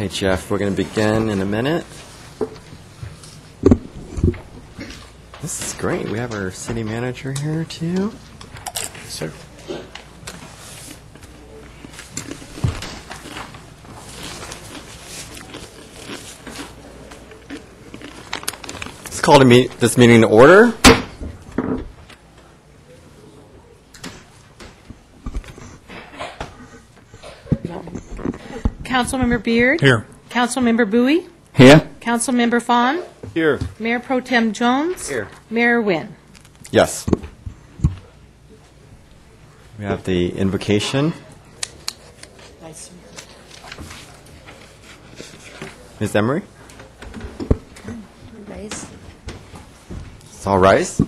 Okay, Jeff, we're going to begin in a minute. This is great. We have our city manager here, too. Yes, sir. Let's call this meeting to order. Councilmember Beard. Here. Councilmember Bowie. Here. Councilmember Fawn. Here. Mayor Pro Tem Jones. Here. Mayor Nguyen. Yes. We have the invocation. Ms. Emery? Rise. Let's all rise.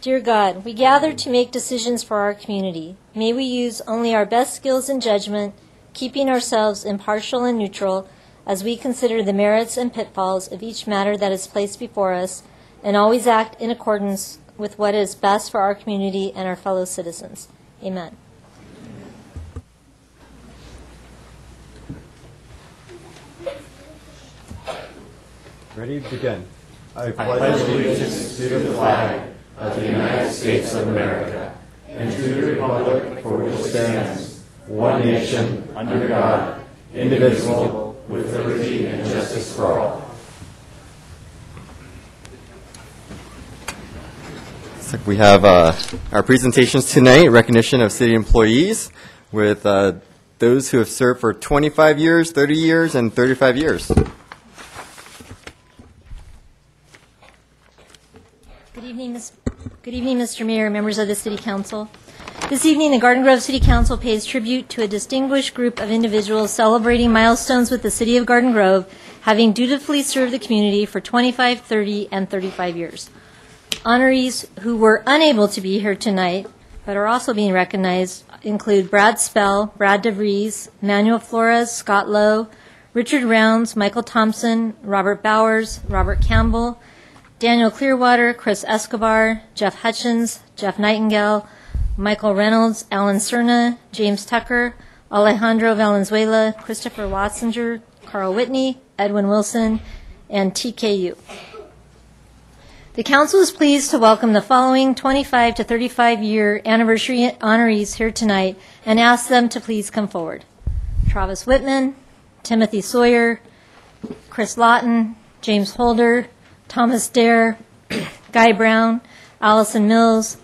Dear God, we gather to make decisions for our community. May we use only our best skills and judgment, keeping ourselves impartial and neutral as we consider the merits and pitfalls of each matter that is placed before us, and always act in accordance with what is best for our community and our fellow citizens. Amen. Ready to begin. I pledge allegiance to the flag of the United States of America and to the republic for which it stands, one nation, under God, indivisible, with liberty and justice for all. So we have our presentations tonight, recognition of city employees with those who have served for 25 years, 30 years, and 35 years. Good evening, Mr. Mayor, members of the City Council. This evening, the Garden Grove City Council pays tribute to a distinguished group of individuals celebrating milestones with the City of Garden Grove, having dutifully served the community for 25, 30, and 35 years. Honorees who were unable to be here tonight, but are also being recognized, include Brad Spell, Brad DeVries, Manuel Flores, Scott Lowe, Richard Rounds, Michael Thompson, Robert Bowers, Robert Campbell, Daniel Clearwater, Chris Escobar, Jeff Hutchins, Jeff Nightingale, Michael Reynolds, Alan Cerna, James Tucker, Alejandro Valenzuela, Christopher Watzinger, Carl Whitney, Edwin Wilson, and TKU. The Council is pleased to welcome the following 25 to 35 year anniversary honorees here tonight and ask them to please come forward. Travis Whitman, Timothy Sawyer, Chris Lawton, James Holder, Thomas Dare, Guy Brown, Allison Mills,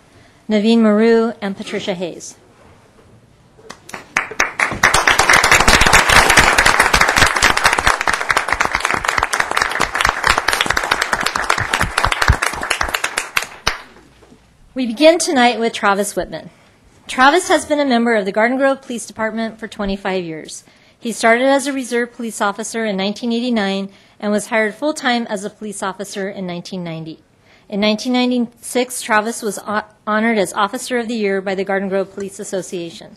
Naveen Maru, and Patricia Hayes. We begin tonight with Travis Whitman. Travis has been a member of the Garden Grove Police Department for 25 years. He started as a reserve police officer in 1989 and was hired full-time as a police officer in 1990. In 1996, Travis was honored as Officer of the Year by the Garden Grove Police Association.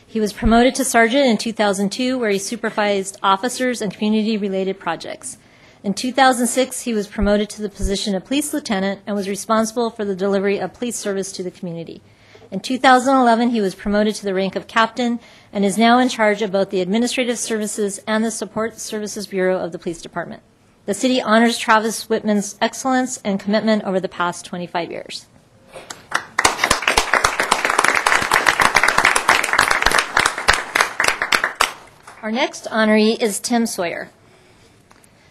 He was promoted to sergeant in 2002, where he supervised officers and community-related projects. In 2006, he was promoted to the position of police lieutenant and was responsible for the delivery of police service to the community. In 2011, he was promoted to the rank of captain and is now in charge of both the Administrative Services and the Support Services Bureau of the Police Department. The city honors Travis Whitman's excellence and commitment over the past 25 years. Our next honoree is Tim Sawyer.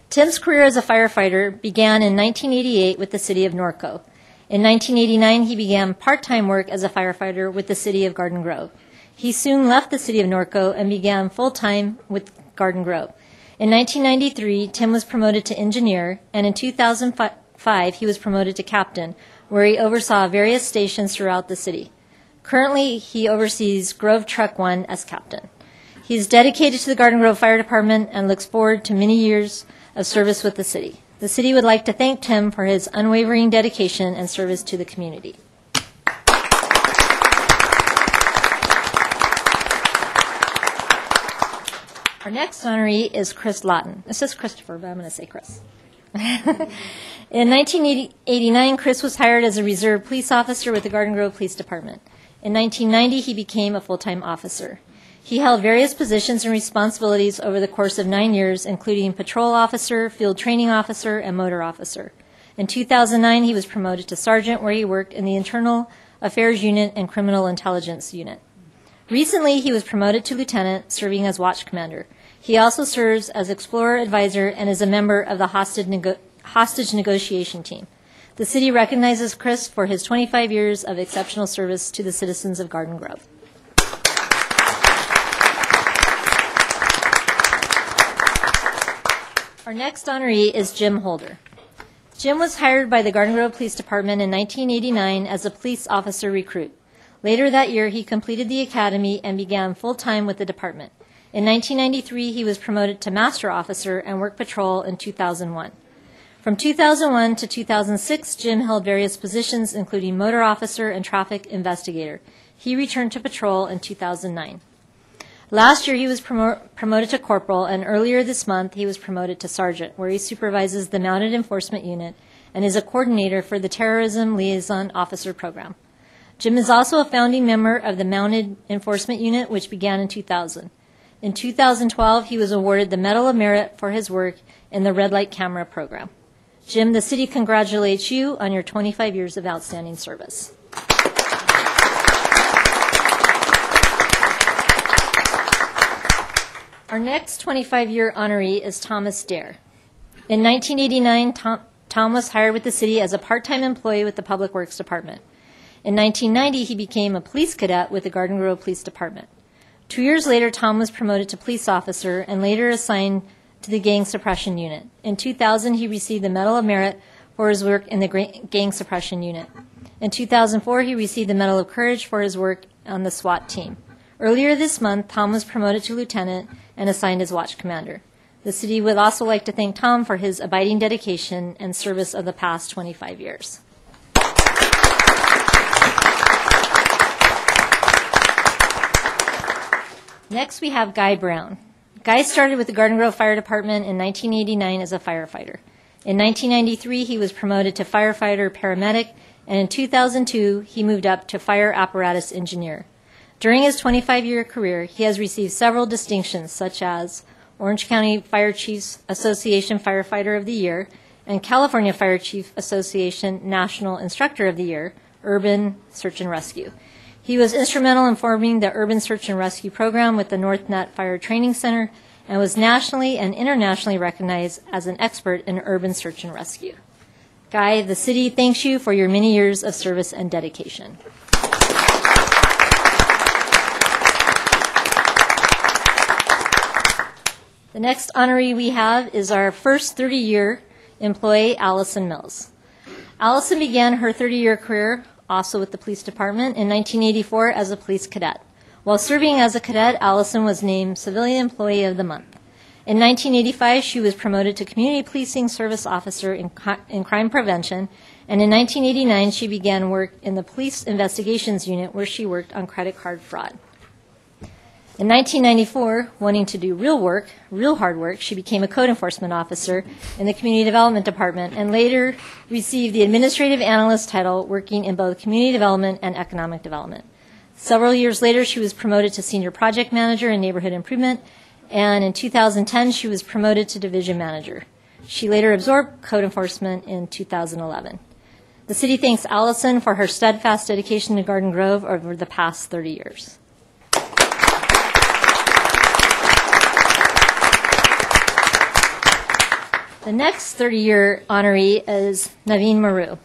Tim's career as a firefighter began in 1988 with the city of Norco. In 1989, he began part-time work as a firefighter with the city of Garden Grove. He soon left the city of Norco and began full-time with Garden Grove. In 1993, Tim was promoted to engineer, and in 2005, he was promoted to captain, where he oversaw various stations throughout the city. Currently, he oversees Grove Truck 1 as captain. He is dedicated to the Garden Grove Fire Department and looks forward to many years of service with the city. The city would like to thank Tim for his unwavering dedication and service to the community. Our next honoree is Chris Lawton. It says Christopher, but I'm going to say Chris. In 1989, Chris was hired as a reserve police officer with the Garden Grove Police Department. In 1990, he became a full-time officer. He held various positions and responsibilities over the course of 9 years, including patrol officer, field training officer, and motor officer. In 2009, he was promoted to sergeant, where he worked in the Internal Affairs Unit and Criminal Intelligence Unit. Recently, he was promoted to lieutenant, serving as watch commander. He also serves as explorer advisor and is a member of the hostage negotiation team. The city recognizes Chris for his 25 years of exceptional service to the citizens of Garden Grove. Our next honoree is Jim Holder. Jim was hired by the Garden Grove Police Department in 1989 as a police officer recruit. Later that year, he completed the academy and began full-time with the department. In 1993, he was promoted to master officer and worked patrol in 2001. From 2001 to 2006, Jim held various positions, including motor officer and traffic investigator. He returned to patrol in 2009. Last year, he was promoted to corporal, and earlier this month, he was promoted to sergeant, where he supervises the Mounted Enforcement Unit and is a coordinator for the Terrorism Liaison Officer Program. Jim is also a founding member of the Mounted Enforcement Unit, which began in 2000. In 2012, he was awarded the Medal of Merit for his work in the Red Light Camera Program. Jim, the city congratulates you on your 25 years of outstanding service. Our next 25-year honoree is Thomas Dare. In 1989, Tom was hired with the city as a part-time employee with the Public Works Department. In 1990, he became a police cadet with the Garden Grove Police Department. 2 years later, Tom was promoted to police officer and later assigned to the Gang Suppression Unit. In 2000, he received the Medal of Merit for his work in the Gang Suppression Unit. In 2004, he received the Medal of Courage for his work on the SWAT team. Earlier this month, Tom was promoted to lieutenant and assigned as watch commander. The city would also like to thank Tom for his abiding dedication and service of the past 25 years. Next, we have Guy Brown. Guy started with the Garden Grove Fire Department in 1989 as a firefighter. In 1993, he was promoted to firefighter paramedic, and in 2002, he moved up to fire apparatus engineer. During his 25-year career, he has received several distinctions, such as Orange County Fire Chiefs Association Firefighter of the Year and California Fire Chief Association National Instructor of the Year, Urban Search and Rescue. He was instrumental in forming the Urban Search and Rescue program with the North Nut Fire Training Center and was nationally and internationally recognized as an expert in urban search and rescue. Guy, the city thanks you for your many years of service and dedication. The next honoree we have is our first 30-year employee, Allison Mills. Allison began her 30-year career also with the police department in 1984 as a police cadet. While serving as a cadet, Allison was named Civilian Employee of the Month. In 1985, she was promoted to Community Policing Service Officer in Crime Prevention, and in 1989, she began work in the Police Investigations Unit, where she worked on credit card fraud. In 1994, wanting to do real hard work, she became a code enforcement officer in the Community Development Department and later received the administrative analyst title, working in both community development and economic development. Several years later, she was promoted to senior project manager in neighborhood improvement, and in 2010, she was promoted to division manager. She later absorbed code enforcement in 2011. The city thanks Allison for her steadfast dedication to Garden Grove over the past 30 years. The next 30-year honoree is Naveen Maru.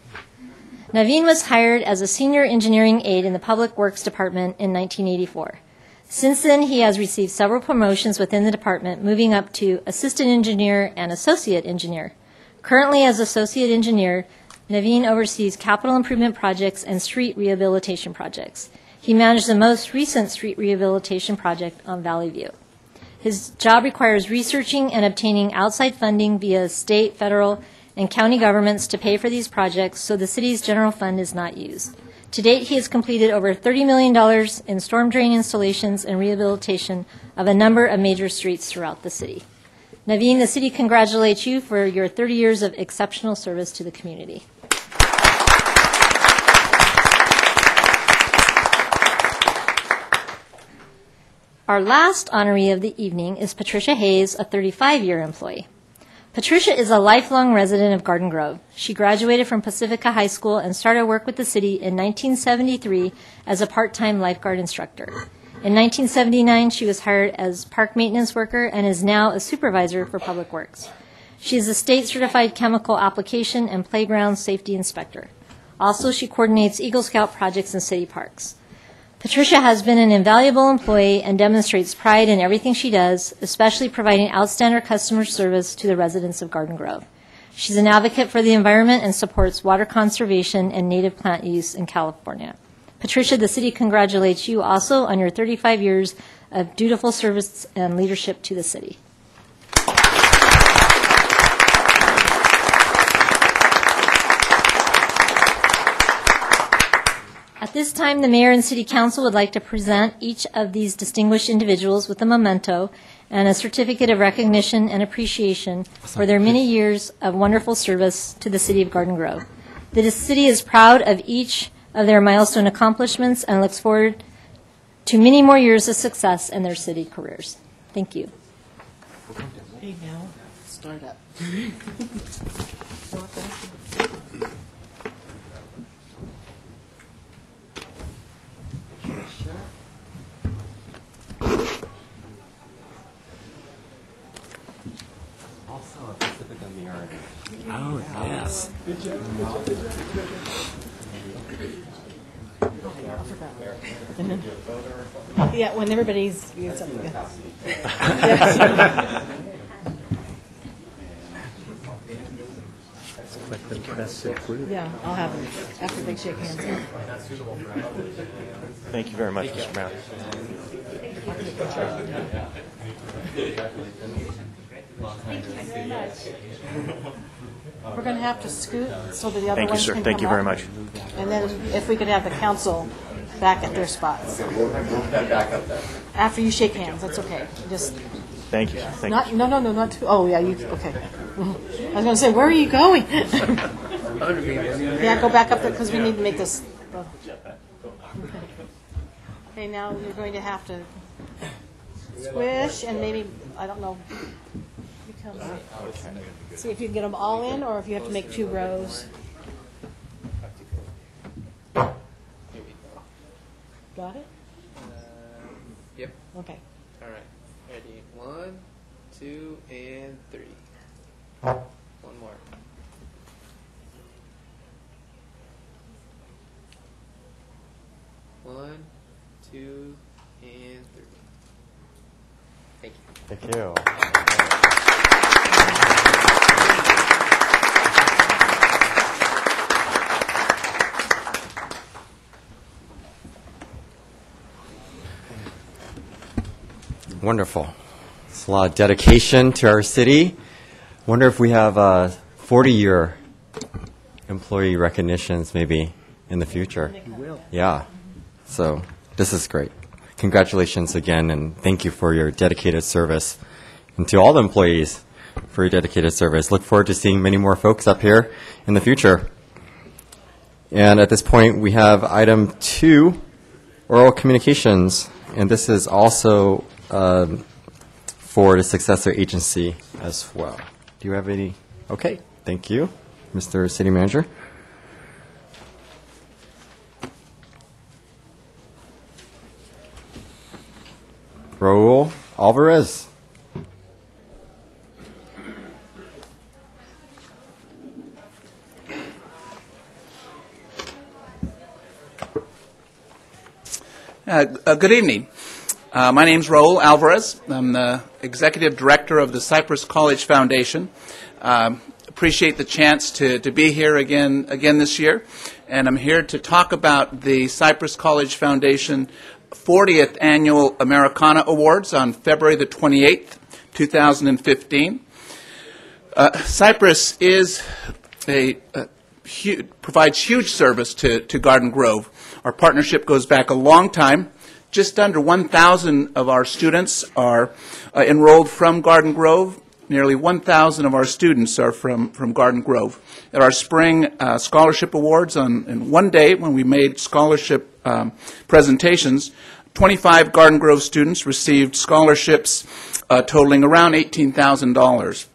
Naveen was hired as a senior engineering aide in the Public Works Department in 1984. Since then, he has received several promotions within the department, moving up to assistant engineer and associate engineer. Currently, as associate engineer, Naveen oversees capital improvement projects and street rehabilitation projects. He managed the most recent street rehabilitation project on Valley View. His job requires researching and obtaining outside funding via state, federal, and county governments to pay for these projects, so the city's general fund is not used. To date, he has completed over $30 million in storm drain installations and rehabilitation of a number of major streets throughout the city. Naveen, the city congratulates you for your 30 years of exceptional service to the community. Our last honoree of the evening is Patricia Hayes, a 35-year employee. Patricia is a lifelong resident of Garden Grove. She graduated from Pacifica High School and started work with the city in 1973 as a part-time lifeguard instructor. In 1979, she was hired as park maintenance worker and is now a supervisor for Public Works. She is a state-certified chemical application and playground safety inspector. Also, she coordinates Eagle Scout projects in city parks. Patricia has been an invaluable employee and demonstrates pride in everything she does, especially providing outstanding customer service to the residents of Garden Grove. She's an advocate for the environment and supports water conservation and native plant use in California. Patricia, the city congratulates you also on your 35 years of dutiful service and leadership to the city. At this time, the mayor and city council would like to present each of these distinguished individuals with a memento and a certificate of recognition and appreciation for their many years of wonderful service to the city of Garden Grove. The city is proud of each of their milestone accomplishments and looks forward to many more years of success in their city careers. Thank you. Hey, now, start up. Oh, yes. Yeah, when everybody's doing something good. Yeah, I'll have them after they shake hands. Thank you very much, Mr. Mayor. We're going to have to scoot so that the other Thank you, ones sir. can Thank come you very up. much. And then if we could have the council back at their spots. After you shake hands, that's okay. Just Thank you. Thank not you. no, not too. Oh yeah, you okay? I was going to say, where are you going? Yeah, go back up there because we need to make this. Okay, now you're going to have to squish and maybe I don't know. See if you can get them all in, or if you have to make 2 rows. Got it? Yep. Okay. All right. Ready? 1, 2, and 3. One more. One, 2, and 3. Thank you. Thank you. Wonderful. It's a lot of dedication to our city. Wonder if we have 40-year employee recognitions maybe in the future. We will. Yeah. So this is great. Congratulations again, and thank you for your dedicated service. And to all the employees for your dedicated service. Look forward to seeing many more folks up here in the future. And at this point, we have item 2, oral communications. And this is also for the Successor Agency as well. Do you have any? Okay, thank you, Mr. City Manager. Raul Alvarez. Good evening. My name is Raul Alvarez. I'm the Executive Director of the Cypress College Foundation. Appreciate the chance to be here again this year. And I'm here to talk about the Cypress College Foundation 40th Annual Americana Awards on February the 28th, 2015. Cypress is provides huge service to Garden Grove. Our partnership goes back a long time. Just under 1,000 of our students are enrolled from Garden Grove. nearly 1,000 of our students are from Garden Grove. At our spring scholarship awards in one day when we made scholarship presentations, 25 Garden Grove students received scholarships totaling around $18,000.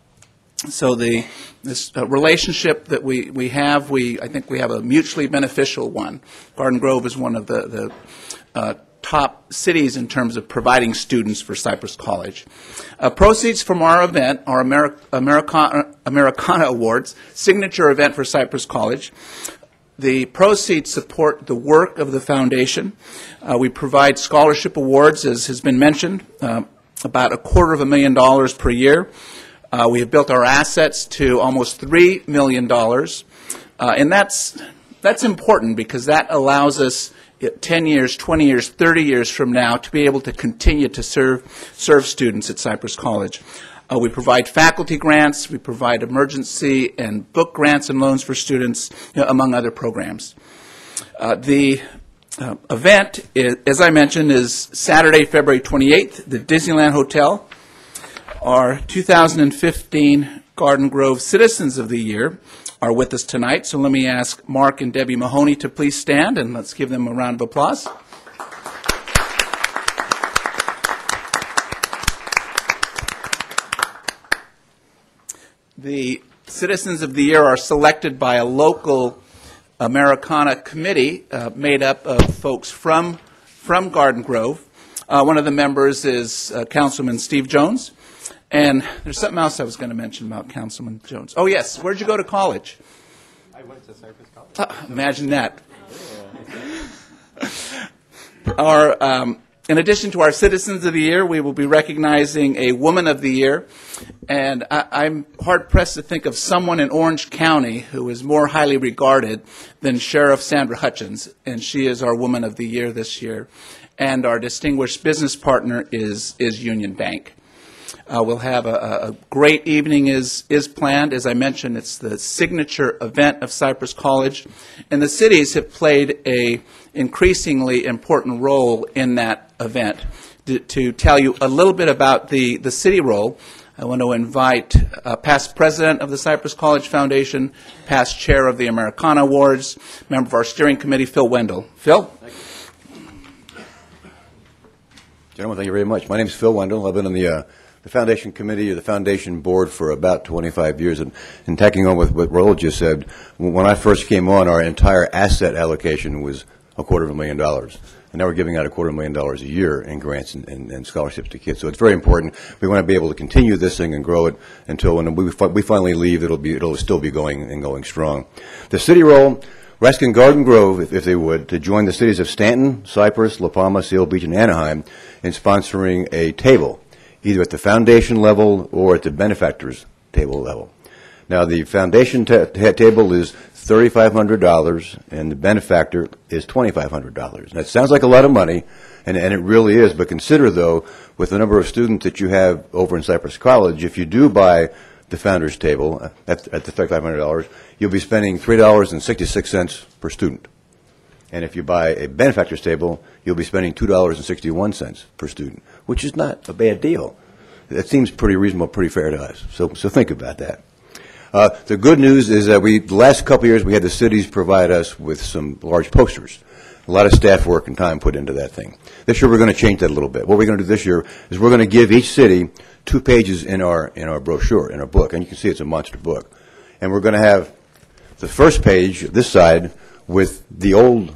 So this relationship that we have, I think we have a mutually beneficial one. Garden Grove is one of the top cities in terms of providing students for Cypress College. Proceeds from our event, our Americana Awards, signature event for Cypress College. The proceeds support the work of the foundation. We provide scholarship awards, as has been mentioned, about $250,000 per year. We have built our assets to almost $3 million, and that's important because that allows us 10 years, 20 years, 30 years from now to be able to continue to serve students at Cypress College. We provide faculty grants, we provide emergency and book grants and loans for students, among other programs. The event, as I mentioned, is Saturday, February 28th, the Disneyland Hotel. Our 2015 Garden Grove Citizens of the Year are with us tonight, so let me ask Mark and Debbie Mahoney to please stand, and let's give them a round of applause. The Citizens of the Year are selected by a local Americana committee made up of folks from Garden Grove. One of the members is Councilman Steve Jones. And there's something else I was going to mention about Councilman Jones. Oh, yes. Where'd you go to college? I went to Cypress College. Imagine that. In addition to our Citizens of the Year, we will be recognizing a Woman of the Year. And I'm hard-pressed to think of someone in Orange County who is more highly regarded than Sheriff Sandra Hutchins. And she is our Woman of the Year this year. And our distinguished business partner is Union Bank. We'll have a great evening is planned. As I mentioned, it's the signature event of Cypress College, and the cities have played a increasingly important role in that event. To tell you a little bit about the city role, I want to invite past president of the Cypress College Foundation, past chair of the Americana Awards, member of our steering committee, Phil Wendell. Phil? Gentlemen, thank you very much. My name is Phil Wendell. I've been on the foundation committee or the foundation board for about 25 years. And tacking on with what Raul just said, when I first came on, our entire asset allocation was $250,000. And now we're giving out $250,000 a year in grants and scholarships to kids. So it's very important. We want to be able to continue this thing and grow it until when we finally leave, it'll still be going and going strong. The city role, we're asking Garden Grove, if they would, to join the cities of Stanton, Cypress, La Palma, Seal Beach, and Anaheim in sponsoring a table, either at the foundation level or at the benefactors table level. Now, the foundation table is $3,500, and the benefactor is $2,500. That sounds like a lot of money, and it really is. But consider, though, with the number of students that you have over in Cypress College, if you do buy the founders table at the $3,500, you'll be spending $3.66 per student. And if you buy a benefactor's table, you'll be spending $2.61 per student, which is not a bad deal. That seems pretty reasonable, pretty fair to us. So think about that. The good news is that the last couple of years, we had the cities provide us with some large posters. A lot of staff work and time put into that thing. This year, we're going to change that a little bit. What we're going to do this year is we're going to give each city 2 pages in our brochure, in our book. And you can see it's a monster book. And we're going to have the first page, this side, with the old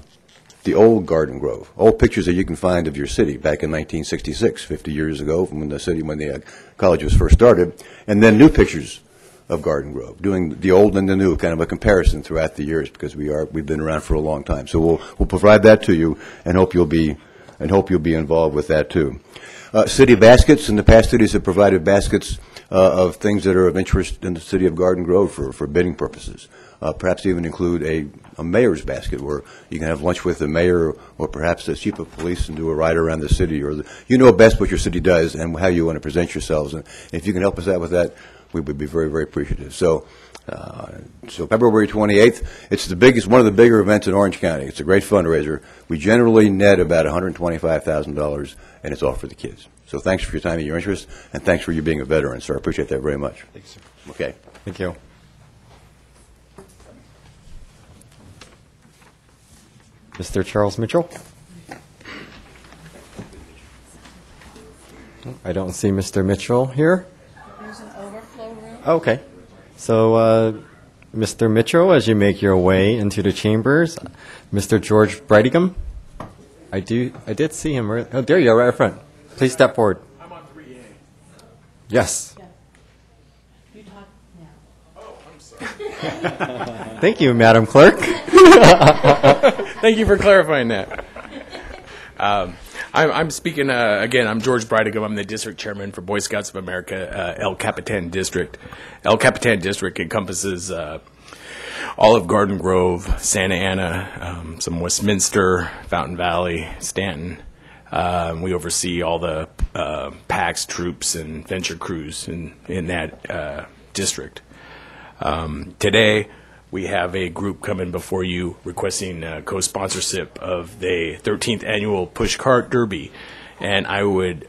old Garden Grove, old pictures that you can find of your city back in 1966, 50 years ago, from when the college was first started, and then new pictures of Garden Grove, doing the old and the new, kind of a comparison throughout the years, because we've been around for a long time. So we'll provide that to you, and hope you'll be involved with that too. City baskets. In the past, cities have provided baskets of things that are of interest in the city of Garden Grove for bidding purposes. Perhaps even include a mayor's basket where you can have lunch with the mayor or perhaps the chief of police and do a ride around the city. You know best what your city does and how you want to present yourselves. And if you can help us out with that, we would be very, very appreciative. So So February 28th, it's the biggest, one of the bigger events in Orange County. It's a great fundraiser. We generally net about $125,000, and it's all for the kids. So thanks for your time and your interest, and thanks for you being a veteran, sir. I appreciate that very much. Thanks, sir. Okay. Thank you. Mr. Charles Mitchell? I don't see Mr. Mitchell here. There's an overflow room. Okay. So, Mr. Mitchell, as you make your way into the chambers, Mr. George Breitigam, I did see him. Oh, there you are, right up front. Please step forward. I'm on 3A. Yes. You talk now. Oh, I'm sorry. Thank you, Madam Clerk. Thank you for clarifying that. I'm speaking, again, I'm George Breitigam. I'm the district chairman for Boy Scouts of America, El Capitan District. El Capitan District encompasses all of Garden Grove, Santa Ana, some Westminster, Fountain Valley, Stanton. We oversee all the PACs, troops, and venture crews in that district. Today, we have a group coming before you requesting co-sponsorship of the 13th annual Push Cart Derby, and I would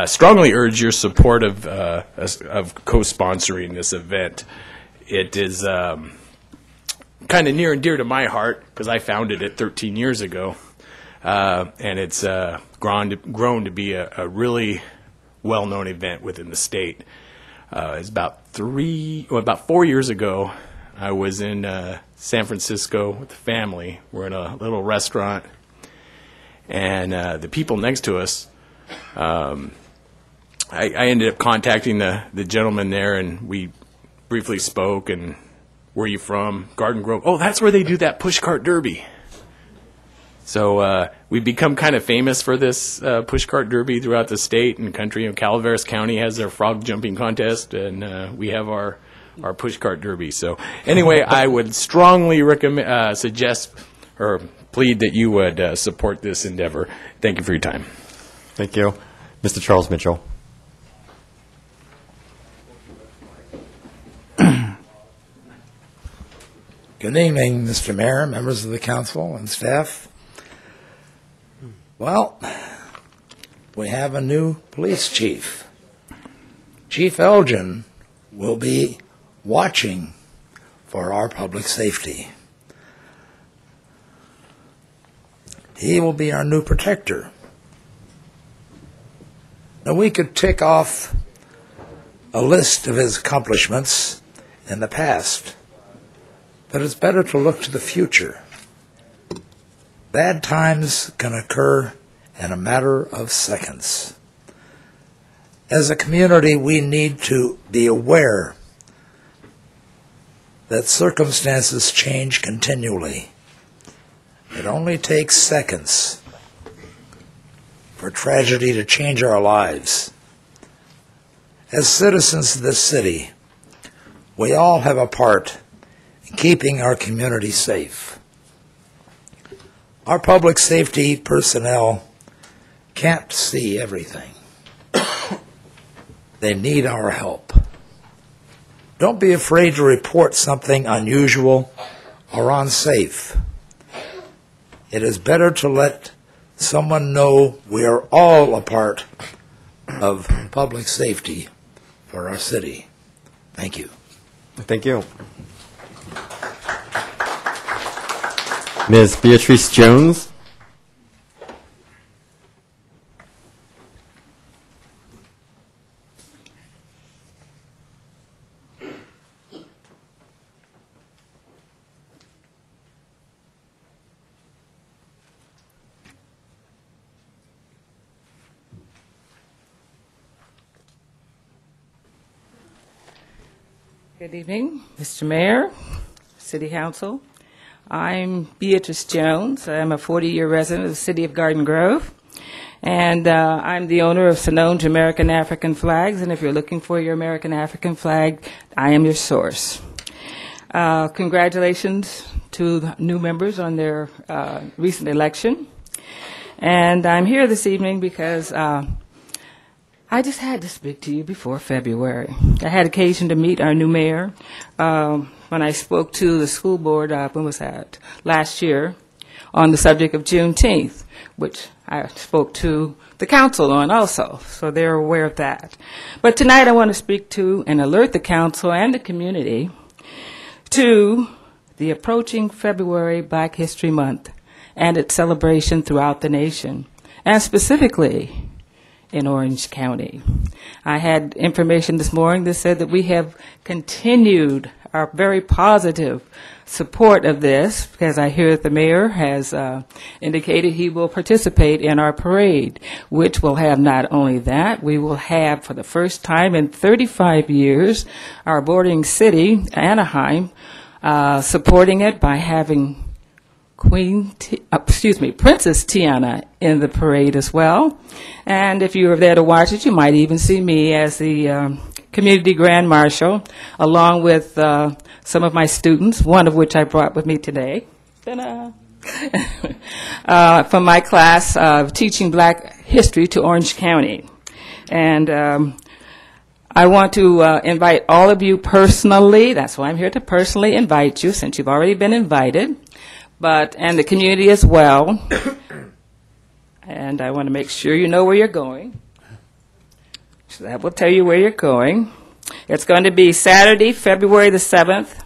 strongly urge your support of co-sponsoring this event. It is kind of near and dear to my heart because I founded it 13 years ago, and it's grown to be a really well-known event within the state. It's about 4 years ago. I was in San Francisco with the family. We're in a little restaurant, and the people next to us, I ended up contacting the gentleman there, and we briefly spoke, and where are you from? Garden Grove. Oh, that's where they do that push cart derby. So we've become kind of famous for this push cart derby throughout the state and country. Calaveras County has their frog jumping contest, and we have our push cart derby. So anyway, I would strongly recommend, suggest, or plead that you would support this endeavor. Thank you for your time. Thank you. Mr. Charles Mitchell. Good evening, Mr. Mayor, members of the council, and staff. Well, we have a new police chief. Chief Elgin will be watching for our public safety. He will be our new protector. Now, we could tick off a list of his accomplishments in the past, but it's better to look to the future. Bad times can occur in a matter of seconds. As a community, we need to be aware that circumstances change continually. It only takes seconds for tragedy to change our lives. As citizens of this city, we all have a part in keeping our community safe. Our public safety personnel can't see everything. They need our help. Don't be afraid to report something unusual or unsafe. It is better to let someone know we are all a part of public safety for our city. Thank you. Thank you. Ms. Beatrice Jones. Good evening, Mr. Mayor, City Council. I'm Beatrice Jones. I'm a 40-year resident of the city of Garden Grove, and I'm the owner of Sonone American African Flags, and if you're looking for your American African flag, I am your source. Congratulations to the new members on their recent election. And I'm here this evening because I just had to speak to you before February. I had occasion to meet our new mayor when I spoke to the school board, when was that? Last year, on the subject of Juneteenth, which I spoke to the council on also, so they're aware of that. But tonight I want to speak to and alert the council and the community to the approaching February Black History Month and its celebration throughout the nation, and specifically in Orange County. I had information this morning that said that we have continued our very positive support of this, because I hear that the mayor has indicated he will participate in our parade, which will have not only that, we will have for the first time in 35 years our bordering city, Anaheim, supporting it by having Princess Tiana in the parade as well. And if you were there to watch it, you might even see me as the Community Grand Marshal, along with some of my students, one of which I brought with me today, from my class of teaching Black history to Orange County. And I want to invite all of you personally. That's why I'm here, to personally invite you, since you've already been invited, and the community as well. And I want to make sure you know where you're going. So that will tell you where you're going. It's going to be Saturday, February the 7th,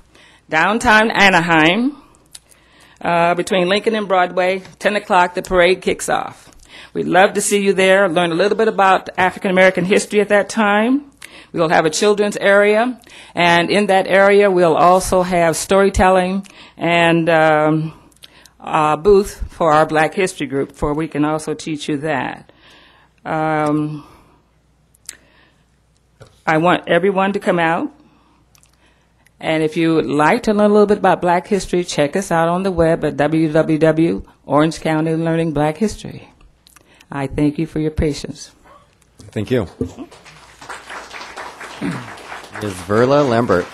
downtown Anaheim, between Lincoln and Broadway. 10 o'clock, the parade kicks off. We'd love to see you there, learn a little bit about African American history at that time. We'll have a children's area, and in that area we'll also have storytelling and a booth for our Black History group, for we can also teach you that. I want everyone to come out, and if you would like to learn a little bit about Black history, check us out on the web at www.Orange County Learning Black History. I thank you for your patience. Thank you. Ms. Verla Lambert.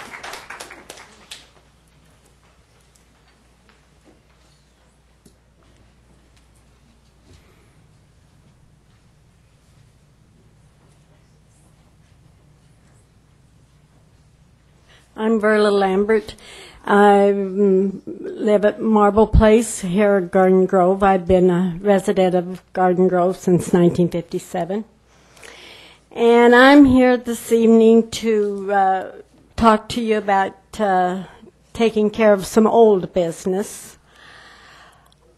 I'm Verla Lambert. I live at Marble Place here at Garden Grove. I've been a resident of Garden Grove since 1957. And I'm here this evening to talk to you about taking care of some old business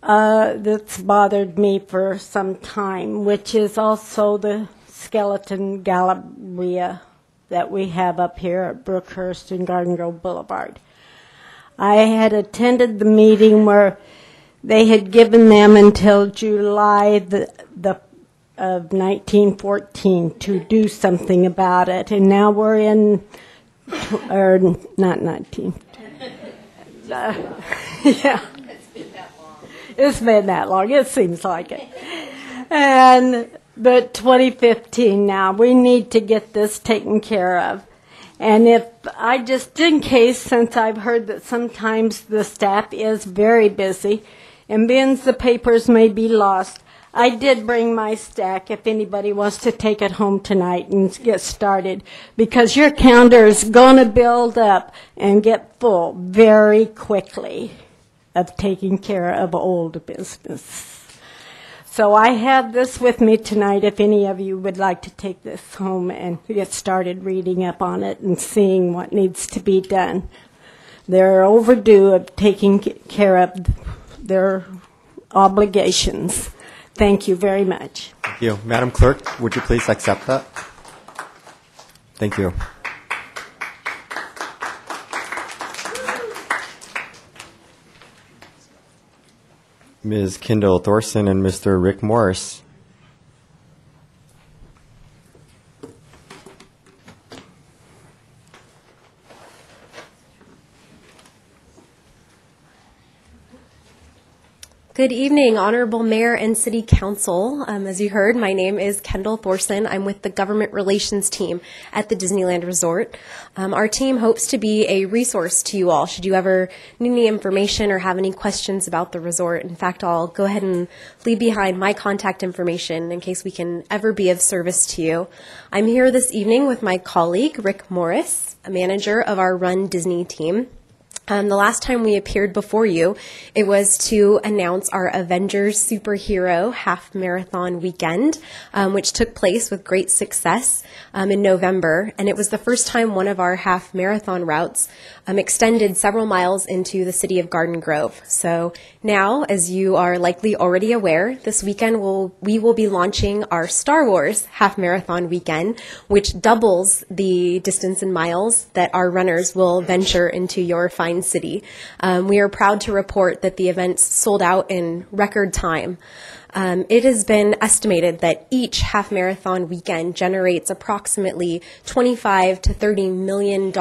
that's bothered me for some time, which is also the skeleton galleria that we have up here at Brookhurst and Garden Grove Boulevard. I had attended the meeting where they had given them until July of 1914 to do something about it, and now we're in, or not 19. Yeah. It's been that long. It seems like it. But 2015 now, we need to get this taken care of. And just in case, since I've heard that sometimes the staff is very busy, and bins the papers may be lost, I did bring my stack if anybody wants to take it home tonight and get started, because your calendar is going to build up and get full very quickly of taking care of old business. So I have this with me tonight if any of you would like to take this home and get started reading up on it and seeing what needs to be done. They're overdue of taking care of their obligations. Thank you very much. Thank you. Madam Clerk, would you please accept that? Thank you. Ms. Kendall Thorson and Mr. Rick Morris. Good evening, Honorable Mayor and City Council. As you heard, my name is Kendall Thorson. I'm with the Government Relations team at the Disneyland Resort. Our team hopes to be a resource to you all should you ever need any information or have any questions about the resort. In fact, I'll go ahead and leave behind my contact information in case we can ever be of service to you. I'm here this evening with my colleague, Rick Morris, a manager of our Run Disney team. The last time we appeared before you, it was to announce our Avengers Superhero Half Marathon Weekend, which took place with great success in November. And it was the first time one of our half marathon routes extended several miles into the city of Garden Grove. So now, as you are likely already aware, this weekend we will be launching our Star Wars Half Marathon Weekend, which doubles the distance in miles that our runners will venture into your fine city. We are proud to report that the events sold out in record time. It has been estimated that each half marathon weekend generates approximately $25 to $30 million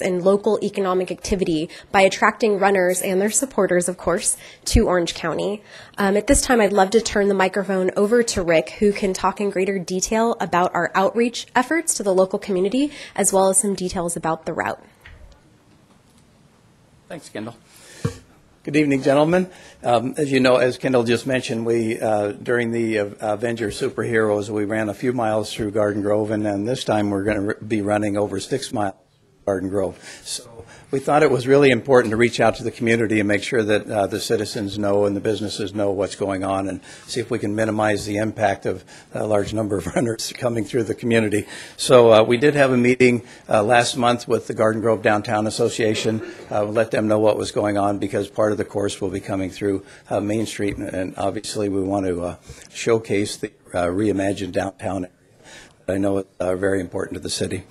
in local economic activity by attracting runners and their supporters, of course, to Orange County. At this time, I'd love to turn the microphone over to Rick, who can talk in greater detail about our outreach efforts to the local community, as well as some details about the route. Thanks, Kendall. Good evening, gentlemen. As you know, as Kendall just mentioned, we during the Avenger Superheroes, we ran a few miles through Garden Grove, and then this time we're going to be running over 6 miles through Garden Grove. So we thought it was really important to reach out to the community and make sure that the citizens know and the businesses know what's going on, and see if we can minimize the impact of a large number of runners coming through the community. So we did have a meeting last month with the Garden Grove Downtown Association. Let them know what was going on, because part of the course will be coming through Main Street, and obviously we want to showcase the reimagined downtown area. I know it's very important to the city.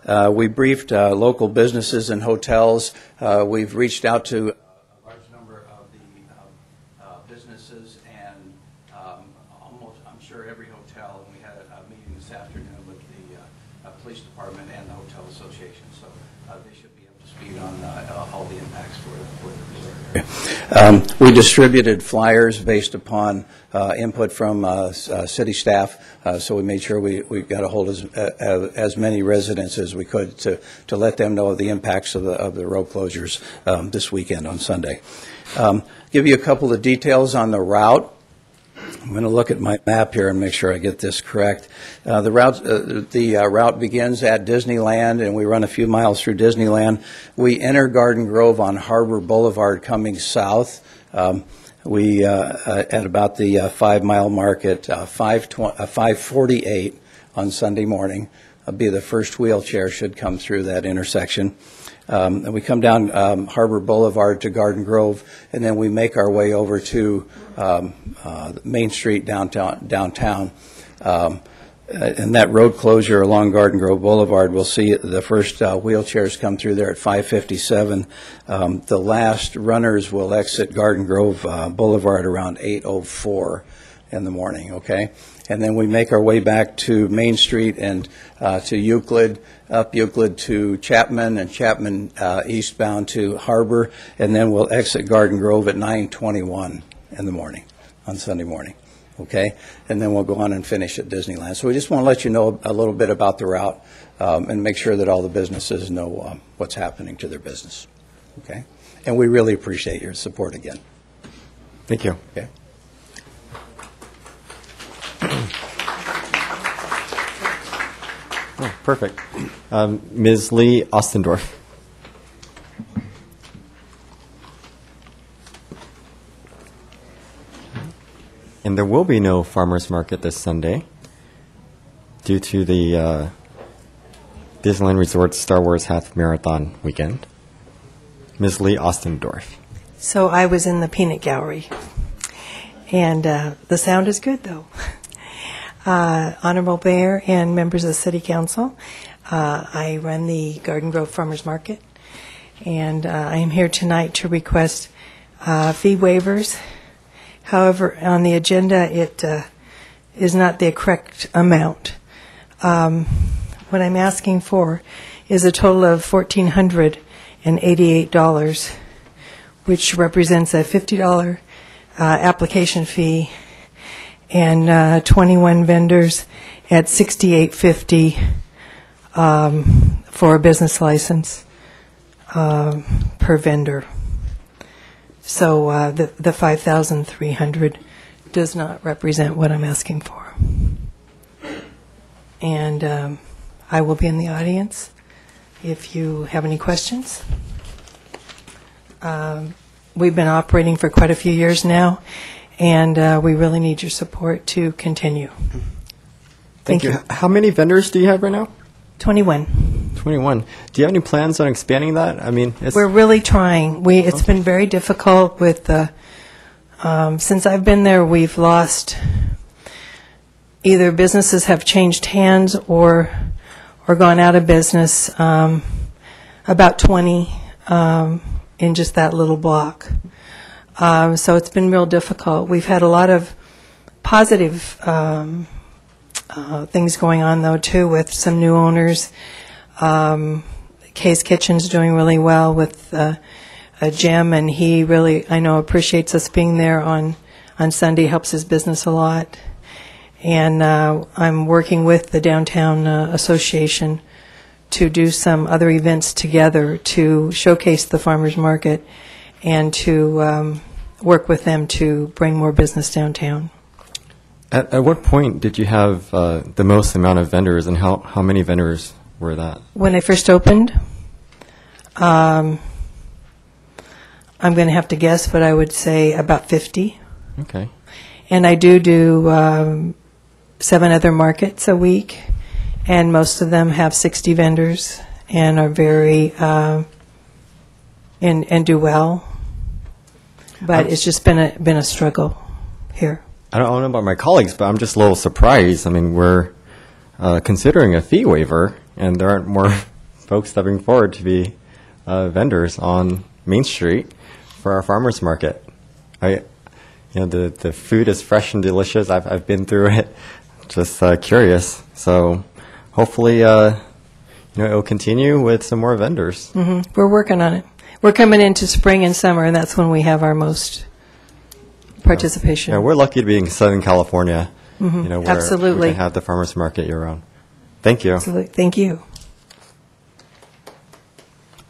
We briefed local businesses and hotels. We've reached out to a large number of the businesses and almost, I'm sure, every hotel. And we had a meeting this afternoon with the police department and the hotel association. So they should be up to speed on all the impacts for the resort. We distributed flyers based upon input from city staff. So we made sure we got a hold of as many residents as we could to let them know of the impacts of the road closures this weekend on Sunday. Give you a couple of details on the route. I'm going to look at my map here and make sure I get this correct. The route begins at Disneyland, and we run a few miles through Disneyland. We enter Garden Grove on Harbor Boulevard coming south. We at about the 5 mile mark at 5:48 on Sunday morning. Be the first wheelchair should come through that intersection. And we come down Harbor Boulevard to Garden Grove, and then we make our way over to Main Street downtown. And that road closure along Garden Grove Boulevard, we'll see the first wheelchairs come through there at 5:57. The last runners will exit Garden Grove Boulevard around 8:04 in the morning, okay? And then we make our way back to Main Street and to Euclid, up Euclid to Chapman, and Chapman eastbound to Harbor, and then we'll exit Garden Grove at 9:21 in the morning on Sunday morning. Okay, and then we'll go on and finish at Disneyland. So we just want to let you know a little bit about the route and make sure that all the businesses know what's happening to their business. Okay, and we really appreciate your support again. Thank you. Okay. Oh, perfect. Ms. Lee Ostendorf. And there will be no farmers market this Sunday due to the Disneyland Resort Star Wars Half Marathon Weekend. Ms. Lee Ostendorf. So I was in the peanut gallery, and the sound is good, though. Honorable Mayor and members of the City Council, I run the Garden Grove Farmers Market, and I am here tonight to request fee waivers. However, on the agenda, it is not the correct amount. What I'm asking for is a total of $1,488, which represents a $50 application fee, and 21 vendors at $68.50 for a business license per vendor. So the $5,300 does not represent what I'm asking for. And I will be in the audience if you have any questions. We've been operating for quite a few years now, and we really need your support to continue. Thank you. How many vendors do you have right now? 21. 21. Do you have any plans on expanding that? I mean, We're really trying. It's been very difficult with since I've been there, we've lost, either businesses have changed hands or gone out of business, about 20 in just that little block. So it's been real difficult. We've had a lot of positive things going on, though, too, with some new owners. Kay's Kitchen's doing really well with Jim, and he really, I know, appreciates us being there on Sunday, helps his business a lot. And I'm working with the Downtown Association to do some other events together to showcase the farmers market and to work with them to bring more business downtown. At what point did you have the most amount of vendors, and how many vendors were that? When I first opened, I'm going to have to guess, but I would say about 50. Okay. And I do 7 other markets a week, and most of them have 60 vendors and are very and do well. But it's just been a struggle here. I don't know about my colleagues, but I'm just a little surprised. I mean, we're considering a fee waiver, and there aren't more folks stepping forward to be vendors on Main Street for our farmers market. The food is fresh and delicious. I've been through it. Just curious. So hopefully, it'll continue with some more vendors. Mm-hmm. We're working on it. We're coming into spring and summer, and that's when we have our most participation. Yeah, we're lucky to be in Southern California. Mm-hmm. Where Absolutely. we can have the farmers market year round. Thank you. Absolutely. Thank you.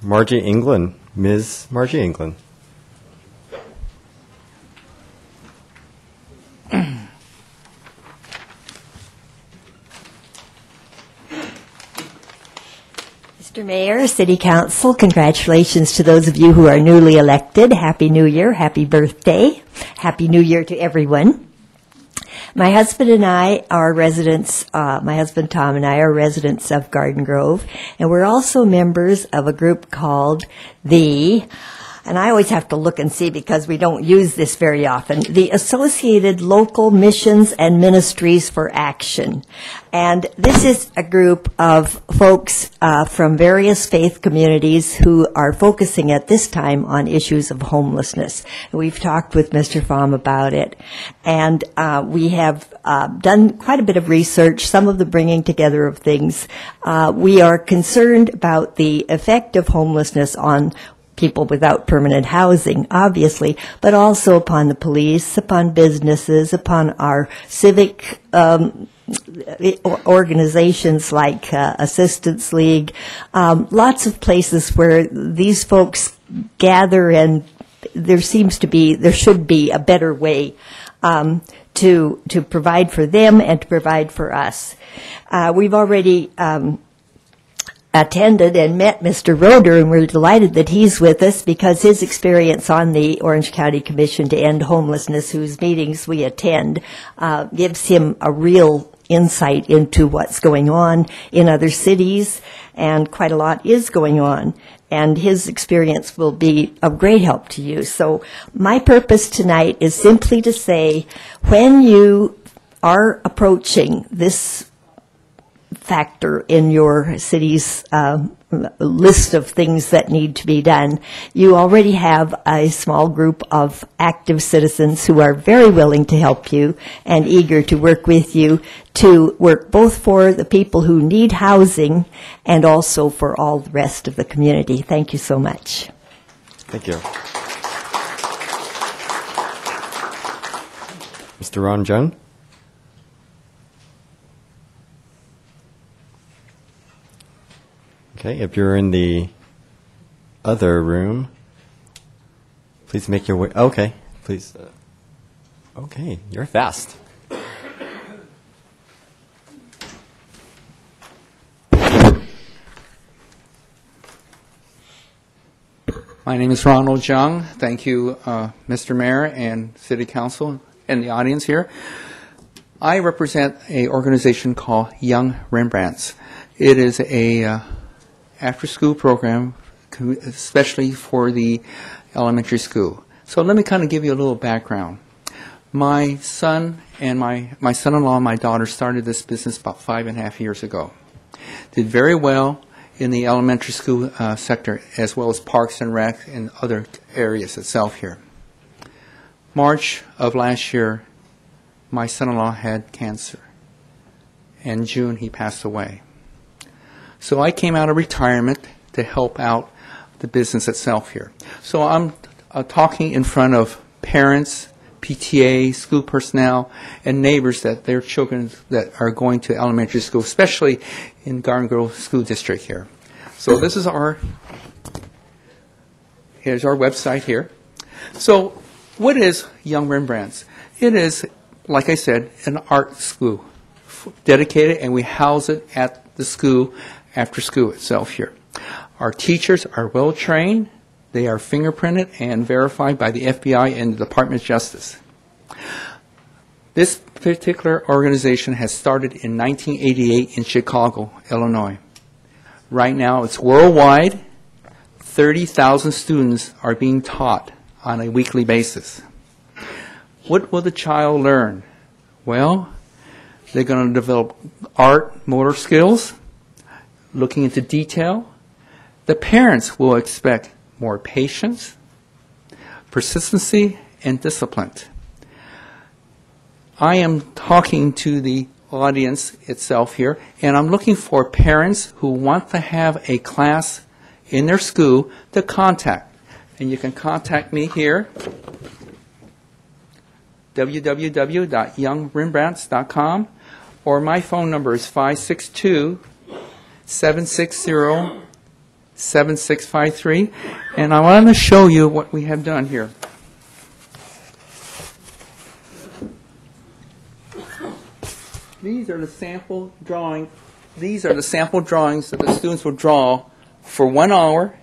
Margie England, Ms. Margie England. Mr. Mayor, City Council, congratulations to those of you who are newly elected. Happy New Year, happy birthday, happy New Year to everyone. My husband and I are residents, my husband Tom and I are residents of Garden Grove, and we're also members of a group called and I always have to look and see because we don't use this very often, the Associated Local Missions and Ministries for Action. And this is a group of folks from various faith communities who are focusing at this time on issues of homelessness. We've talked with Mr. Pham about it, and we have done quite a bit of research, some of the bringing together of things. We are concerned about the effect of homelessness on people without permanent housing, obviously, but also upon the police, upon businesses, upon our civic organizations like Assistance League, lots of places where these folks gather, and there should be a better way to provide for them and to provide for us. We've already attended and met Mr. Roeder, and we're delighted that he's with us because his experience on the Orange County Commission to End Homelessness, whose meetings we attend, gives him a real insight into what's going on in other cities, and quite a lot is going on. And his experience will be of great help to you. So my purpose tonight is simply to say, when you are approaching this factor in your city's list of things that need to be done, you already have a small group of active citizens who are very willing to help you and eager to work with you to work both for the people who need housing and also for all the rest of the community. Thank you so much. Thank you. Mr. Ron Jung? Okay, if you're in the other room, please make your way. Okay, please. Okay, you're fast. My name is Ronald Jung. Thank you, Mr. Mayor and City Council and the audience here. I represent an organization called Young Rembrandts. It is a after-school program, especially for the elementary school. So let me kind of give you a little background. My son and my son-in-law and my daughter started this business about 5.5 years ago. Did very well in the elementary school sector, as well as Parks and Rec and other areas itself here. March of last year, my son-in-law had cancer. In June, he passed away. So I came out of retirement to help out the business itself here. So I'm talking in front of parents, PTA, school personnel, and neighbors that their children that are going to elementary school, especially in Garden Grove School District here. So this is here's our website here. So what is Young Rembrandts? It is, like I said, an art school dedicated, and we house it at the school after school itself here. Our teachers are well trained. They are fingerprinted and verified by the FBI and the Department of Justice. This particular organization has started in 1988 in Chicago, Illinois. Right now it's worldwide. 30,000 students are being taught on a weekly basis. What will the child learn? Well, they're going to develop art, motor skills, looking into detail. The parents will expect more patience, persistency, and discipline. I am talking to the audience itself here, and I'm looking for parents who want to have a class in their school to contact. And you can contact me here, www.youngrembrandts.com, or my phone number is 562-760-7653, and I want to show you what we have done here. These are the sample drawings. These are the sample drawings that the students will draw for 1 hour,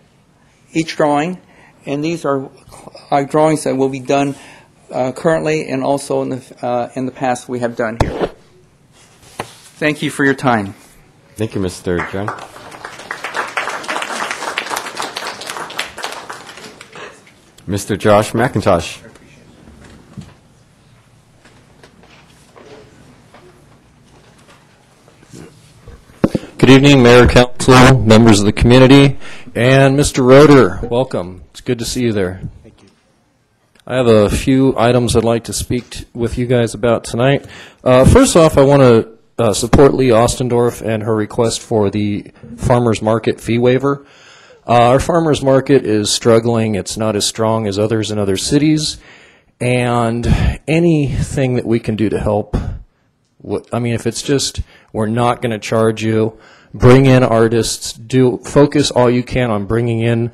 each drawing, and these are drawings that will be done currently and also in the past we have done here. Thank you for your time. Thank you, Mr. Jung. Mr. Josh McIntosh. Good evening, Mayor, Council, members of the community, and Mr. Roeder. Welcome. It's good to see you there. Thank you. I have a few items I'd like to speak with you guys about tonight. First off, I want to support Lee Ostendorf and her request for the farmers market fee waiver. Our farmers market is struggling. It's not as strong as others in other cities, and anything that we can do to help, if it's just we're not going to charge you, bring in artists, focus all you can on bringing in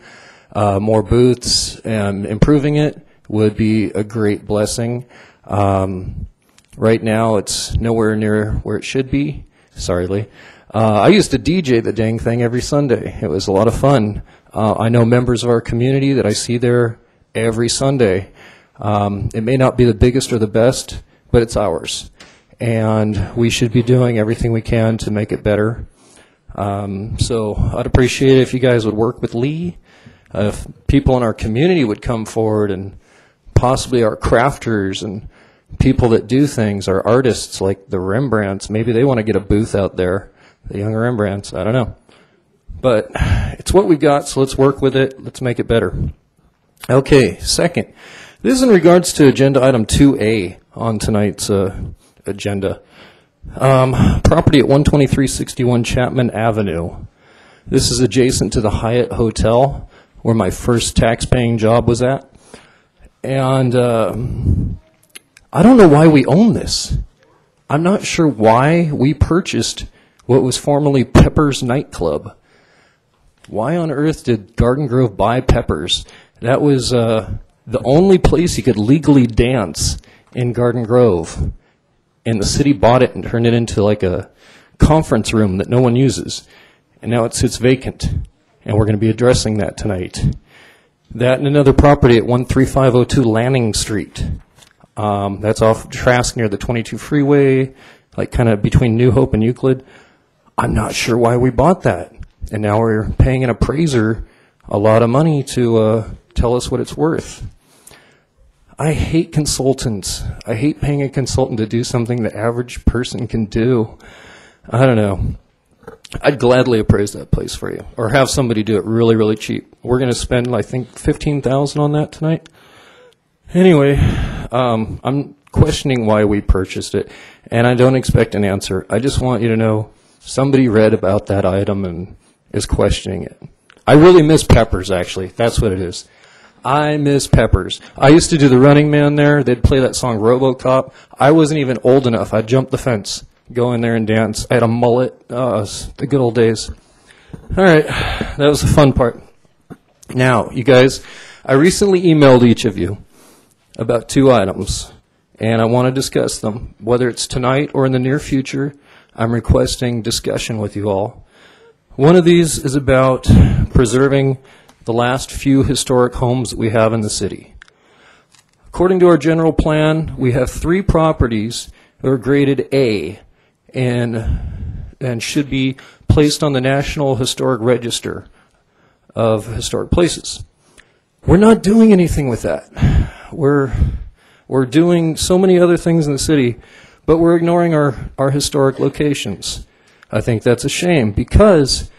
more booths and improving it would be a great blessing. Right now, it's nowhere near where it should be. Sorry, Lee. I used to DJ the dang thing every Sunday. It was a lot of fun. I know members of our community that I see there every Sunday. It may not be the biggest or the best, but it's ours. And we should be doing everything we can to make it better. So I'd appreciate it if you guys would work with Lee. If people in our community would come forward, and possibly our crafters and people that do things, our artists like the Rembrandts, maybe they want to get a booth out there, the Young Rembrandts, I don't know. But it's what we've got, so let's work with it. Let's make it better. Okay, second. This is in regards to agenda item 2A on tonight's agenda. Property at 12361 Chapman Avenue. This is adjacent to the Hyatt Hotel, where my first tax-paying job was at. And I don't know why we own this. I'm not sure why we purchased what was formerly Pepper's nightclub. Why on earth did Garden Grove buy Pepper's? That was the only place you could legally dance in Garden Grove. And the city bought it and turned it into like a conference room that no one uses. And now it sits vacant. And we're going to be addressing that tonight. That and another property at 13502 Lanning Street. That's off Trask near the 22 freeway, like kind of between New Hope and Euclid. I'm not sure why we bought that. And now we're paying an appraiser a lot of money to tell us what it's worth. I hate consultants. I hate paying a consultant to do something the average person can do. I don't know. I'd gladly appraise that place for you, or have somebody do it really, really cheap. We're going to spend, I think, $15,000 on that tonight. Anyway, I'm questioning why we purchased it, and I don't expect an answer. I just want you to know somebody read about that item and is questioning it. I really miss Pepper's, actually. That's what it is. I miss Pepper's. I used to do the Running Man there. They'd play that song RoboCop. I wasn't even old enough. I'd jump the fence, go in there and dance. I had a mullet. Oh, it was the good old days. All right, that was the fun part. Now, you guys, I recently emailed each of you about 2 items, and I want to discuss them. Whether it's tonight or in the near future, I'm requesting discussion with you all. One of these is about preserving the last few historic homes that we have in the city. According to our general plan, we have 3 properties that are graded A and should be placed on the National Historic Register of Historic Places. We're not doing anything with that. We're doing so many other things in the city, but we're ignoring our historic locations. I think that's a shame because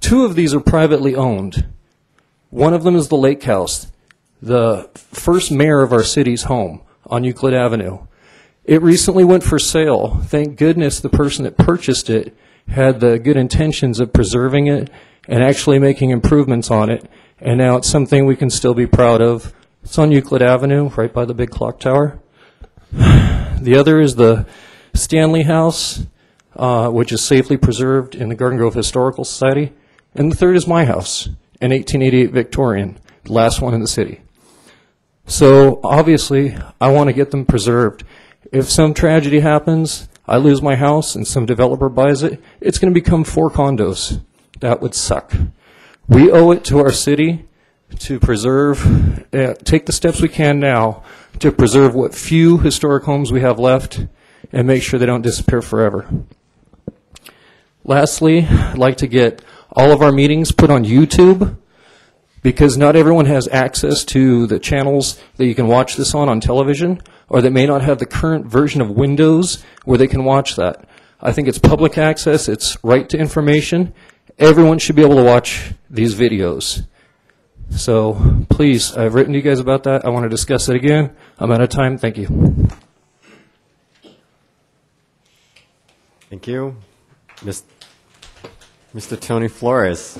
2 of these are privately owned. One of them is the Lake House, the first mayor of our city's home on Euclid Avenue. It recently went for sale. Thank goodness the person that purchased it had the good intentions of preserving it and actually making improvements on it. And now it's something we can still be proud of. It's on Euclid Avenue, right by the big clock tower. The other is the Stanley House, which is safely preserved in the Garden Grove Historical Society. And the third is my house, an 1888 Victorian, the last one in the city. So obviously, I want to get them preserved. If some tragedy happens, I lose my house and some developer buys it, it's going to become 4 condos. That would suck. We owe it to our city to preserve, take the steps we can now to preserve what few historic homes we have left and make sure they don't disappear forever. Lastly, I'd like to get all of our meetings put on YouTube because not everyone has access to the channels that you can watch this on television, or that may not have the current version of Windows where they can watch that. I think it's public access, it's right to information. Everyone should be able to watch these videos. So please, I've written to you guys about that. I want to discuss it again. I'm out of time. Thank you. Thank you. Mr. Tony Flores.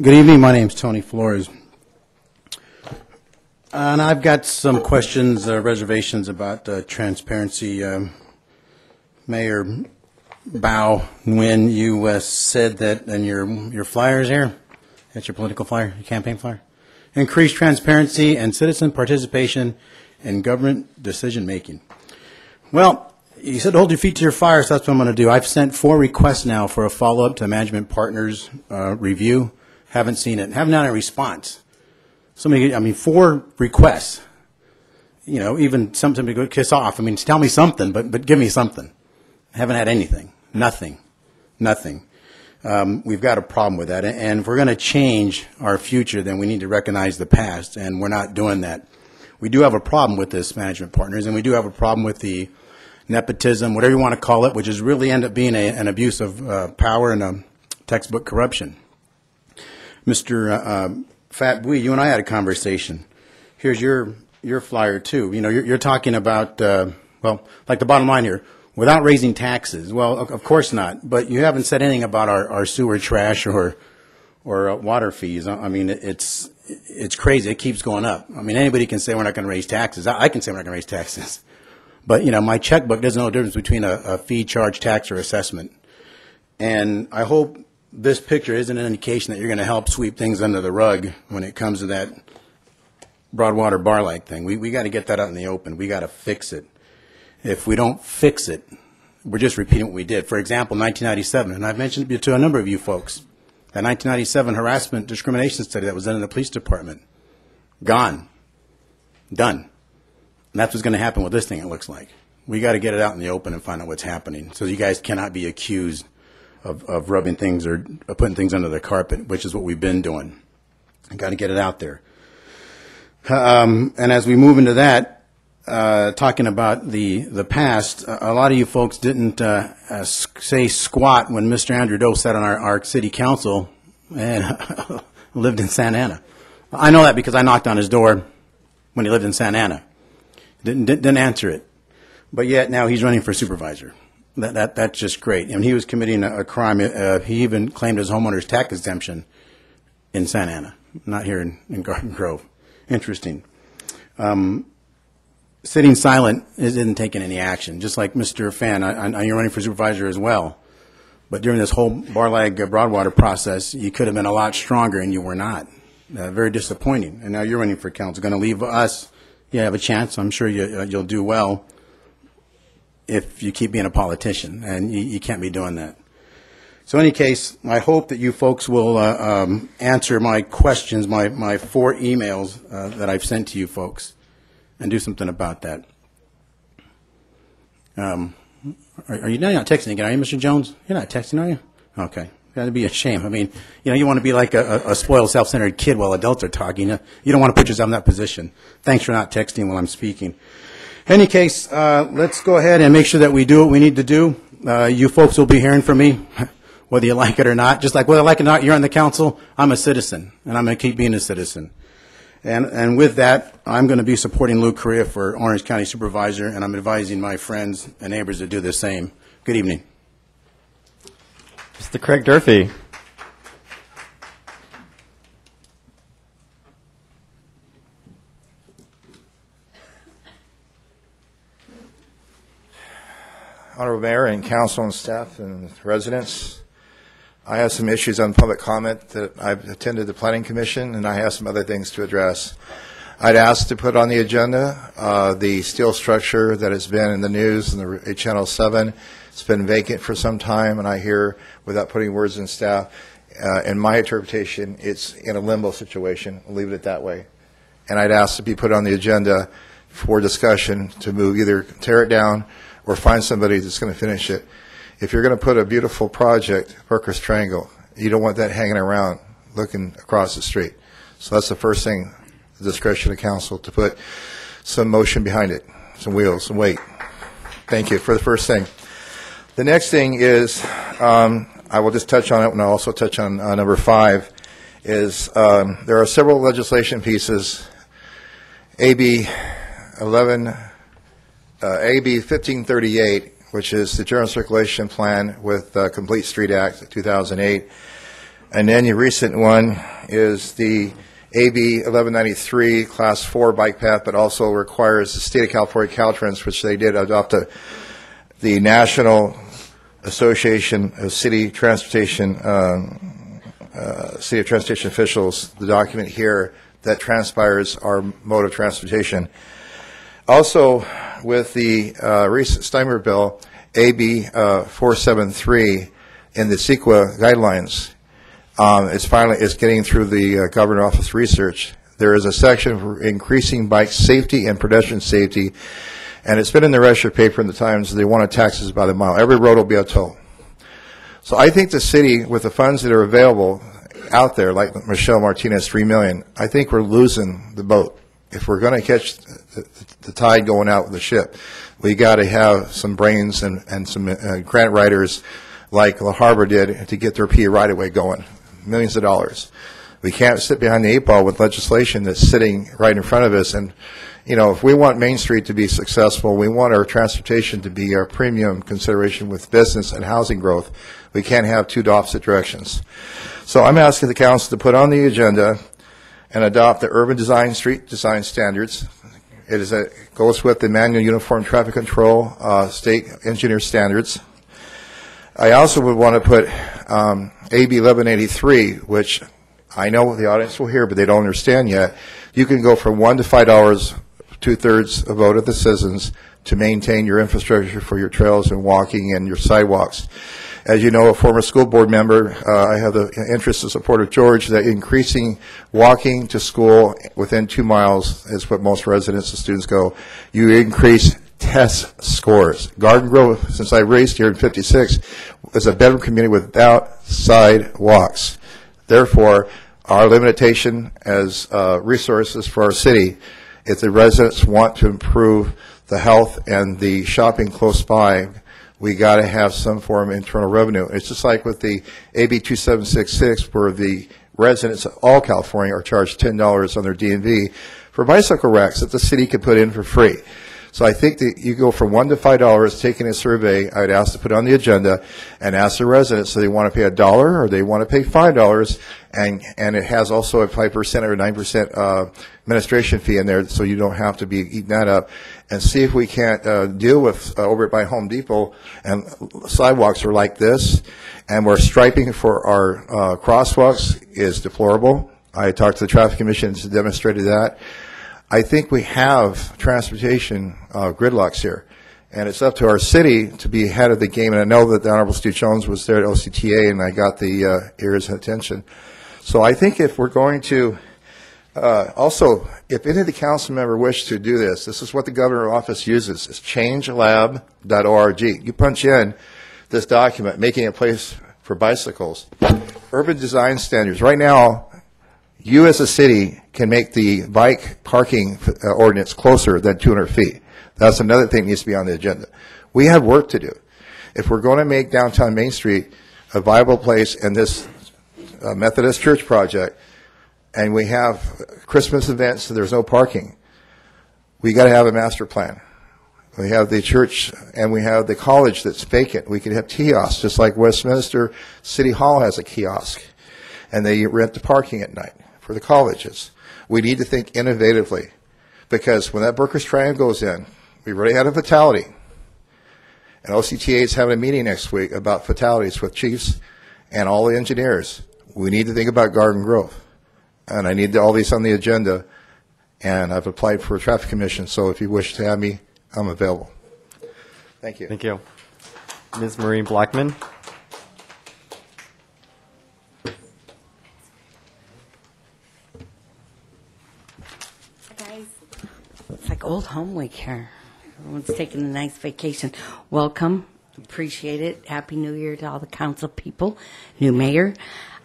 Good evening. My name is Tony Flores. And I've got some questions, reservations about transparency. Mayor Bao, when you said that in your flyers here, that's your political flyer, your campaign flyer, increase transparency and citizen participation in government decision-making. Well, you said hold your feet to your fire, so that's what I'm going to do. I've sent 4 requests now for a follow-up to management partners review. Haven't seen it. Haven't had a response. 4 requests. You know, even something to go kiss off. I mean, tell me something, but give me something. Haven't had anything. Nothing. We've got a problem with that. And if we're going to change our future, then we need to recognize the past, and we're not doing that. We do have a problem with this management partners, and we do have a problem with the nepotism, whatever you want to call it, which is really end up being an abuse of power and a textbook corruption. Mr. Fat Bui, you and I had a conversation. Here's your flyer, too. You know, you're talking about, well, like the bottom line here, without raising taxes. Well, of course not. But you haven't said anything about our sewer trash or water fees. I mean, it's crazy. It keeps going up. I mean, anybody can say we're not going to raise taxes. I can say we're not going to raise taxes. But, you know, my checkbook doesn't know the difference between a fee, charge, tax, or assessment. And I hope this picture isn't an indication that you're going to help sweep things under the rug when it comes to that Broadwater bar-like thing. We got to get that out in the open. We got to fix it. If we don't fix it, we're just repeating what we did. For example, 1997, and I've mentioned it to a number of you folks, that 1997 harassment discrimination study that was done in the police department, gone, done. And that's what's going to happen with this thing, it looks like. We got to get it out in the open and find out what's happening, so you guys cannot be accused of rubbing things or putting things under the carpet, which is what we've been doing. I got to get it out there. And as we move into that, talking about the past, a lot of you folks didn't say squat when Mr. Andrew Doe sat on our city council and lived in Santa Ana. I know that because I knocked on his door when he lived in Santa Ana. Didn't answer it. But yet now he's running for supervisor. That's just great. And he was committing a crime. He even claimed his homeowner's tax exemption in Santa Ana, not here in Garden Grove. Interesting. Sitting silent isn't taking any action. Just like Mr. Fan, you're running for supervisor as well. But during this whole Barlag Broadwater process, you could have been a lot stronger, and you were not. Very disappointing. And now you're running for council. Going to leave us. You have a chance. I'm sure you'll do well if you keep being a politician, and you can't be doing that. So in any case, I hope that you folks will answer my questions, my 4 emails that I've sent to you folks, and do something about that. Are you not texting again, are you, Mr. Jones? You're not texting, are you? Okay. That'd be a shame. I mean, you know, you want to be like a spoiled, self-centered kid while adults are talking. You don't want to put yourself in that position. Thanks for not texting while I'm speaking. In any case, let's go ahead and make sure that we do what we need to do. You folks will be hearing from me, whether you like it or not. Just like whether I like it or not, you're on the council. I'm a citizen, and I'm going to keep being a citizen. And with that, I'm going to be supporting Lou Correa for Orange County Supervisor, and I'm advising my friends and neighbors to do the same. Good evening. Mr. Craig Durfee. Honorable Mayor and Council and staff and residents, I have some issues on public comment that I've attended the Planning Commission, and I have some other things to address. I'd ask to put on the agenda the steel structure that has been in the news in the Channel 7. It's been vacant for some time, and I hear, without putting words in staff, in my interpretation, it's in a limbo situation. I'll leave it that way. And I'd ask to be put on the agenda for discussion to move, either tear it down or find somebody that's going to finish it. If you're going to put a beautiful project, Parker's Triangle, you don't want that hanging around looking across the street. So that's the first thing, the discretion of council, to put some motion behind it, some wheels, some weight. Thank you for the first thing. The next thing is, I will just touch on it, and I'll also touch on number 5, is there are several legislation pieces, AB 1538, which is the General Circulation Plan with Complete Street Act 2008. And then your recent one is the AB 1193 Class 4 bike path, but also requires the State of California Caltrans, which they did adopt the National Association of City Transportation Officials, the document here that transpires our mode of transportation. Also, with the recent Steimer bill, AB 473, in the CEQA guidelines, it's getting through the Governor Office research. There is a section for increasing bike safety and pedestrian safety, and it's been in the Register paper in the Times. They want to tax us by the mile. Every road will be a toll. So I think the city, with the funds that are available out there, like Michelle Martinez, $3 million, I think we're losing the boat. If we're going to catch the tide going out with the ship, we got to have some brains and some grant writers like La Harbor did to get their PA right-of-way going, millions of dollars. We can't sit behind the 8 ball with legislation that's sitting right in front of us, and you know, if we want Main Street to be successful, we want our transportation to be our premium consideration with business and housing growth. We can't have two opposite directions. So I'm asking the council to put on the agenda and adopt the urban design, street design standards. It goes with the manual uniform traffic control state engineer standards. I also would want to put AB 1183, which I know the audience will hear, but they don't understand yet. You can go from $1 to $5, 2/3 a vote of the citizens, to maintain your infrastructure for your trails and walking and your sidewalks. As you know, a former school board member, I have the interest and support of George that increasing walking to school within 2 miles is what most residents and students go. You increase test scores. Garden Grove, since I raised here in '56, is a bedroom community without sidewalks. Therefore, our limitation as resources for our city, if the residents want to improve the health and the shopping close by, we got to have some form of internal revenue. It's just like with the AB 2766, where the residents of all California are charged $10 on their DMV for bicycle racks that the city can put in for free. So I think that you go from $1 to $5, taking a survey, I'd ask to put on the agenda and ask the residents, do they want to pay $1 or they want to pay $5, and it has also a 5% or 9% administration fee in there, so you don't have to be eating that up, and see if we can't deal with over by Home Depot, and sidewalks are like this, and we're striping for our crosswalks is deplorable. I talked to the Traffic Commission and demonstrated that. I think we have transportation gridlocks here, and it's up to our city to be ahead of the game. And I know that the Honorable Stu Jones was there at OCTA, and I got the ears and attention. So I think if we're going to also, if any of the council member wish to do this, this is what the governor's office uses, is changelab.org. You punch in this document, making a place for bicycles. Urban design standards. Right now, you as a city can make the bike parking ordinance closer than 200 feet. That's another thing that needs to be on the agenda. We have work to do. If we're going to make downtown Main Street a viable place and this Methodist church project, and we have Christmas events and there's no parking, we got to have a master plan. We have the church and we have the college that's vacant. We could have kiosks, just like Westminster City Hall has a kiosk, and they rent the parking at night for the colleges. We need to think innovatively, because when that Burker's Triangle goes in, we've already had a fatality. And OCTA is having a meeting next week about fatalities with chiefs and all the engineers. We need to think about Garden Grove. And I need all these on the agenda, and I've applied for a traffic commission, so if you wish to have me, I'm available. Thank you. Thank you. Ms. Maureen Blackman. It's like old home week here. Everyone's taking a nice vacation. Welcome. Appreciate it. Happy New Year to all the council people. New mayor.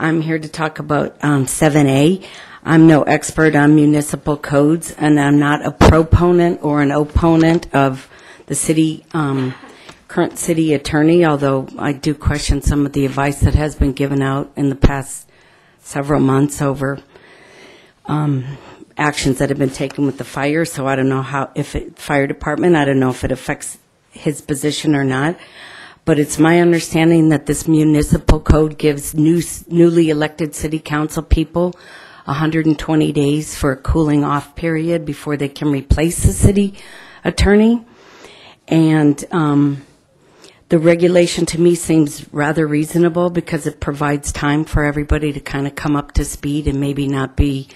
I'm here to talk about 7A. I'm no expert on municipal codes, and I'm not a proponent or an opponent of the city, current city attorney, although I do question some of the advice that has been given out in the past several months over actions that have been taken with the fire. So I don't know how, fire department, I don't know if it affects his position or not. But it's my understanding that this municipal code gives newly elected city council people 120 days for a cooling off period before they can replace the city attorney. And the regulation to me seems rather reasonable, because it provides time for everybody to kind of come up to speed and maybe not be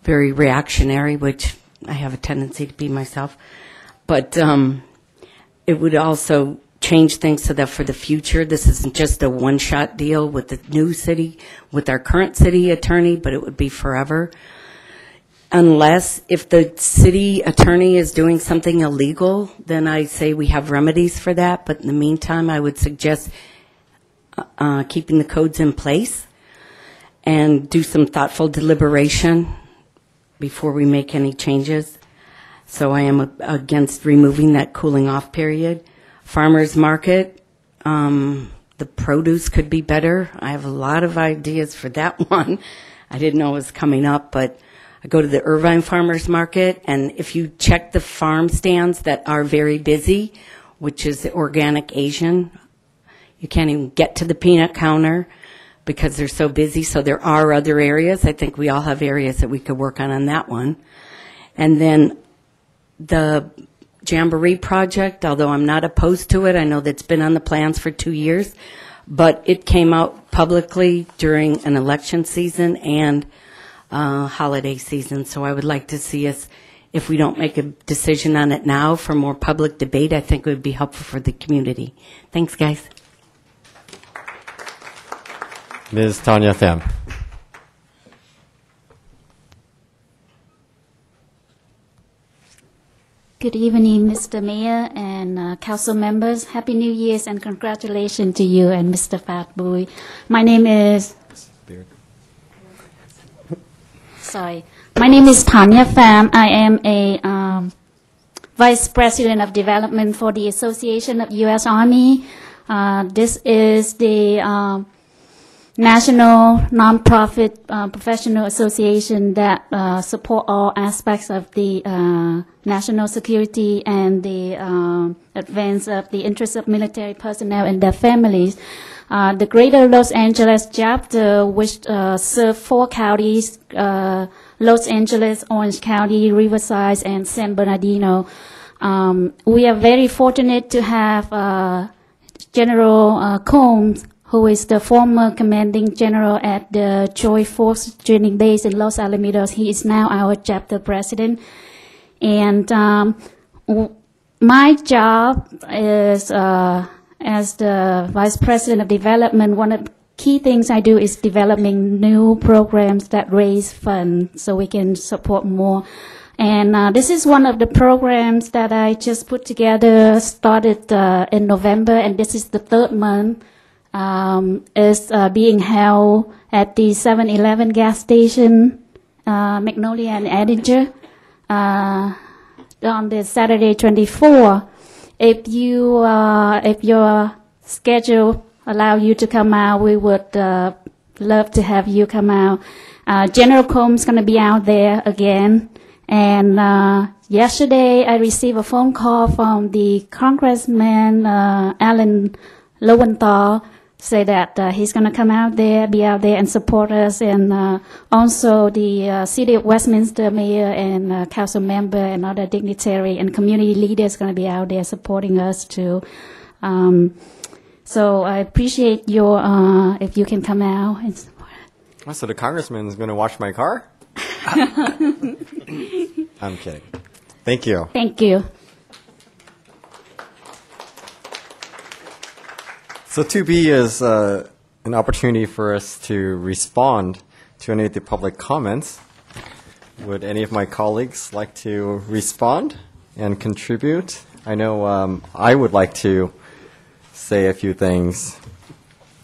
very reactionary, which I have a tendency to be myself. But it would also change things so that for the future, this isn't just a one-shot deal with the new city, with our current city attorney, but it would be forever. Unless, if the city attorney is doing something illegal, then I say we have remedies for that. But in the meantime, I would suggest keeping the codes in place and do some thoughtful deliberation before we make any changes. So I am against removing that cooling off period. Farmers market, the produce could be better. I have a lot of ideas for that one. I didn't know it was coming up, but I go to the Irvine Farmers Market, and if you check the farm stands that are very busy, which is the organic Asian, you can't even get to the peanut counter because they're so busy. So there are other areas. I think we all have areas that we could work on that one. And then the Jamboree project, although I'm not opposed to it, I know that's been on the plans for 2 years, but it came out publicly during an election season and holiday season. So I would like to see us, if we don't make a decision on it now for more public debate, I think it would be helpful for the community. Thanks, guys. Ms. Tanya Pham. Good evening, Mr. Mayor and council members. Happy New Year's and congratulations to you and Mr. Pham Bui. My name is Tanya Pham. I am a Vice President of Development for the Association of U.S. Army. This is the national nonprofit professional association that support all aspects of the national security and the advance of the interests of military personnel and their families. The Greater Los Angeles chapter, which serve 4 counties, Los Angeles, Orange County, Riverside, and San Bernardino. We are very fortunate to have General Combs, who is the former commanding general at the Joint Force Training Base in Los Alamitos. He is now our chapter president. And my job is, as the Vice President of Development, one of the key things I do is developing new programs that raise funds so we can support more. And this is one of the programs that I just put together, started in November, and this is the 3rd month. Is being held at the 7-Eleven gas station, Magnolia and Edinger, on the Saturday 24. If your schedule allow you to come out, we would love to have you come out. General Combs is going to be out there again. And yesterday I received a phone call from the Congressman Alan Lowenthal, say that he's going to come out there, be out there and support us, and also the City of Westminster mayor and council member and other dignitary and community leaders going to be out there supporting us too. So I appreciate your, if you can come out. Oh, so the congressman is going to wash my car? I'm kidding. Thank you. Thank you. So 2B is an opportunity for us to respond to any of the public comments. Would any of my colleagues like to respond and contribute? I know I would like to say a few things.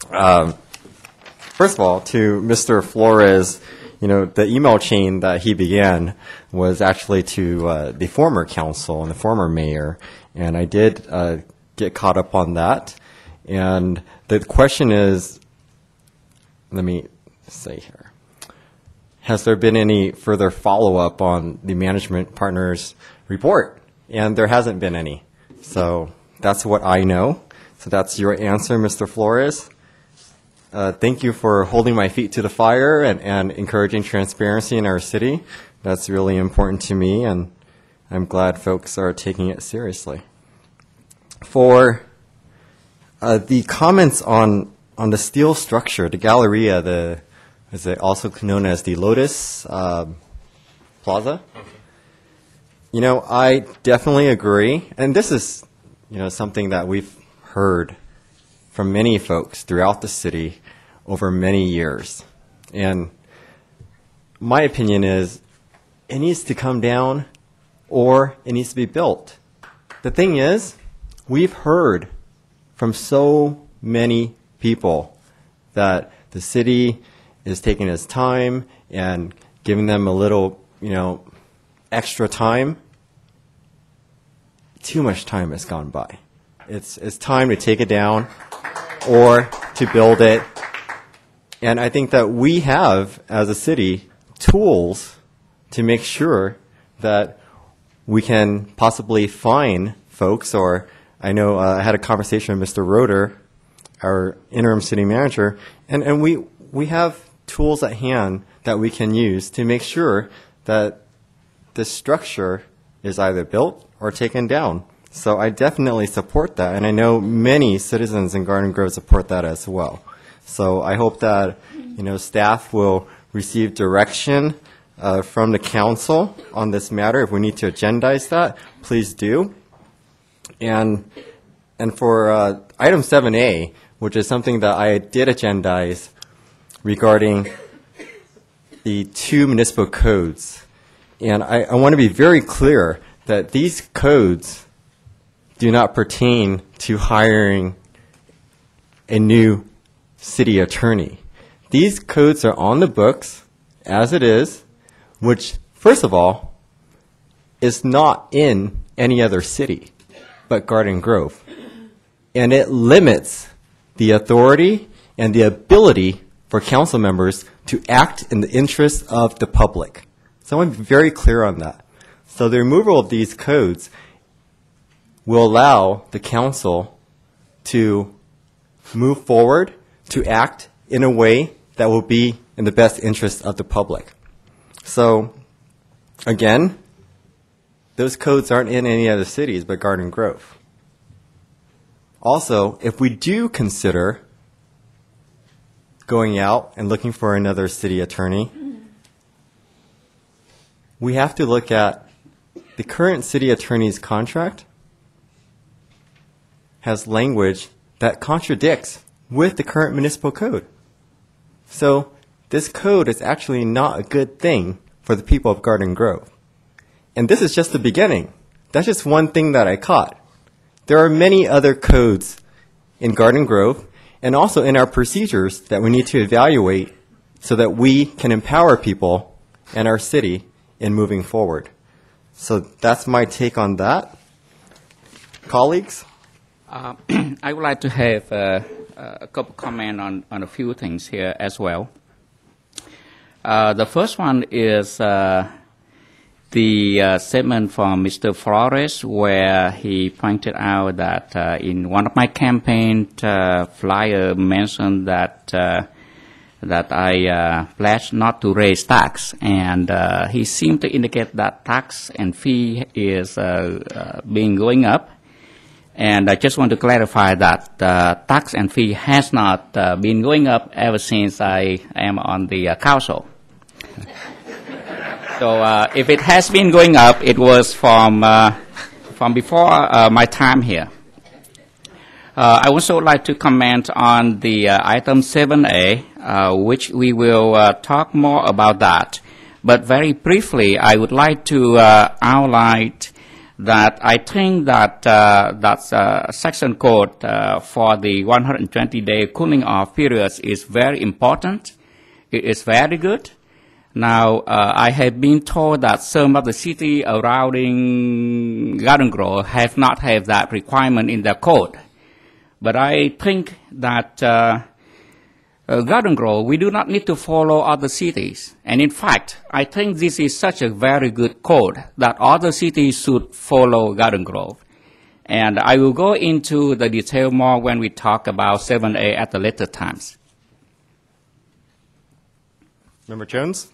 First of all, to Mr. Flores, you know, the email chain that he began was actually to the former council and the former mayor, and I did get caught up on that. And the question is, let me say here, has there been any further follow-up on the management partners report? And there hasn't been any. So that's what I know. So that's your answer, Mr. Flores. Thank you for holding my feet to the fire and encouraging transparency in our city. That's really important to me, and I'm glad folks are taking it seriously. For the comments on the steel structure, the Galleria, is it also known as the Lotus Plaza? You know, I definitely agree, and this is, you know, something that we've heard from many folks throughout the city over many years. And my opinion is it needs to come down or it needs to be built. The thing is, we've heard from so many people that the city is taking its time and giving them a little, you know, extra time. Too much time has gone by. It's time to take it down or to build it. And I think that we have, as a city, tools to make sure that we can possibly fine folks, or I know I had a conversation with Mr. Roeder, our interim city manager, and we have tools at hand that we can use to make sure that this structure is either built or taken down. So I definitely support that, and I know many citizens in Garden Grove support that as well. So I hope that staff will receive direction from the council on this matter. If we need to agendize that, please do. And for item 7A, which is something that I did agendize regarding the 2 municipal codes. And I want to be very clear that these codes do not pertain to hiring a new city attorney. These codes are on the books as it is, which, first of all, is not in any other city but Garden Grove. And it limits the authority and the ability for council members to act in the interest of the public. So I want to be very clear on that. So the removal of these codes will allow the council to move forward, to act in a way that will be in the best interest of the public. So, again, those codes aren't in any other cities but Garden Grove. Also, if we do consider going out and looking for another city attorney, we have to look at the current city attorney's contract has language that contradicts with the current municipal code. So this code is actually not a good thing for the people of Garden Grove. And this is just the beginning. That's just one thing that I caught. There are many other codes in Garden Grove and also in our procedures that we need to evaluate so that we can empower people and our city in moving forward. So that's my take on that. Colleagues? I would like to have a couple comments on a few things here as well. The first one is the statement from Mr. Flores, where he pointed out that in one of my campaign flyer mentioned that I pledged not to raise tax, and he seemed to indicate that tax and fee is being going up. And I just want to clarify that tax and fee has not been going up ever since I am on the council. So if it has been going up, it was from before my time here. I also like to comment on the item 7A, which we will talk more about that. But very briefly, I would like to outline that I think that section code for the 120-day cooling off periods is very important. It is very good. Now, I have been told that some of the city surrounding Garden Grove have not have that requirement in their code. But I think that Garden Grove, we do not need to follow other cities. And in fact, I think this is such a very good code that other cities should follow Garden Grove. And I will go into the detail more when we talk about 7A at the later times. Member Jones?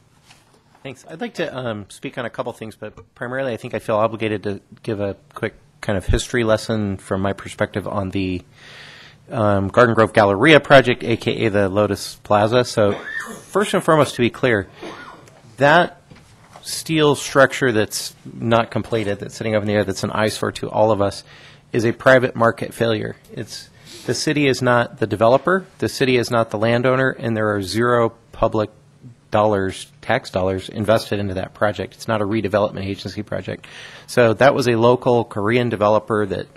Thanks. I'd like to speak on a couple things, but primarily I think I feel obligated to give a quick kind of history lesson from my perspective on the Garden Grove Galleria project, a.k.a. the Lotus Plaza. So first and foremost, to be clear, that steel structure that's not completed, that's sitting up in the air, that's an eyesore to all of us, is a private market failure. The city is not the developer, the city is not the landowner, and there are zero public dollars, tax dollars, invested into that project. It's not a redevelopment agency project. So that was a local Korean developer that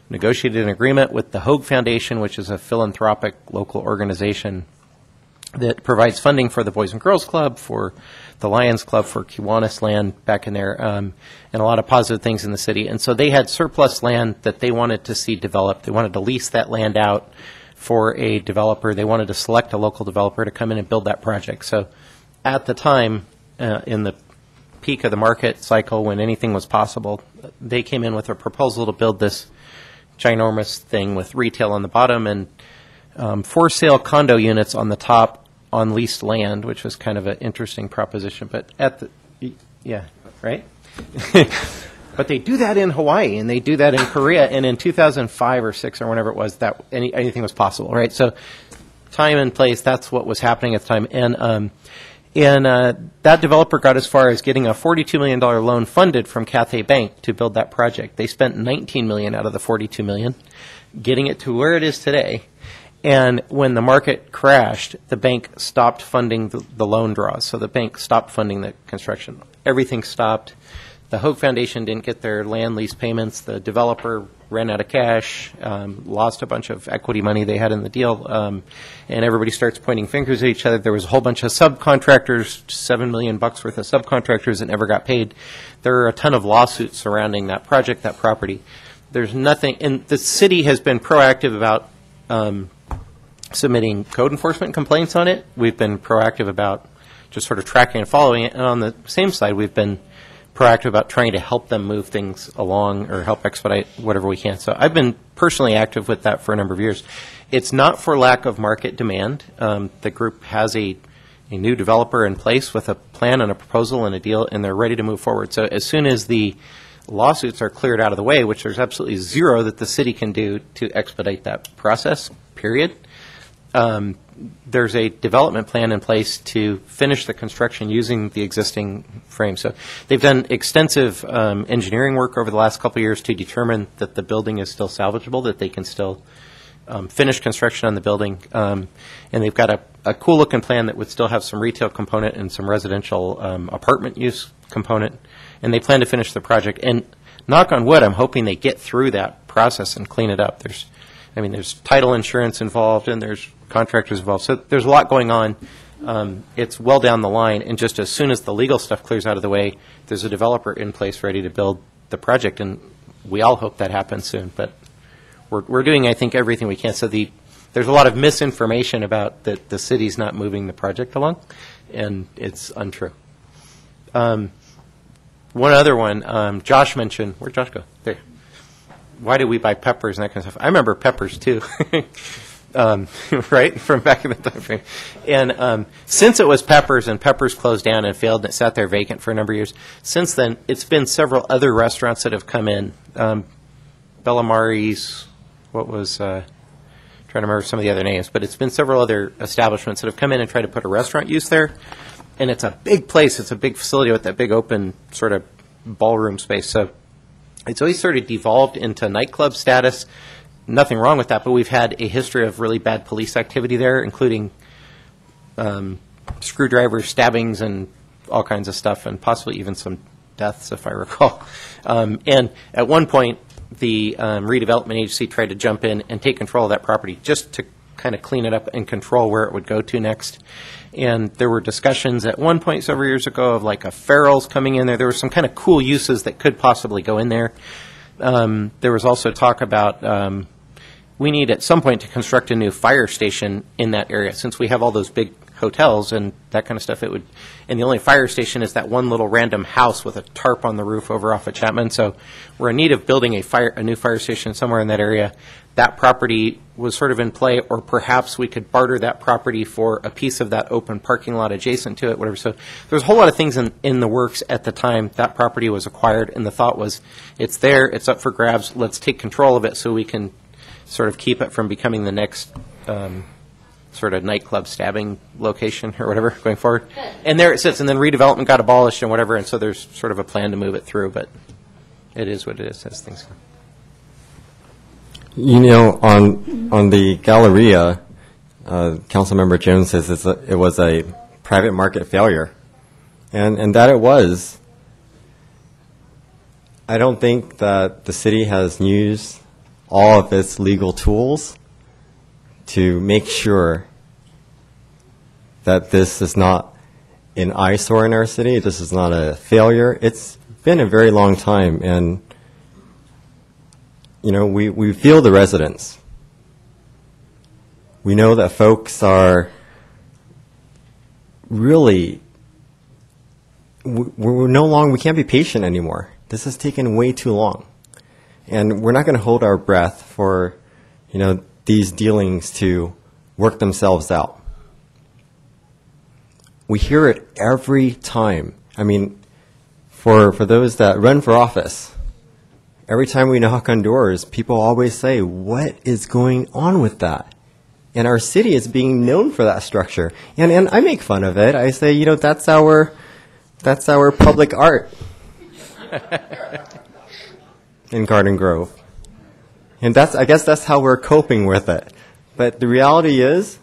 negotiated an agreement with the Hoag Foundation, which is a philanthropic local organization that provides funding for the Boys and Girls Club, for the Lions Club, for Kiwanis land back in there, and a lot of positive things in the city. And so they had surplus land that they wanted to see developed. They wanted to lease that land out for a developer. They wanted to select a local developer to come in and build that project. So at the time, in the peak of the market cycle when anything was possible, they came in with a proposal to build this ginormous thing with retail on the bottom and for sale condo units on the top on leased land, which was kind of an interesting proposition. But yeah, right? But they do that in Hawaii, and they do that in Korea, and in 2005 or 6 or whenever it was, that anything was possible, right? So time and place, that's what was happening at the time. And that developer got as far as getting a $42 million loan funded from Cathay Bank to build that project. They spent $19 million out of the $42 million, getting it to where it is today. And when the market crashed, the bank stopped funding the loan draws. So the bank stopped funding the construction. Everything stopped. The Hoag Foundation didn't get their land lease payments. The developer ran out of cash, lost a bunch of equity money they had in the deal, and everybody starts pointing fingers at each other. There was a whole bunch of subcontractors, $7 million worth of subcontractors that never got paid. There are a ton of lawsuits surrounding that project, that property. There's nothing, and the city has been proactive about submitting code enforcement complaints on it. We've been proactive about just sort of tracking and following it, and on the same side, we've been proactive about trying to help them move things along or help expedite whatever we can. So I've been personally active with that for a number of years. It's not for lack of market demand. The group has a new developer in place with a plan and a proposal and a deal, and they're ready to move forward. So as soon as the lawsuits are cleared out of the way, which there's absolutely zero that the city can do to expedite that process, period, there's a development plan in place to finish the construction using the existing frame. So they've done extensive engineering work over the last couple of years to determine that the building is still salvageable, that they can still finish construction on the building. And they've got a cool-looking plan that would still have some retail component and some residential apartment use component. And they plan to finish the project. And knock on wood, I'm hoping they get through that process and clean it up. There's title insurance involved, and there's contractors involved. So there's a lot going on. It's well down the line, and just as soon as the legal stuff clears out of the way, there's a developer in place ready to build the project, and we all hope that happens soon. But we're doing, I think, everything we can. So there's a lot of misinformation about that the city's not moving the project along, and it's untrue. One other one, Josh mentioned, where'd Josh go? There. Why do we buy peppers and that kind of stuff? I remember peppers, too, right, from back in the time frame. And since it was Peppers and Peppers closed down and failed and it sat there vacant for a number of years, since then it's been several other restaurants that have come in. Bellamari's, trying to remember some of the other names, but it's been several other establishments that have come in and tried to put a restaurant use there. And it's a big place. It's a big facility with that big open sort of ballroom space. So it's always sort of devolved into nightclub status. Nothing wrong with that, but we've had a history of really bad police activity there, including screwdriver stabbings and all kinds of stuff, and possibly even some deaths, if I recall. And at one point, the redevelopment agency tried to jump in and take control of that property just to kind of clean it up and control where it would go to next. And there were discussions at one point several years ago of like a Farrell's coming in there. There were some kind of cool uses that could possibly go in there. There was also talk about we need at some point to construct a new fire station in that area. Since we have all those big hotels and that kind of stuff, and the only fire station is that one little random house with a tarp on the roof over off of Chapman. So we're in need of building a new fire station somewhere in that area. That property was sort of in play, or perhaps we could barter that property for a piece of that open parking lot adjacent to it, whatever. So there's a whole lot of things in the works at the time that property was acquired, and the thought was, it's there, it's up for grabs, let's take control of it so we can sort of keep it from becoming the next sort of nightclub stabbing location or whatever going forward. And there it sits, and then redevelopment got abolished and whatever, and so there's sort of a plan to move it through, but it is what it is as things go. You know, on the Galleria, Councilmember Jones says it was a private market failure, and that it was. I don't think that the city has used all of its legal tools to make sure that this is not an eyesore in our city. This is not a failure. It's been a very long time, and you know, we feel the residents. We know that folks are really we can't be patient anymore. This has taken way too long. And we're not going to hold our breath for, these dealings to work themselves out. We hear it every time. I mean, for those that run for office, every time we knock on doors, people always say, what is going on with that? And our city is being known for that structure. And I make fun of it. I say, that's our public art in Garden Grove. And I guess that's how we're coping with it. But the reality is,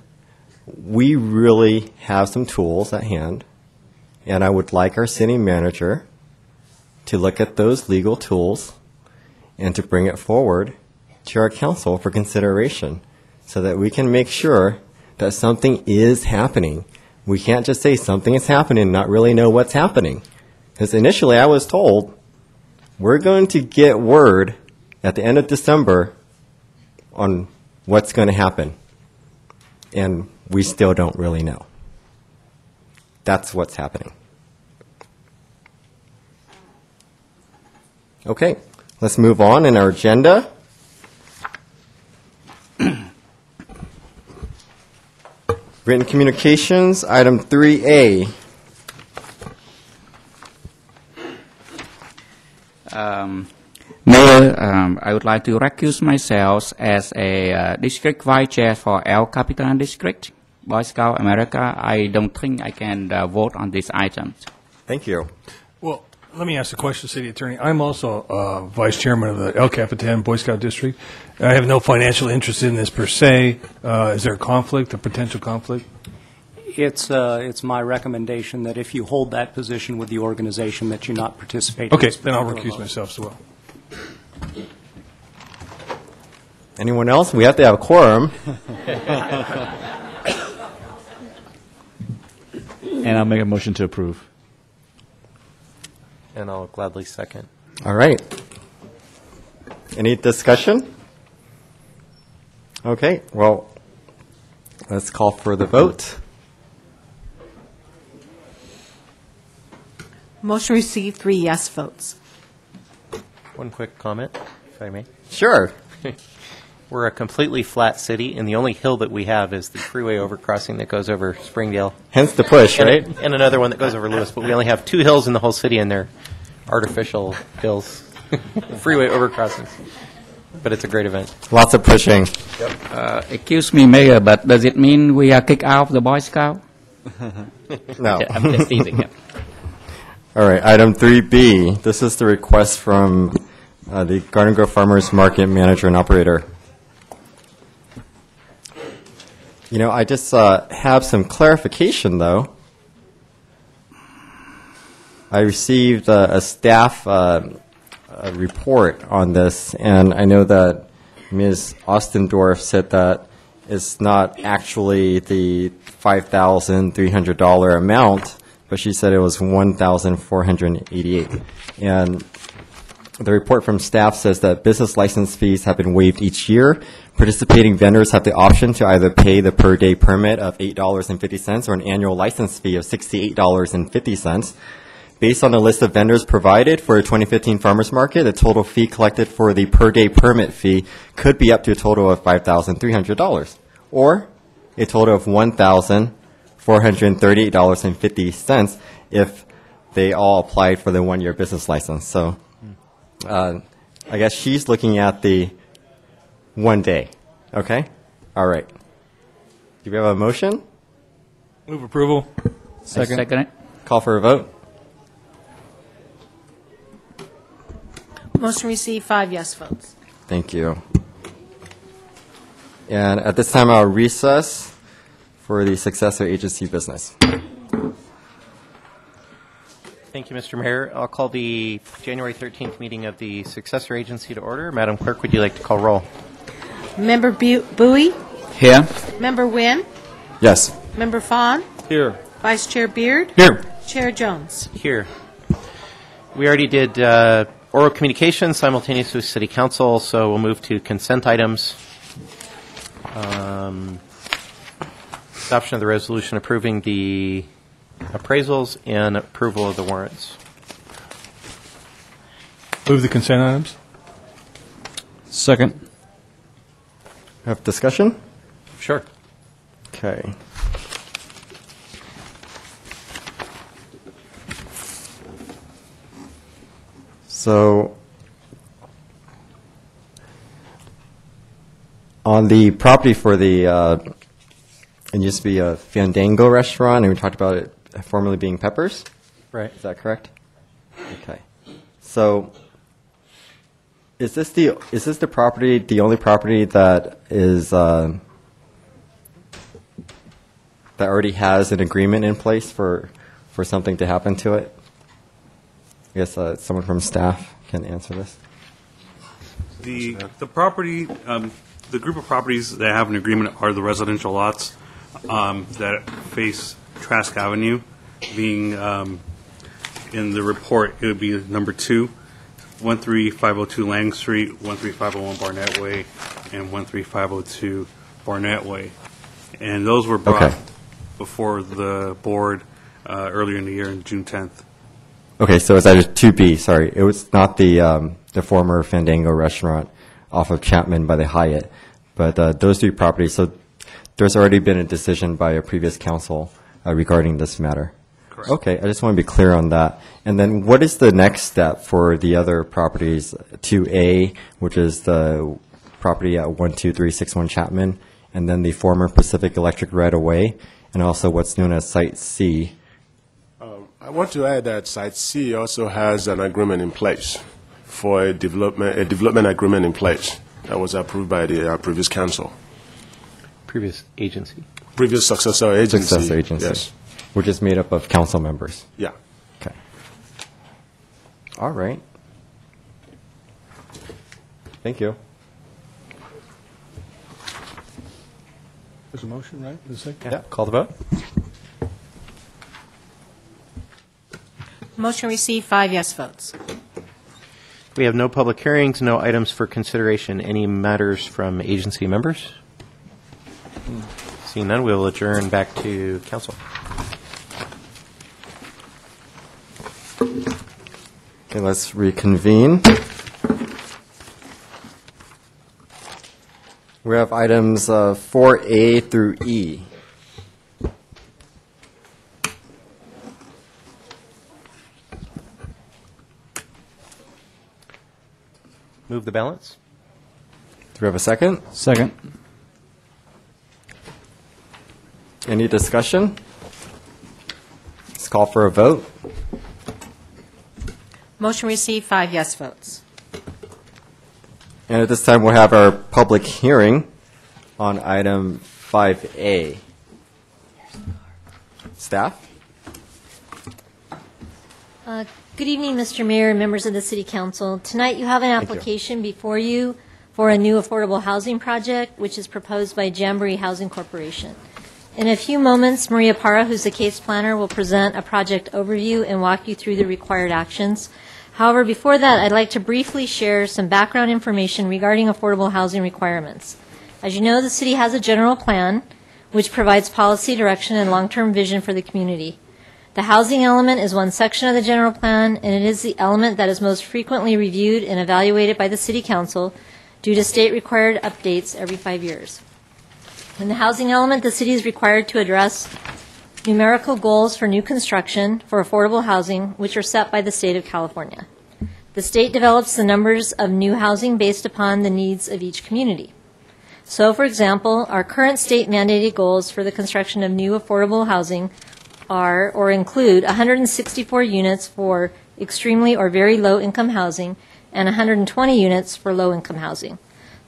we really have some tools at hand. And I would like our city manager to look at those legal tools and to bring it forward to our council for consideration so that we can make sure that something is happening. We can't just say something is happening and not really know what's happening. Because initially I was told, we're going to get word at the end of December on what's going to happen. And we still don't really know. That's what's happening. Okay, let's move on in our agenda. Written communications, item 3A. Mayor, I would like to recuse myself as a district vice chair for El Capitan District, Boy Scout America. I don't think I can vote on this item. Thank you. Well, let me ask the question, City Attorney. I'm also vice chairman of the El Capitan Boy Scout District. I have no financial interest in this per se. Is there a conflict, a potential conflict? It's my recommendation that if you hold that position with the organization, that you not participate. Okay, in this then I'll particular recuse vote. myself as well. Anyone else? We have to have a quorum. And I'll make a motion to approve. And I'll gladly second. All right. Any discussion? Okay, well, let's call for the vote. Motion received, 3 yes votes. One quick comment, if I may. Sure. We're a completely flat city, and the only hill that we have is the freeway overcrossing that goes over Springdale. Hence the push, right? And another one that goes over Lewis, but we only have 2 hills in the whole city, and they're artificial hills, freeway overcrossings. But it's a great event. Lots of pushing. Excuse me, Mayor, but does it mean we are kicked out of the Boy Scout? No. I'm just teasing him. All right, item 3B. This is the request from the Garden Grove Farmers Market manager and operator. I just have some clarification, though. I received a staff report on this, and I know that Ms. Ostendorf said that it's not actually the $5,300 amount, but she said it was $1,488. And the report from staff says that business license fees have been waived each year. Participating vendors have the option to either pay the per-day permit of $8.50 or an annual license fee of $68.50. Based on the list of vendors provided for a 2015 farmers market, the total fee collected for the per-day permit fee could be up to a total of $5,300, or a total of $1,438.50 if they all applied for the one-year business license. So I guess she's looking at the 1 day. Okay? All right. Do we have a motion? Move approval. Second. Second it. Call for a vote. Motion received, 5 yes votes. Thank you. And at this time, I'll recess for the Successor Agency business. Thank you, Mr. Mayor. I'll call the January 13th meeting of the Successor Agency to order. Madam Clerk, would you like to call roll? Member Bowie? Here. Member Nguyen? Yes. Member Fawn? Here. Vice Chair Beard? Here. Chair Jones? Here. We already did oral communication simultaneous with City Council, so we'll move to consent items. Adoption of the resolution approving the appraisals, and approval of the warrants. Move the consent items. Second. Have discussion? Sure. Okay. So, on the property for the, it used to be a Fandango restaurant, and we talked about it formerly being Peppers? Right. Is that correct? Okay. So, is this the property, the only property that is, that already has an agreement in place for something to happen to it? I guess someone from staff can answer this. The property, the group of properties that have an agreement are the residential lots that face Trask Avenue, being in the report, it would be number 2, 13502 Lang Street, 13501 Barnett Way, and 13502 Barnett Way. And those were brought before the board earlier in the year, on June 10th. Okay, so it's either 2B, sorry. It was not the former Fandango restaurant off of Chapman by the Hyatt, but those 3 properties. So there's already been a decision by a previous council regarding this matter. Correct. Okay, I just want to be clear on that. And then what is the next step for the other properties, 2A, which is the property at 12361 Chapman, and then the former Pacific Electric right-of-way, and also what's known as Site C? I want to add that Site C also has an agreement in place for a development agreement in place that was approved by the previous council. Previous agency. Previous successor agency. Successor agency. Yes. Which is made up of council members. Yeah. Okay. All right. Thank you. There's a motion, right? There's a second? Yeah, call the vote. Motion received, 5 yes votes. We have no public hearings, no items for consideration. Any matters from agency members? Seeing none, we will adjourn back to council. Okay, let's reconvene. We have items 4A through E. Move the balance. Do we have a second? Second. Any discussion? Let's call for a vote. Motion received, 5 yes votes. And at this time, we'll have our public hearing on item 5A. Staff? Good evening, Mr. Mayor and members of the City Council. Tonight you have an application before you for a new affordable housing project, which is proposed by Jamboree Housing Corporation. In a few moments, Maria Parra, who's the case planner, will present a project overview and walk you through the required actions. However, before that, I'd like to briefly share some background information regarding affordable housing requirements. As you know, the city has a general plan which provides policy direction and long-term vision for the community. The housing element is one section of the general plan, and it is the element that is most frequently reviewed and evaluated by the City Council due to state-required updates every 5 years. In the housing element, the city is required to address numerical goals for new construction for affordable housing, which are set by the state of California. The state develops the numbers of new housing based upon the needs of each community. So, for example, our current state-mandated goals for the construction of new affordable housing are or include 164 units for extremely or very low-income housing and 120 units for low-income housing.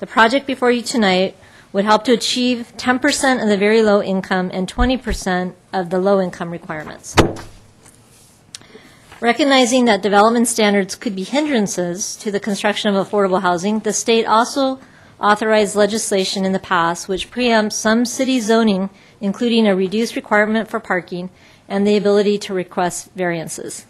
The project before you tonight would help to achieve 10% of the very low income and 20% of the low income requirements. Recognizing that development standards could be hindrances to the construction of affordable housing, the state also authorized legislation in the past which preempts some city zoning, including a reduced requirement for parking and the ability to request variances.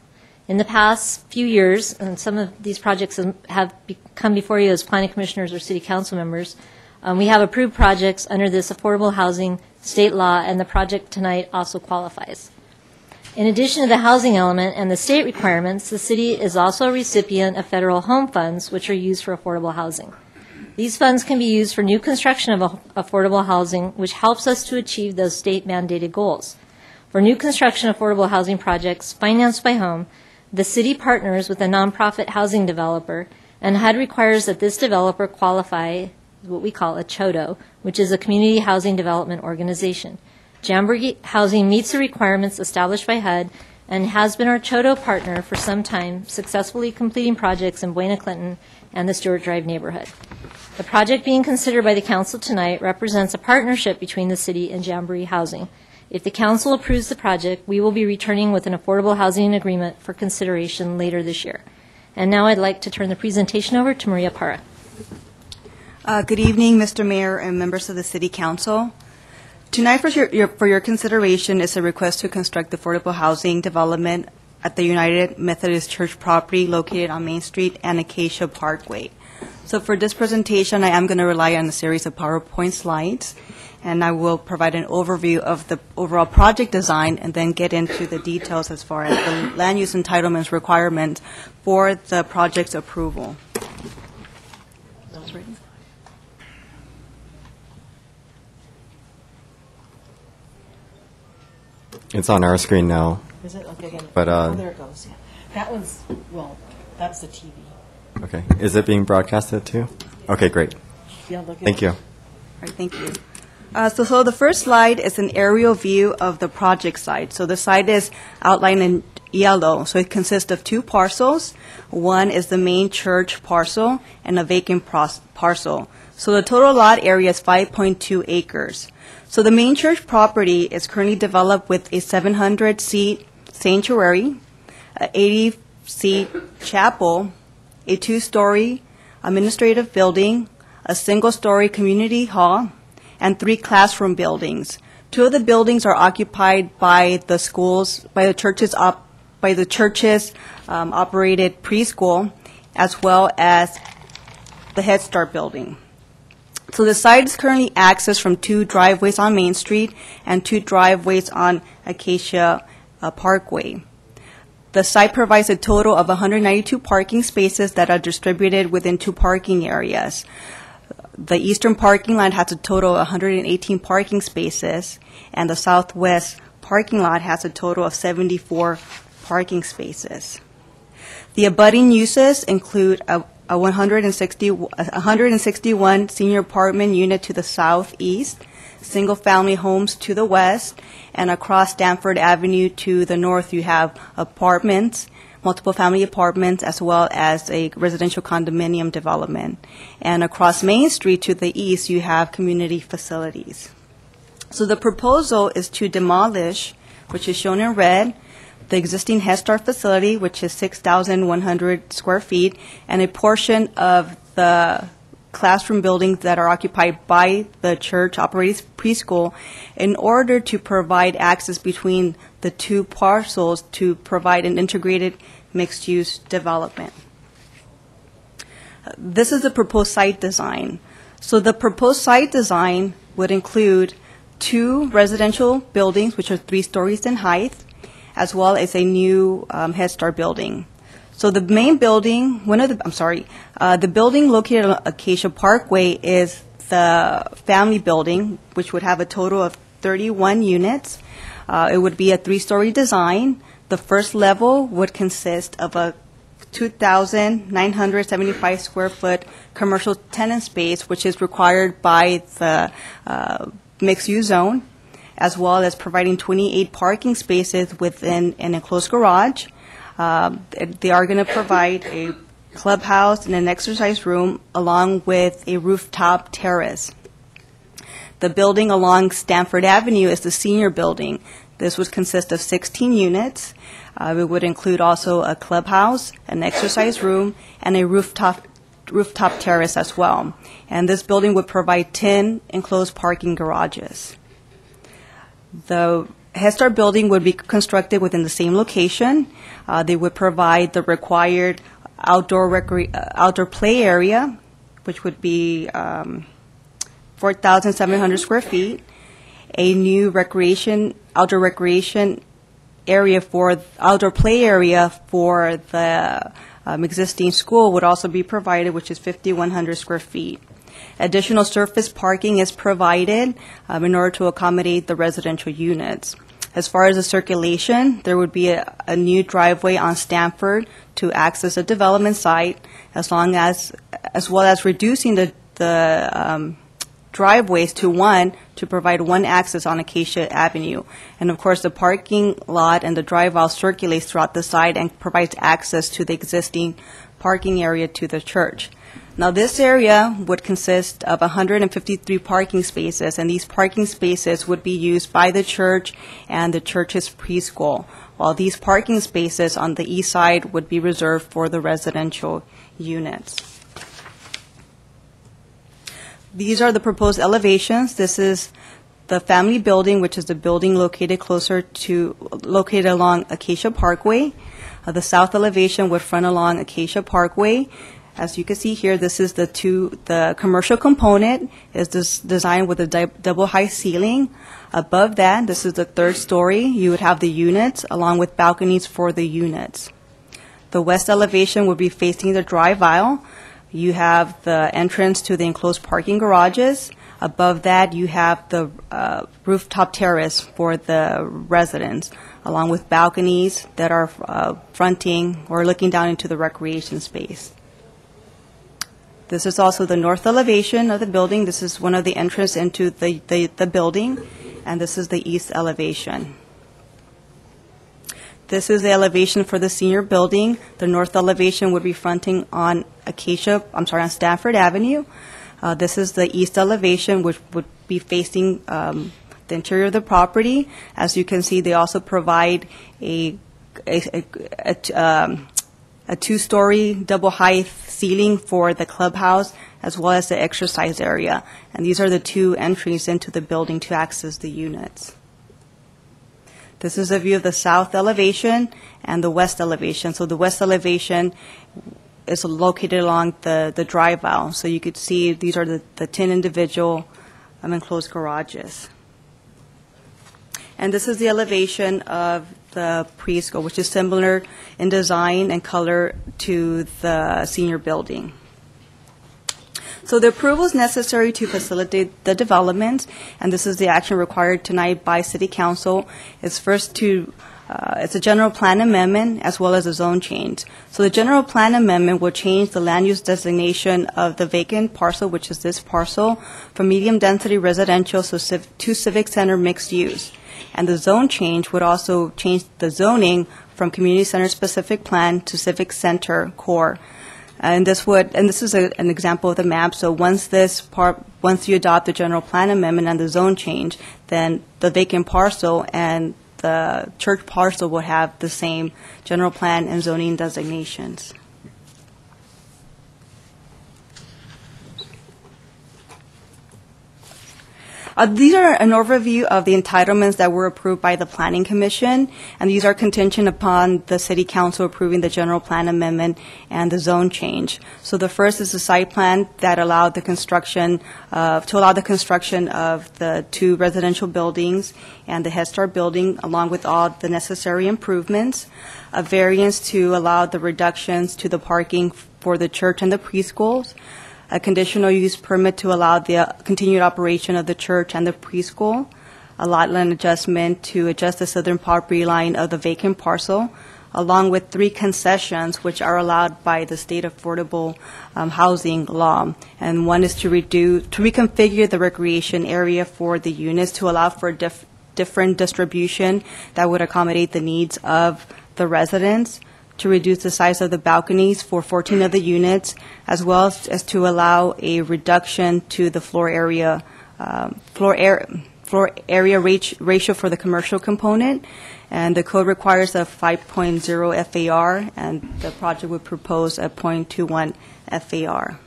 In the past few years, and some of these projects have come before you as planning commissioners or city council members, we have approved projects under this affordable housing state law, and the project tonight also qualifies. In addition to the housing element and the state requirements, the city is also a recipient of federal home funds, which are used for affordable housing. These funds can be used for new construction of affordable housing, which helps us to achieve those state-mandated goals. For new construction affordable housing projects financed by home, the city partners with a nonprofit housing developer, and HUD requires that this developer qualify what we call a CHODO, which is a community housing development organization. Jamboree Housing meets the requirements established by HUD and has been our CHODO partner for some time, successfully completing projects in Buena Clinton and the Stewart Drive neighborhood. The project being considered by the council tonight represents a partnership between the city and Jamboree Housing. If the council approves the project, we will be returning with an affordable housing agreement for consideration later this year. And now I'd like to turn the presentation over to Maria Parra. Good evening, Mr. Mayor and members of the City Council. Tonight for your consideration is a request to construct affordable housing development at the United Methodist Church property located on Main Street and Acacia Parkway. So for this presentation, I am going to rely on a series of PowerPoint slides, and I will provide an overview of the overall project design and then get into the details as far as the land use entitlements requirements for the project's approval. It's on our screen now. Is it? Okay, again. But, oh, there it goes. Yeah. That one's, well, that's the TV. Okay. Is it being broadcasted too? Okay, great. Yeah, look at Thank you. All right, thank you. So the first slide is an aerial view of the project site. So the site is outlined in yellow. So it consists of two parcels. One is the main church parcel and a vacant parcel. So the total lot area is 5.2 acres. So the main church property is currently developed with a 700-seat sanctuary, an 80-seat chapel, a two-story administrative building, a single-story community hall, and 3 classroom buildings. 2 of the buildings are occupied by the schools, by the churches operated preschool, as well as the Head Start building. So the site is currently accessed from 2 driveways on Main Street and 2 driveways on Acacia Parkway. The site provides a total of 192 parking spaces that are distributed within 2 parking areas. The eastern parking lot has a total of 118 parking spaces, and the southwest parking lot has a total of 74 parking spaces. The abutting uses include a 161 senior apartment unit to the southeast, single-family homes to the west, and across Stanford Avenue to the north you have apartments, multiple family apartments, as well as a residential condominium development. And across Main Street to the east you have community facilities. So the proposal is to demolish, which is shown in red, the existing Head Start facility, which is 6,100 square feet, and a portion of the classroom buildings that are occupied by the church-operated preschool in order to provide access between the 2 parcels to provide an integrated mixed-use development. This is the proposed site design. So the proposed site design would include 2 residential buildings, which are 3 stories in height, as well as a new Head Start building. So the main building, the building located on Acacia Parkway is the family building, which would have a total of 31 units. It would be a 3-story design. The first level would consist of a 2,975 square foot commercial tenant space, which is required by the mixed-use zone, as well as providing 28 parking spaces within an enclosed garage. They are going to provide a clubhouse and an exercise room along with a rooftop terrace. The building along Stanford Avenue is the senior building. This would consist of 16 units. It would include also a clubhouse, an exercise room, and a rooftop terrace as well. And this building would provide 10 enclosed parking garages. The Head Start building would be constructed within the same location. They would provide the required outdoor play area, which would be 4,700 square feet, a new outdoor recreation outdoor play area for the existing school would also be provided, which is 5,100 square feet. Additional surface parking is provided in order to accommodate the residential units. As far as the circulation, there would be a new driveway on Stanford to access the development site, as well as reducing the driveways to one to provide one access on Acacia Avenue. And of course, the parking lot and the drive aisle circulates throughout the site and provides access to the existing parking area to the church. Now, this area would consist of 153 parking spaces, and these parking spaces would be used by the church and the church's preschool, while these parking spaces on the east side would be reserved for the residential units. These are the proposed elevations. This is the family building, which is the building located along Acacia Parkway. The south elevation would front along Acacia Parkway. As you can see here, this is the commercial component is designed with a double high ceiling. Above that, this is the third story. You would have the units along with balconies for the units. The west elevation would be facing the drive aisle. You have the entrance to the enclosed parking garages. Above that, you have the rooftop terrace for the residents, along with balconies that are fronting or looking down into the recreation space. This is also the north elevation of the building. This is one of the entrances into the building, and this is the east elevation. This is the elevation for the senior building. The north elevation would be fronting on Stanford Avenue. This is the east elevation, which would be facing the interior of the property. As you can see, they also provide a two-story double height ceiling for the clubhouse, as well as the exercise area. And these are the two entries into the building to access the units. This is a view of the south elevation and the west elevation. So the west elevation is located along the drive aisle. So you could see these are the 10 individual enclosed garages. And this is the elevation of the preschool, which is similar in design and color to the senior building. So the approval is necessary to facilitate the development, and this is the action required tonight by City Council. It's it's a general plan amendment as well as a zone change. So the general plan amendment will change the land use designation of the vacant parcel, which is this parcel, from medium density residential to civic center mixed use. And the zone change would also change the zoning from community center specific plan to civic center core. And this is an example of the map. So once you adopt the general plan amendment and the zone change, then the vacant parcel and the church parcel will have the same general plan and zoning designations. These are an overview of the entitlements that were approved by the Planning Commission, and these are contingent upon the City Council approving the general plan amendment and the zone change. So the first is the site plan that allowed the construction of the two residential buildings and the Head Start building, along with all the necessary improvements. A variance to allow the reductions to the parking for the church and the preschools. A conditional use permit to allow the continued operation of the church and the preschool, a lot line adjustment to adjust the southern property line of the vacant parcel, along with 3 concessions which are allowed by the state affordable housing law. And one is to reconfigure the recreation area for the units to allow for different distribution that would accommodate the needs of the residents, to reduce the size of the balconies for 14 of the units, as well as to allow a reduction to the floor area ratio for the commercial component. And the code requires a 5.0 FAR, and the project would propose a 0.21 FAR.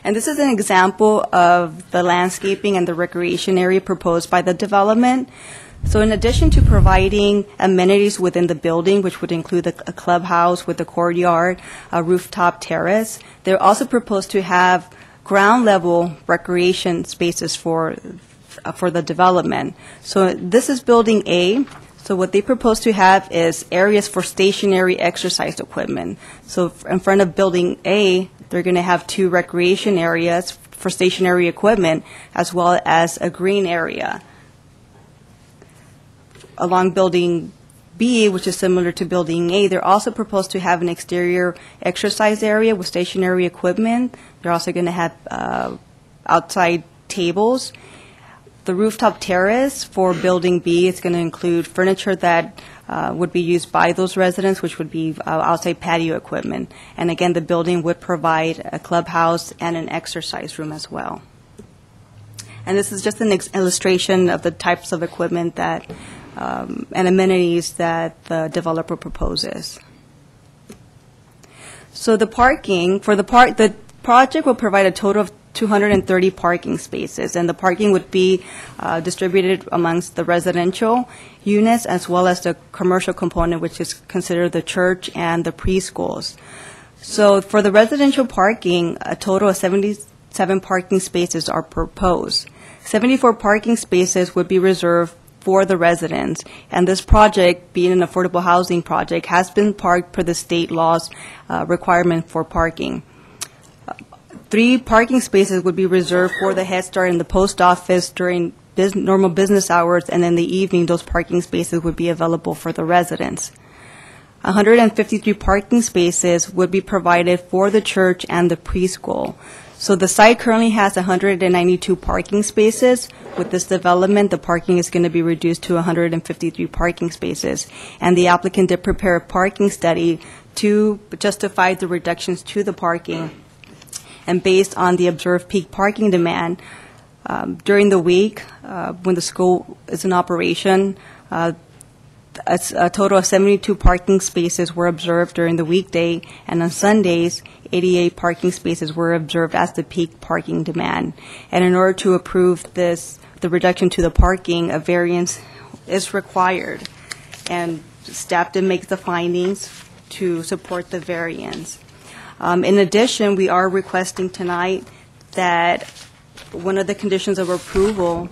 And this is an example of the landscaping and the recreation area proposed by the development. So in addition to providing amenities within the building, which would include a clubhouse with a courtyard, a rooftop terrace, they're also proposed to have ground-level recreation spaces for the development. So this is Building A. So what they propose to have is areas for stationary exercise equipment. So in front of Building A, they're going to have 2 recreation areas for stationary equipment, as well as a green area. Along Building B, which is similar to Building A, they're also proposed to have an exterior exercise area with stationary equipment. They're also going to have outside tables. The rooftop terrace for Building B is going to include furniture that would be used by those residents, which would be outside patio equipment. And again, the building would provide a clubhouse and an exercise room as well. And this is just an illustration of the types of equipment that and amenities that the developer proposes. So the project will provide a total of 230 parking spaces, and the parking would be distributed amongst the residential units as well as the commercial component, which is considered the church and the preschools. So for the residential parking, a total of 77 parking spaces are proposed. 74 parking spaces would be reserved for the residents, and this project, being an affordable housing project, has been parked per the state law's requirement for parking. 3 parking spaces would be reserved for the Head Start and the post office during normal business hours, and in the evening, those parking spaces would be available for the residents. 153 parking spaces would be provided for the church and the preschool. So the site currently has 192 parking spaces. With this development, the parking is going to be reduced to 153 parking spaces. And the applicant did prepare a parking study to justify the reductions to the parking. And based on the observed peak parking demand, during the week, when the school is in operation, a total of 72 parking spaces were observed during the weekday, and on Sundays, 88 parking spaces were observed as the peak parking demand. And in order to approve this, the reduction to the parking, a variance is required. And staff did make the findings to support the variance. In addition, we are requesting tonight that one of the conditions of approval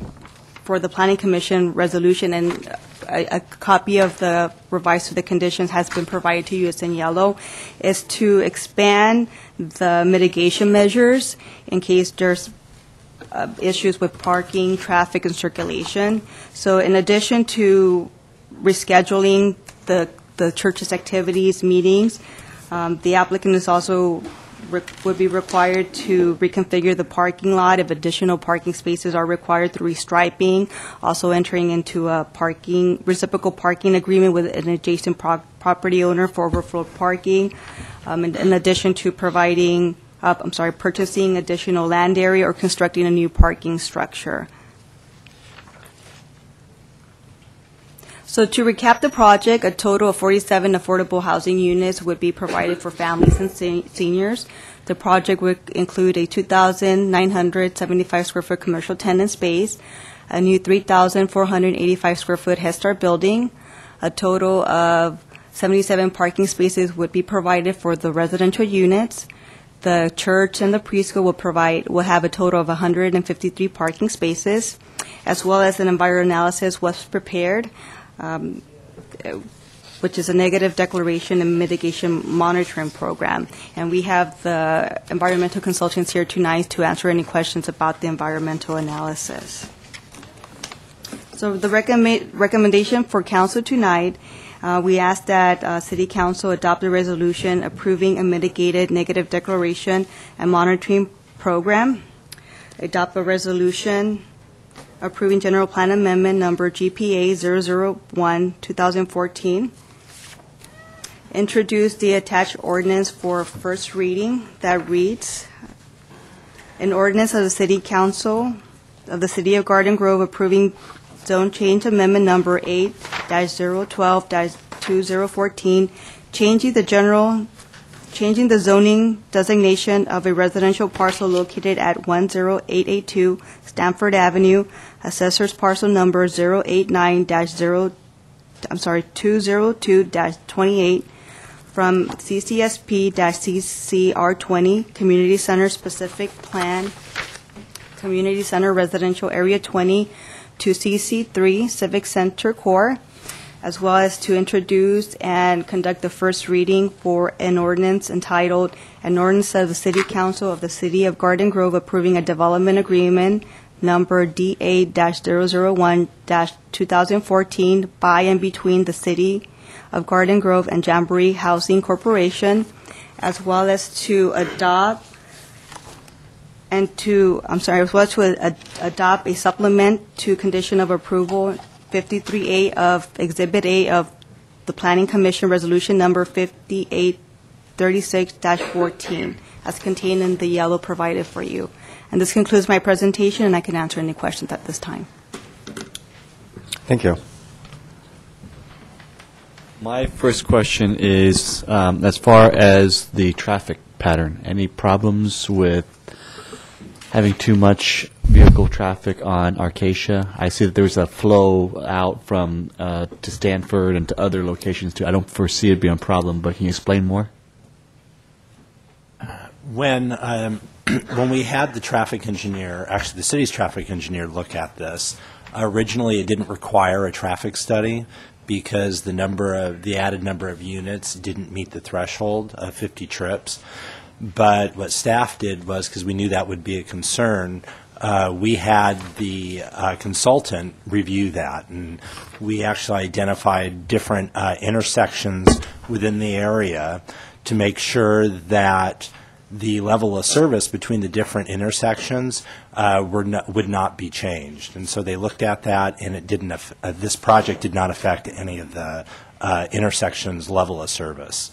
for the Planning Commission resolution, and a copy of the revised to the conditions has been provided to you, it's in yellow, is to expand the mitigation measures in case there's issues with parking, traffic, and circulation. So in addition to rescheduling the church's activities, meetings, the applicant is also would be required to reconfigure the parking lot if additional parking spaces are required through restriping, also entering into a reciprocal parking agreement with an adjacent property owner for overflow parking, in addition to purchasing additional land area or constructing a new parking structure. So to recap the project, a total of 47 affordable housing units would be provided for families and seniors. The project would include a 2,975 square foot commercial tenant space, a new 3,485 square foot Head Start building. A total of 77 parking spaces would be provided for the residential units. The church and the preschool will have a total of 153 parking spaces, as well as an environmental analysis was prepared, which is a negative declaration and mitigation monitoring program. And we have the environmental consultants here tonight to answer any questions about the environmental analysis. So the recommendation for council tonight, we ask that City Council adopt a resolution approving a mitigated negative declaration and monitoring program, adopt a resolution approving General Plan Amendment Number GPA 001-2014, introduce the attached ordinance for first reading that reads, an ordinance of the City Council of the City of Garden Grove approving Zone Change Amendment Number 8-012-2014, changing the zoning designation of a residential parcel located at 10882 Stamford Avenue, Assessor's Parcel Number 202-28 from CCSP-CCR20 Community Center Specific Plan Community Center Residential Area 20 to CC3 Civic Center Core, as well as to introduce and conduct the first reading for an ordinance entitled, An Ordinance of the City Council of the City of Garden Grove Approving a Development Agreement number D8-001-2014 by and between the City of Garden Grove and Jamboree Housing Corporation, as well as to adopt a supplement to condition of approval 53A of Exhibit A of the Planning Commission Resolution Number 5836-14, as contained in the yellow provided for you. And this concludes my presentation, and I can answer any questions at this time. Thank you. My first question is, as far as the traffic pattern, any problems with having too much vehicle traffic on Arcacia? I see that there's a flow out from to Stanford and to other locations too. I don't foresee it being a problem, but can you explain more? When we had the traffic engineer, actually the city's traffic engineer, look at this, originally it didn't require a traffic study because the added number of units didn't meet the threshold of 50 trips. But what staff did was, because we knew that would be a concern, we had the consultant review that, and we actually identified different intersections within the area to make sure that the level of service between the different intersections would not be changed. And so they looked at that, and it didn't. This project did not affect any of the intersections' level of service.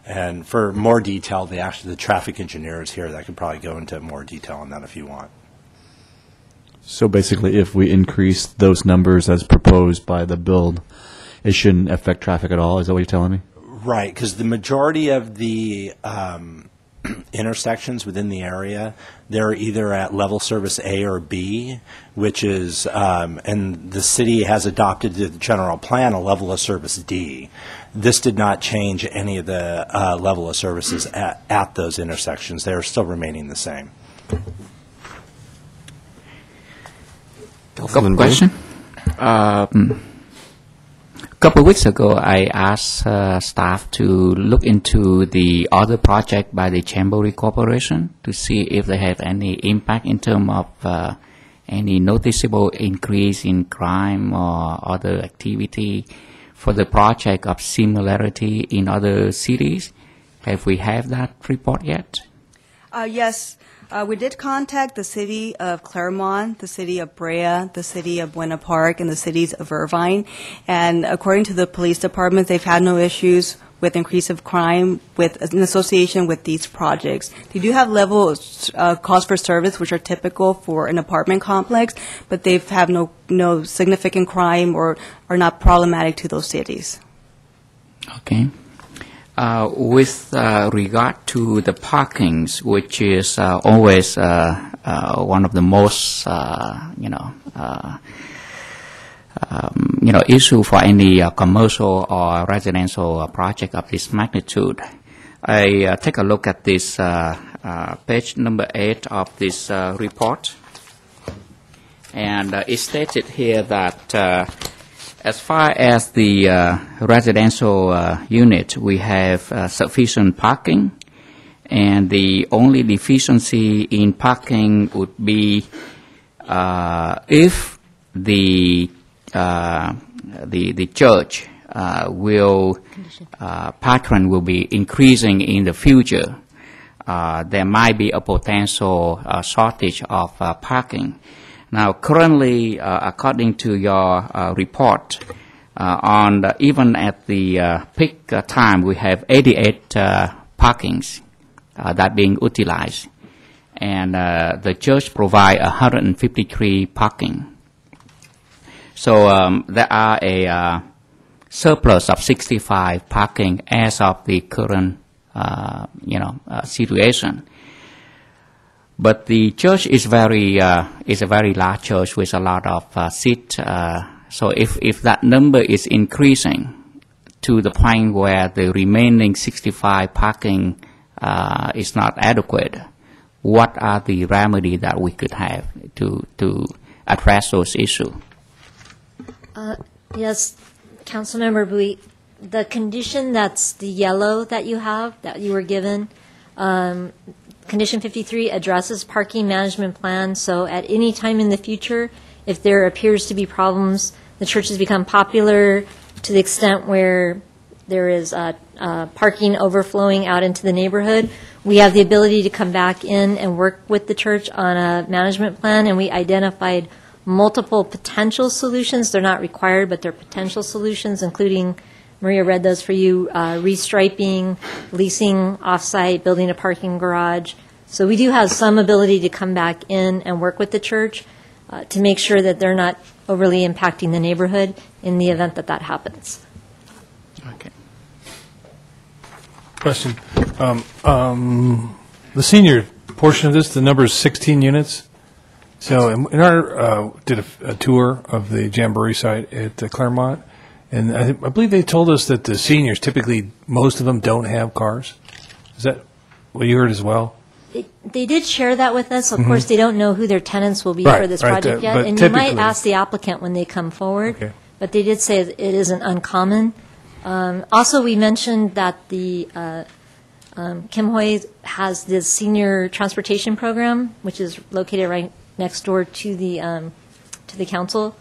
And for more detail, the traffic engineer is here. That could probably go into more detail on that if you want. So basically, if we increase those numbers as proposed by the build, it shouldn't affect traffic at all? Is that what you're telling me? Right, because the majority of the intersections within the area, they're either at level service A or B, which is, and the city has adopted the general plan a level of service D. This did not change any of the level of services at those intersections. They're still remaining the same. Couple question. A couple of weeks ago, I asked staff to look into the other project by the Jamboree Corporation to see if they have any impact in terms of any noticeable increase in crime or other activity for the project of similarity in other cities. Have we have that report yet? Yes. We did contact the city of Claremont, the city of Brea, the city of Buena Park, and the cities of Irvine. And according to the police department, they've had no issues with increase of crime in association with these projects. They do have levels calls for service, which are typical for an apartment complex, but they have no significant crime or are not problematic to those cities. Okay. With regard to the parkings, which is always one of the most issue for any commercial or residential project of this magnitude, I take a look at this page number 8 of this report, and it stated here that as far as the residential unit, we have sufficient parking, and the only deficiency in parking would be if the church patron will be increasing in the future. There might be a potential shortage of parking. Now, currently, according to your report, even at the peak time, we have 88 parkings that being utilized, and the church provide 153 parking. So there are a surplus of 65 parking as of the current, situation. But the church is a very large church with a lot of seats. So if that number is increasing to the point where the remaining 65 parking is not adequate, what are the remedies that we could have to address those issues? Yes, Councilmember Bui, the condition that's the yellow that you have, that you were given, Condition 53 addresses parking management plan, so at any time in the future, if there appears to be problems, the church has become popular to the extent where there is parking overflowing out into the neighborhood, we have the ability to come back in and work with the church on a management plan, and we identified multiple potential solutions. They're not required, but they're potential solutions, including, Maria read those for you, restriping, leasing off-site, building a parking garage. So we do have some ability to come back in and work with the church to make sure that they're not overly impacting the neighborhood in the event that that happens. Okay. Question. The senior portion of this, the number is 16 units. So in our, did a tour of the Jamboree site at Claremont, and I believe they told us that the seniors, typically, most of them don't have cars. Is that what you heard as well? They did share that with us. Of course, they don't know who their tenants will be for this project yet, and you might ask the applicant when they come forward. Okay. But they did say it isn't uncommon. Also, we mentioned that the Kim Hoy has this senior transportation program, which is located right next door to the council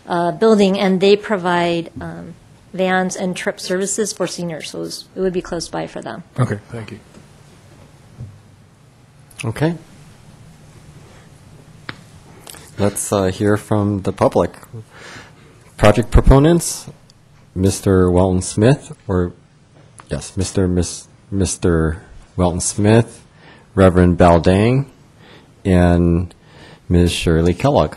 building, and they provide vans and trip services for seniors, so it would be close by for them. Okay, thank you. Okay. Let's hear from the public. Project proponents, Mr. Welton Smith, or yes, Mr. Welton Smith, Reverend Baldang, and Ms. Shirley Kellogg.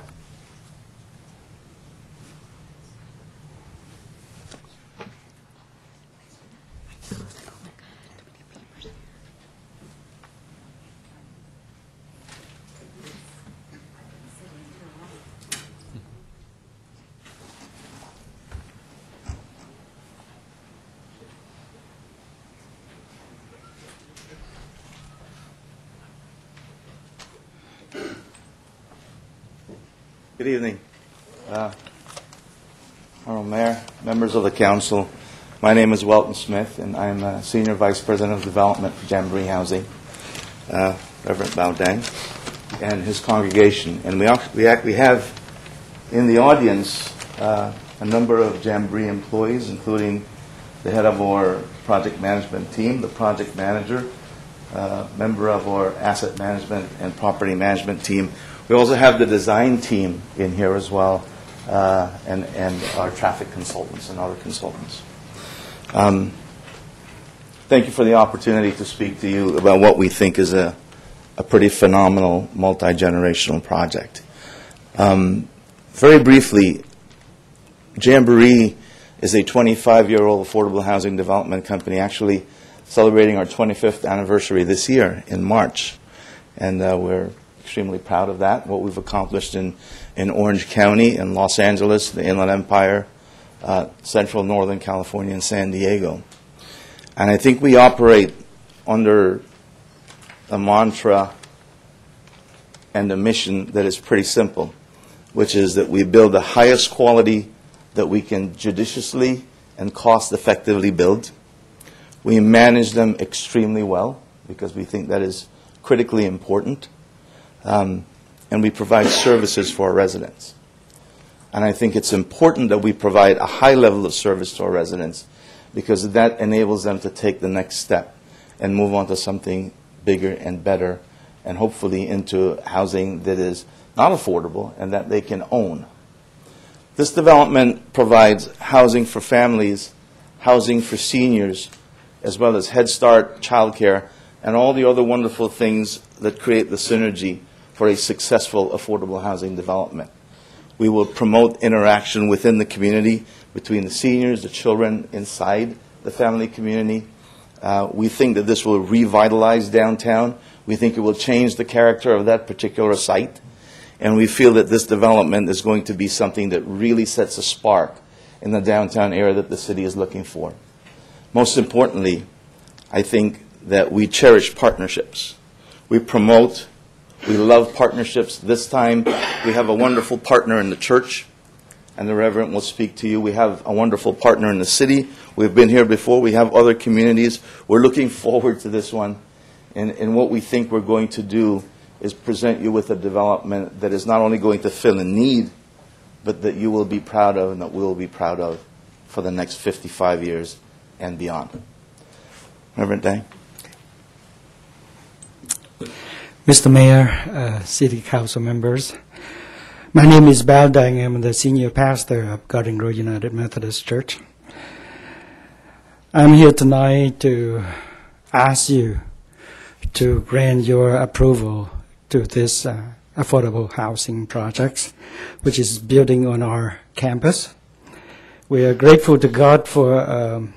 Good evening. Honorable Mayor, members of the council. My name is Welton Smith, and I'm Senior Vice President of Development for Jamboree Housing, Reverend Baudang, and his congregation. And we have in the audience a number of Jamboree employees, including the head of our project management team, the project manager, member of our asset management and property management team. We also have the design team in here as well, and our traffic consultants and other consultants. Thank you for the opportunity to speak to you about what we think is a pretty phenomenal multi-generational project. Very briefly, Jamboree is a 25-year-old affordable housing development company, actually celebrating our 25th anniversary this year in March, and we're extremely proud of that, what we've accomplished in Orange County, in Los Angeles, the Inland Empire, Central Northern California, and San Diego. And I think we operate under a mantra and a mission that is pretty simple, which is that we build the highest quality that we can judiciously and cost-effectively build. We manage them extremely well, because we think that is critically important. And we provide services for our residents. And I think it's important that we provide a high level of service to our residents, because that enables them to take the next step and move on to something bigger and better, and hopefully into housing that is not affordable and that they can own. This development provides housing for families, housing for seniors, as well as Head Start, childcare, and all the other wonderful things that create the synergy for a successful affordable housing development. We will promote interaction within the community between the seniors, the children inside the family community. We think that this will revitalize downtown. We think it will change the character of that particular site. And we feel that this development is going to be something that really sets a spark in the downtown area that the city is looking for. Most importantly, I think that we cherish partnerships. We promote. We love partnerships. This time, we have a wonderful partner in the church, and the Reverend will speak to you. We have a wonderful partner in the city. We've been here before. We have other communities. We're looking forward to this one. And what we think we're going to do is present you with a development that is not only going to fill a need, but that you will be proud of and that we will be proud of for the next 55 years and beyond. Reverend Dang. Mr. Mayor, City Council members, my name is Bao Dang. I'm the senior pastor of Garden Grove United Methodist Church. I'm here tonight to ask you to grant your approval to this affordable housing project, which is building on our campus. We are grateful to God for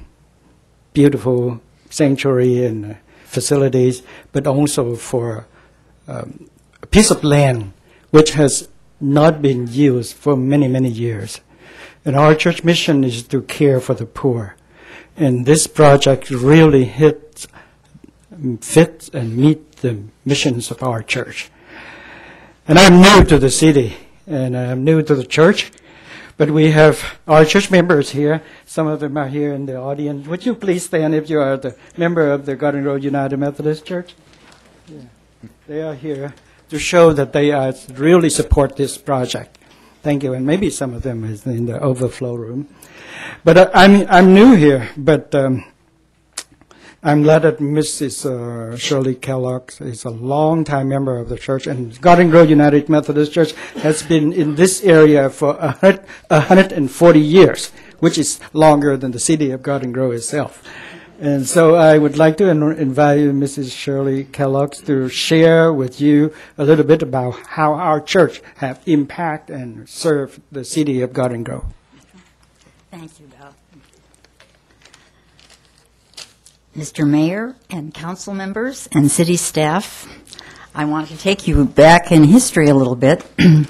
beautiful sanctuary and facilities, but also for a piece of land which has not been used for many, many years. And our church mission is to care for the poor. And this project really fits and meets the missions of our church. And I'm new to the city, and I'm new to the church, but we have our church members here. Some of them are here in the audience. Would you please stand if you are the member of the Garden Road United Methodist Church? Yeah. They are here to show that they really support this project. Thank you. And maybe some of them is in the overflow room. But I'm new here, but I'm glad that Mrs. Shirley Kellogg is a long-time member of the church, and Garden Grove United Methodist Church has been in this area for 140 years, which is longer than the city of Garden Grove itself. And so I would like to invite Mrs. Shirley Kellogg to share with you a little bit about how our church have impacted and served the city of Garden Grove. Thank you, Bill. Mr. Mayor and council members and city staff, I want to take you back in history a little bit. In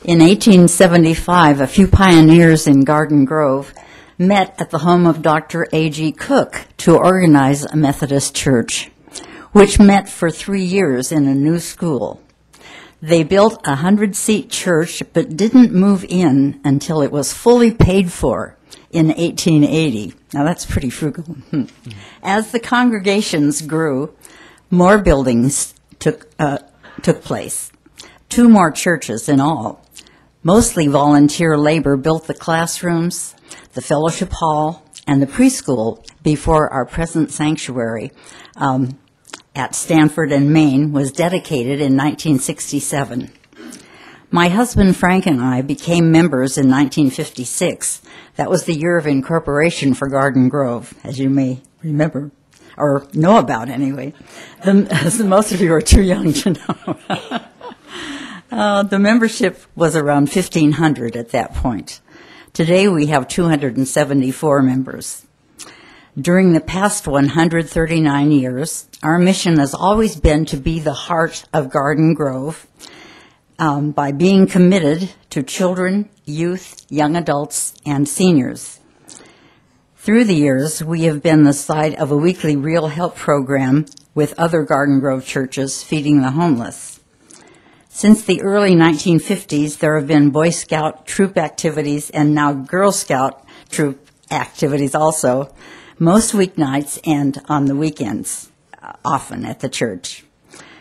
1875, a few pioneers in Garden Grove met at the home of Dr. A.G. Cook to organize a Methodist church, which met for 3 years in a new school. They built a 100-seat church but didn't move in until it was fully paid for in 1880. Now that's pretty frugal. As the congregations grew, more buildings took place. 2 more churches in all. Mostly volunteer labor built the classrooms, the fellowship hall, and the preschool before our present sanctuary at Stanford and Maine was dedicated in 1967. My husband Frank and I became members in 1956. That was the year of incorporation for Garden Grove, as you may remember, or know about anyway. Most of you are too young to know. The membership was around 1,500 at that point. Today we have 274 members. During the past 139 years, our mission has always been to be the heart of Garden Grove by being committed to children, youth, young adults, and seniors. Through the years, we have been the site of a weekly Real Help program with other Garden Grove churches feeding the homeless. Since the early 1950s, there have been Boy Scout troop activities and now Girl Scout troop activities also, most weeknights and on the weekends, often at the church.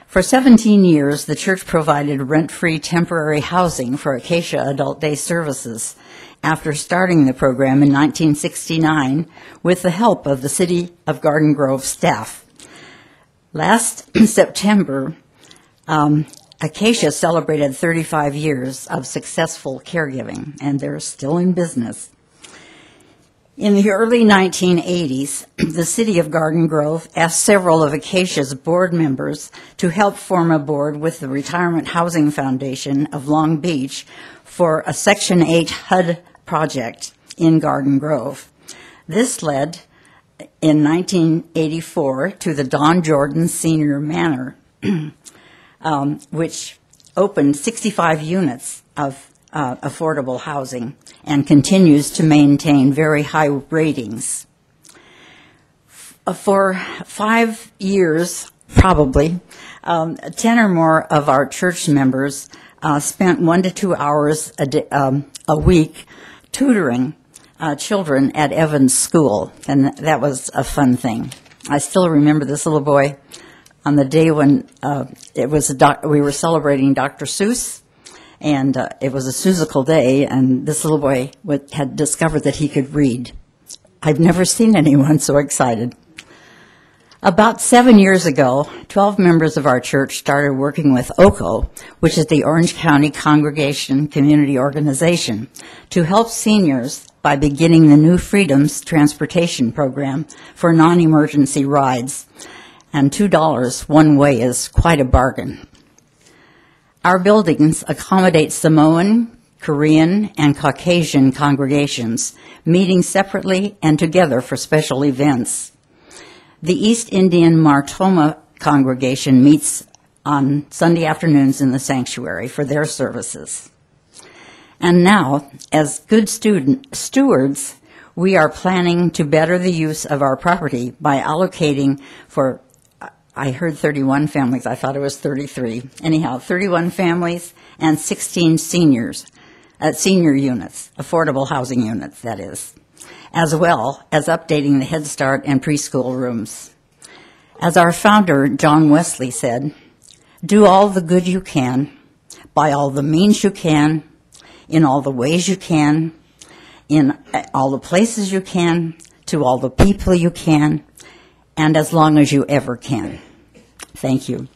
For 17 years, the church provided rent-free temporary housing for Acacia Adult Day Services after starting the program in 1969 with the help of the City of Garden Grove staff. Last September, Acacia celebrated 35 years of successful caregiving, and they're still in business. In the early 1980s, the City of Garden Grove asked several of Acacia's board members to help form a board with the Retirement Housing Foundation of Long Beach for a Section 8 HUD project in Garden Grove. This led, in 1984, to the Don Jordan Senior Manor, which opened 65 units of affordable housing and continues to maintain very high ratings. For 5 years, probably, 10 or more of our church members spent 1 to 2 hours a week tutoring children at Evans School, and that was a fun thing. I still remember this little boy on the day when we were celebrating Dr. Seuss, and it was a Seussical day, and this little boy had discovered that he could read. I've never seen anyone so excited. About 7 years ago, 12 members of our church started working with OCO, which is the Orange County Congregation Community Organization, to help seniors by beginning the New Freedoms transportation program for non-emergency rides. And $2 one way is quite a bargain. Our buildings accommodate Samoan, Korean, and Caucasian congregations, meeting separately and together for special events. The East Indian Martoma congregation meets on Sunday afternoons in the sanctuary for their services. And now, as good stewards, we are planning to better the use of our property by allocating for, I heard 31 families, I thought it was 33. Anyhow, 31 families and 16 seniors, senior units, affordable housing units, that is, as well as updating the Head Start and preschool rooms. As our founder, John Wesley, said, do all the good you can, by all the means you can, in all the ways you can, in all the places you can, to all the people you can, and as long as you ever can. Thank you.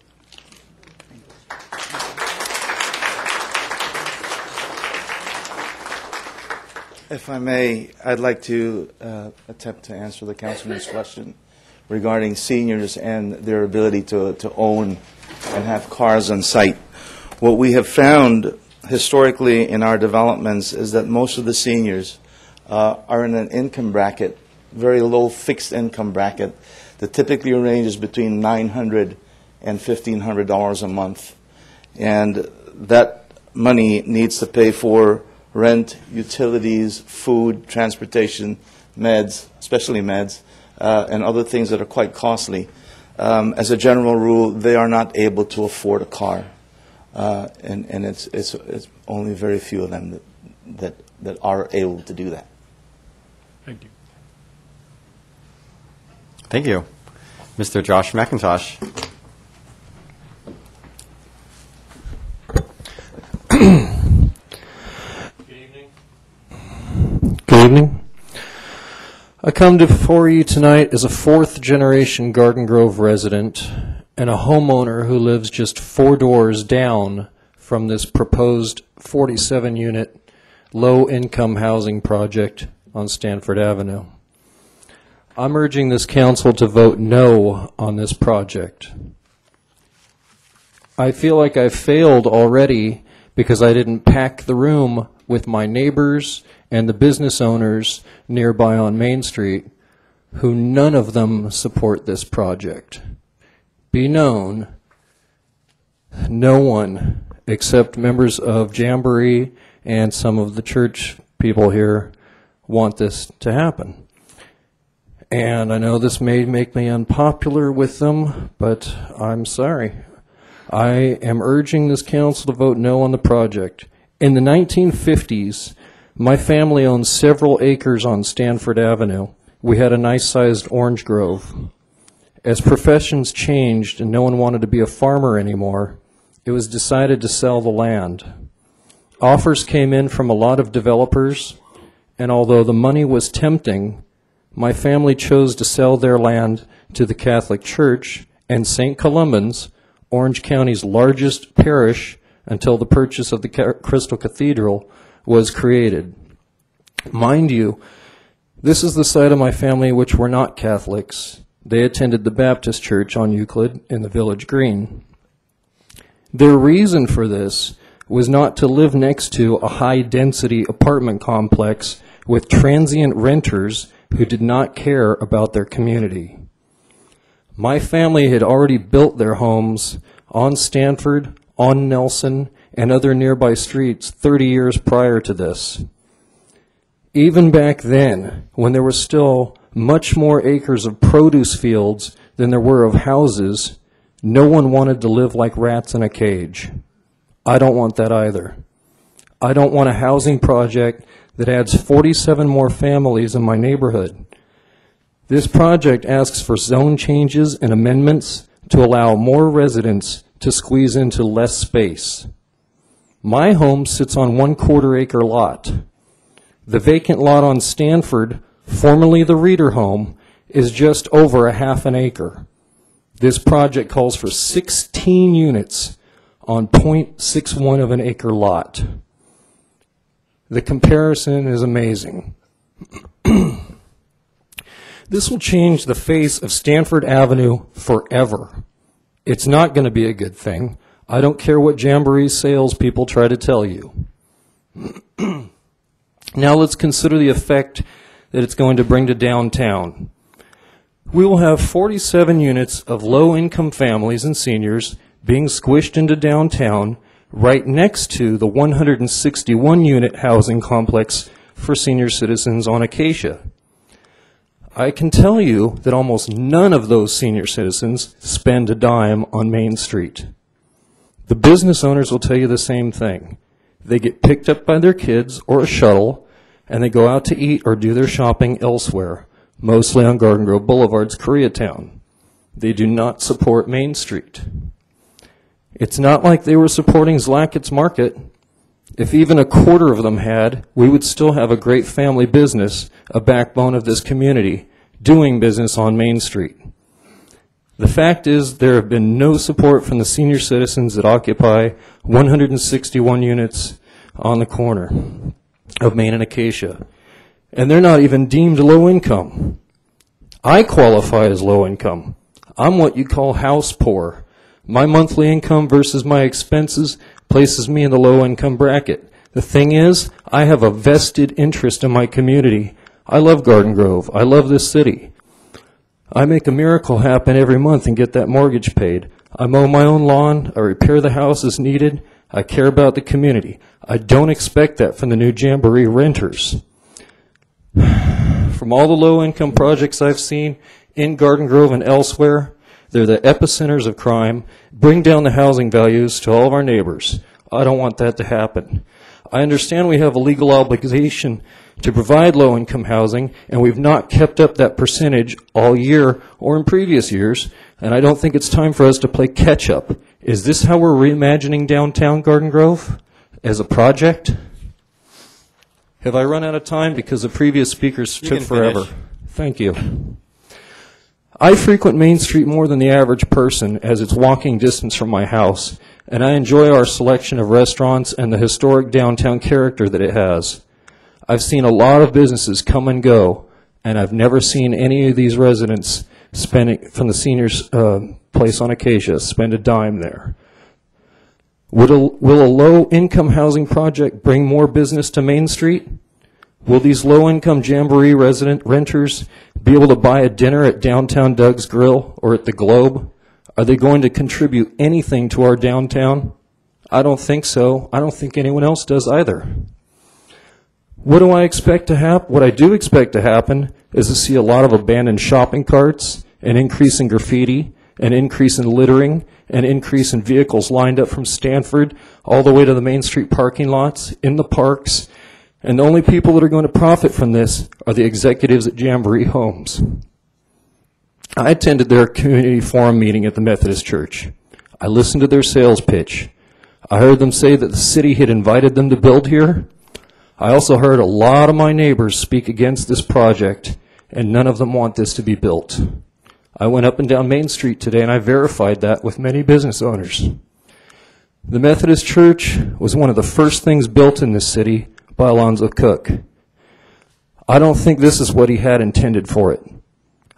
If I may, I'd like to attempt to answer the councilman's question regarding seniors and their ability to own and have cars on site. What we have found historically in our developments is that most of the seniors are in an income bracket, very low fixed income bracket, that typically ranges between $900 and $1,500 a month. And that money needs to pay for rent, utilities, food, transportation, meds, especially meds, and other things that are quite costly. As a general rule, they are not able to afford a car, and it's only very few of them that are able to do that. Thank you. Thank you. Mr. Josh McIntosh. Good evening. I come before you tonight as a fourth-generation Garden Grove resident and a homeowner who lives just 4 doors down from this proposed 47-unit low-income housing project on Stanford Avenue. I'm urging this council to vote no on this project. I feel like I've failed already because I didn't pack the room with my neighbors and the business owners nearby on Main Street, who none of them support this project. Be known, no one except members of Jamboree and some of the church people here want this to happen. And I know this may make me unpopular with them, but I'm sorry. I am urging this council to vote no on the project. In the 1950s, my family owned several acres on Stanford Avenue. We had a nice-sized orange grove. As professions changed and no one wanted to be a farmer anymore, it was decided to sell the land. Offers came in from a lot of developers, and although the money was tempting, my family chose to sell their land to the Catholic Church and St. Columban's, Orange County's largest parish, until the purchase of the Crystal Cathedral was created. Mind you, this is the side of my family which were not Catholics. They attended the Baptist Church on Euclid in the Village Green. Their reason for this was not to live next to a high-density apartment complex with transient renters who did not care about their community. My family had already built their homes on Stanford, on Nelson, and other nearby streets 30 years prior to this. Even back then, when there were still much more acres of produce fields than there were of houses, no one wanted to live like rats in a cage. I don't want that either. I don't want a housing project that adds 47 more families in my neighborhood. This project asks for zone changes and amendments to allow more residents to squeeze into less space. My home sits on 1/4 acre lot. The vacant lot on Stanford, formerly the Reeder home, is just over 1/2 acre. This project calls for 16 units on 0.61 of an acre lot. The comparison is amazing. This will change the face of Stanford Avenue forever. It's not going to be a good thing. I don't care what Jamboree salespeople try to tell you. Now let's consider the effect that it's going to bring to downtown. We will have 47 units of low-income families and seniors being squished into downtown right next to the 161-unit housing complex for senior citizens on Acacia. I can tell you that almost none of those senior citizens spend a dime on Main Street. The business owners will tell you the same thing. They get picked up by their kids or a shuttle, and they go out to eat or do their shopping elsewhere, mostly on Garden Grove Boulevard's Koreatown. They do not support Main Street. It's not like they were supporting Zlackett's Market. If even 1/4 of them had, we would still have a great family business, a backbone of this community, doing business on Main Street. The fact is there have been no support from the senior citizens that occupy 161 units on the corner of Main and Acacia. And they're not even deemed low income. I qualify as low income. I'm what you call house poor. My monthly income versus my expenses places me in the low income bracket. The thing is, I have a vested interest in my community. I love Garden Grove. I love this city. I make a miracle happen every month and get that mortgage paid. I mow my own lawn. I repair the house as needed. I care about the community. I don't expect that from the new Jamboree renters. From all the low-income projects I've seen in Garden Grove and elsewhere, they're the epicenters of crime, bring down the housing values to all of our neighbors. I don't want that to happen. I understand we have a legal obligation to provide low-income housing, and we've not kept up that percentage all year or in previous years, and I don't think it's time for us to play catch-up. Is this how we're reimagining downtown Garden Grove? As a project? Have I run out of time because the previous speakers took forever? Finish. Thank you. I frequent Main Street more than the average person as it's walking distance from my house, and I enjoy our selection of restaurants and the historic downtown character that it has. I've seen a lot of businesses come and go, and I've never seen any of these residents spending from the seniors' place on Acacia spend a dime there. Will a low-income housing project bring more business to Main Street? Will these low-income Jamboree renters be able to buy a dinner at downtown Doug's Grill or at the Globe? Are they going to contribute anything to our downtown? I don't think so. I don't think anyone else does either. What do I expect to happen? What I do expect to happen is to see a lot of abandoned shopping carts, an increase in graffiti, an increase in littering, an increase in vehicles lined up from Stanford all the way to the Main Street parking lots, in the parks, and the only people that are going to profit from this are the executives at Jamboree Homes. I attended their community forum meeting at the Methodist Church. I listened to their sales pitch. I heard them say that the city had invited them to build here. I also heard a lot of my neighbors speak against this project, and none of them want this to be built. I went up and down Main Street today, and I verified that with many business owners. The Methodist Church was one of the first things built in this city by Alonzo Cook. I don't think this is what he had intended for it.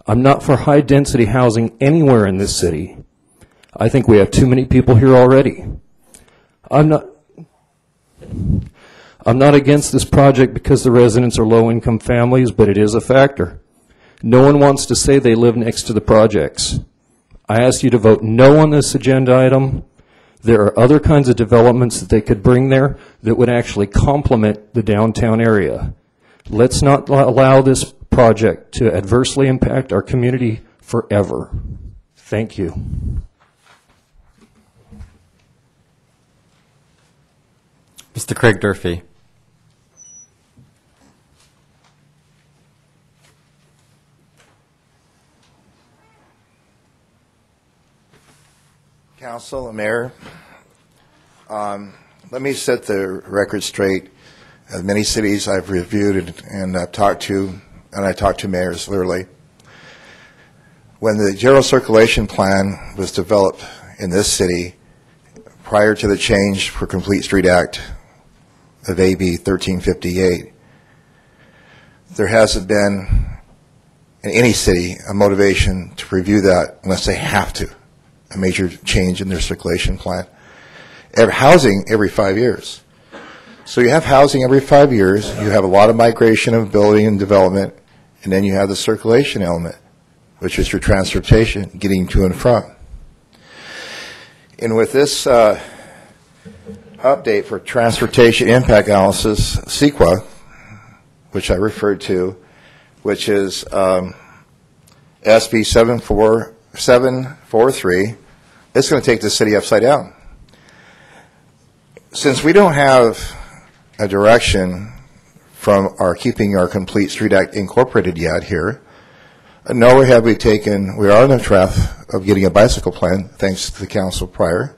I'm not for high-density housing anywhere in this city. I think we have too many people here already. I'm not against this project because the residents are low-income families, but it is a factor. No one wants to say they live next to the projects. I asked you to vote no on this agenda item. There are other kinds of developments that they could bring there that would actually complement the downtown area. Let's not allow this project to adversely impact our community forever. Thank you. Mr. Craig Durfee. Council, Mayor, let me set the record straight. Many cities I've reviewed and I've talked to, and I talk to mayors literally. When the general circulation plan was developed in this city, prior to the change for Complete Street Act of AB 1358, there hasn't been in any city a motivation to review that unless they have to, a major change in their circulation plan. Housing every 5 years. So you have housing every 5 years, you have a lot of migration of building and development, and then you have the circulation element, which is your transportation, getting to and from. And with this update for transportation impact analysis, CEQA, which I referred to, which is SB 743, it's going to take the city upside down. Since we don't have a direction from our keeping our Complete Street Act incorporated yet here, nor have we taken, we are on the track of getting a bicycle plan, thanks to the council prior.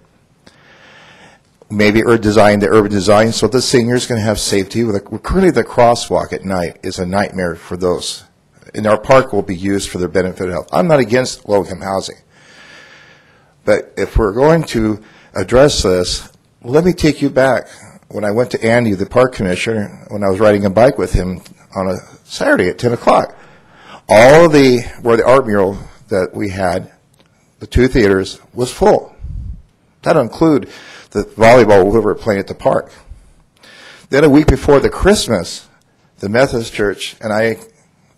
Maybe the urban design, so the seniors can have safety. Currently the crosswalk at night is a nightmare for those. And our park will be used for their benefit of health. I'm not against low-income housing. But if we're going to address this, let me take you back. When I went to Andy, the park commissioner, when I was riding a bike with him on a Saturday at 10 o'clock, where the art mural that we had, the two theaters, was full. That would include the volleyball we were playing at the park. Then a week before the Christmas, the Methodist Church, and I,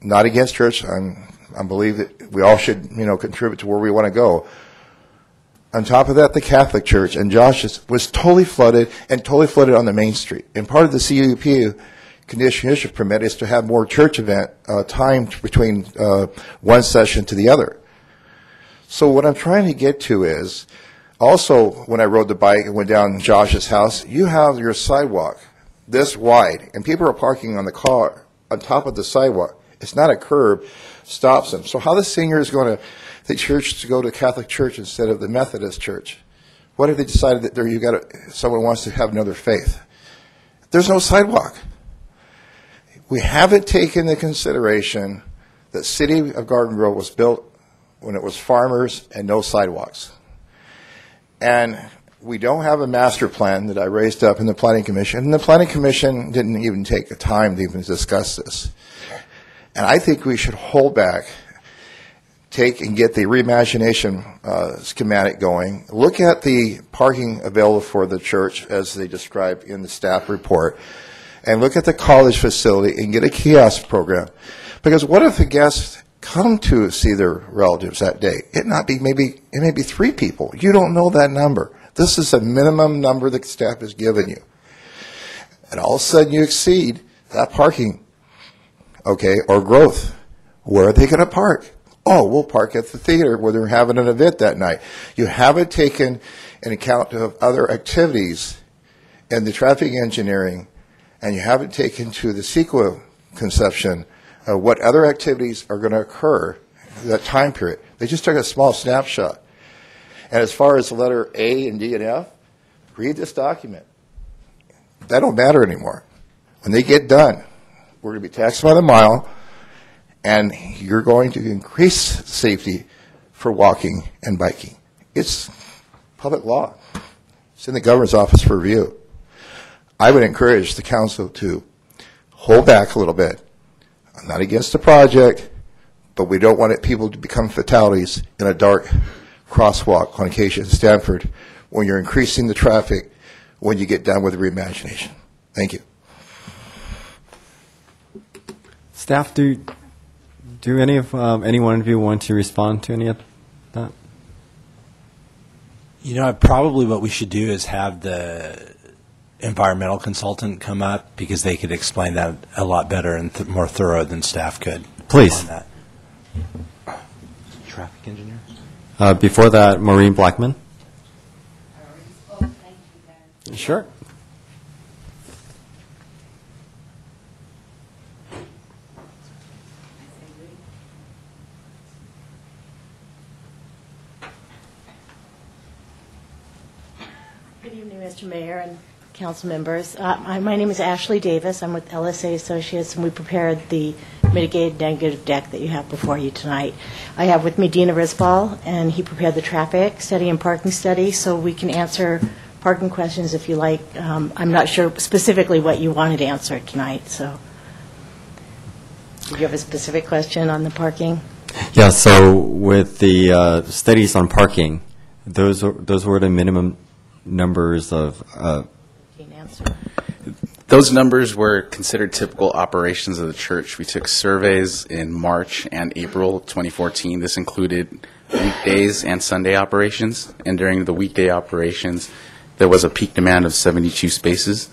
not against church, I believe that we all should, contribute to where we want to go. On top of that, the Catholic Church and Josh's was totally flooded and totally flooded on the main street. And part of the CUP conditional use permit is to have more church event time between one session to the other. So what I'm trying to get to is, also when I rode the bike and went down Josh's house, you have your sidewalk this wide, and people are parking on the car on top of the sidewalk. It's not a curb, stops them. So how the senior is going to the church to go to Catholic Church instead of the Methodist Church? What if they decided that someone wants to have another faith? There's no sidewalk. We haven't taken into consideration that city of Garden Grove was built when it was farmers and no sidewalks. And we don't have a master plan that I raised up in the Planning Commission, and the Planning Commission didn't even take the time to even discuss this. And I think we should hold back, take and get the reimagination schematic going, look at the parking available for the church as they described in the staff report, and look at the college facility and get a kiosk program. Because what if the guests come to see their relatives that day? It may be 3 people. You don't know that number. This is a minimum number that staff has given you. And all of a sudden you exceed that parking, or growth. Where are they going to park? Oh, we'll park at the theater where they're having an event that night. You haven't taken an account of other activities and the traffic engineering, and you haven't taken to the CEQA conception of what other activities are going to occur in that time period. They just took a small snapshot. And as far as the letter A and D and F, read this document. That don't matter anymore. When they get done, we're going to be taxed by the mile, and you're going to increase safety for walking and biking. It's public law. It's in the governor's office for review. I would encourage the council to hold back a little bit. I'm not against the project, but we don't want people to become fatalities in a dark crosswalk on Acacia and Stanford when you're increasing the traffic when you get done with the reimagination. Thank you. Staff, do any one of you want to respond to any of that? Probably what we should do is have the environmental consultant come up, because they could explain that a lot better and more thorough than staff could. Please. On that. Traffic engineer? Before that, Maureen Blackman. Sure. Good evening, Mr. Mayor and council members. My name is Ashley Davis. I'm with LSA Associates, and we prepared the mitigated negative deck that you have before you tonight. I have with me Dina Risbal, and he prepared the traffic study and parking study, so we can answer parking questions if you like. I'm not sure specifically what you wanted answered tonight, so. Do you have a specific question on the parking? Yeah, so with the studies on parking, those were the minimum numbers of. Those numbers were considered typical operations of the church. We took surveys in March and April 2014. This included weekdays and Sunday operations. And during the weekday operations, there was a peak demand of 72 spaces.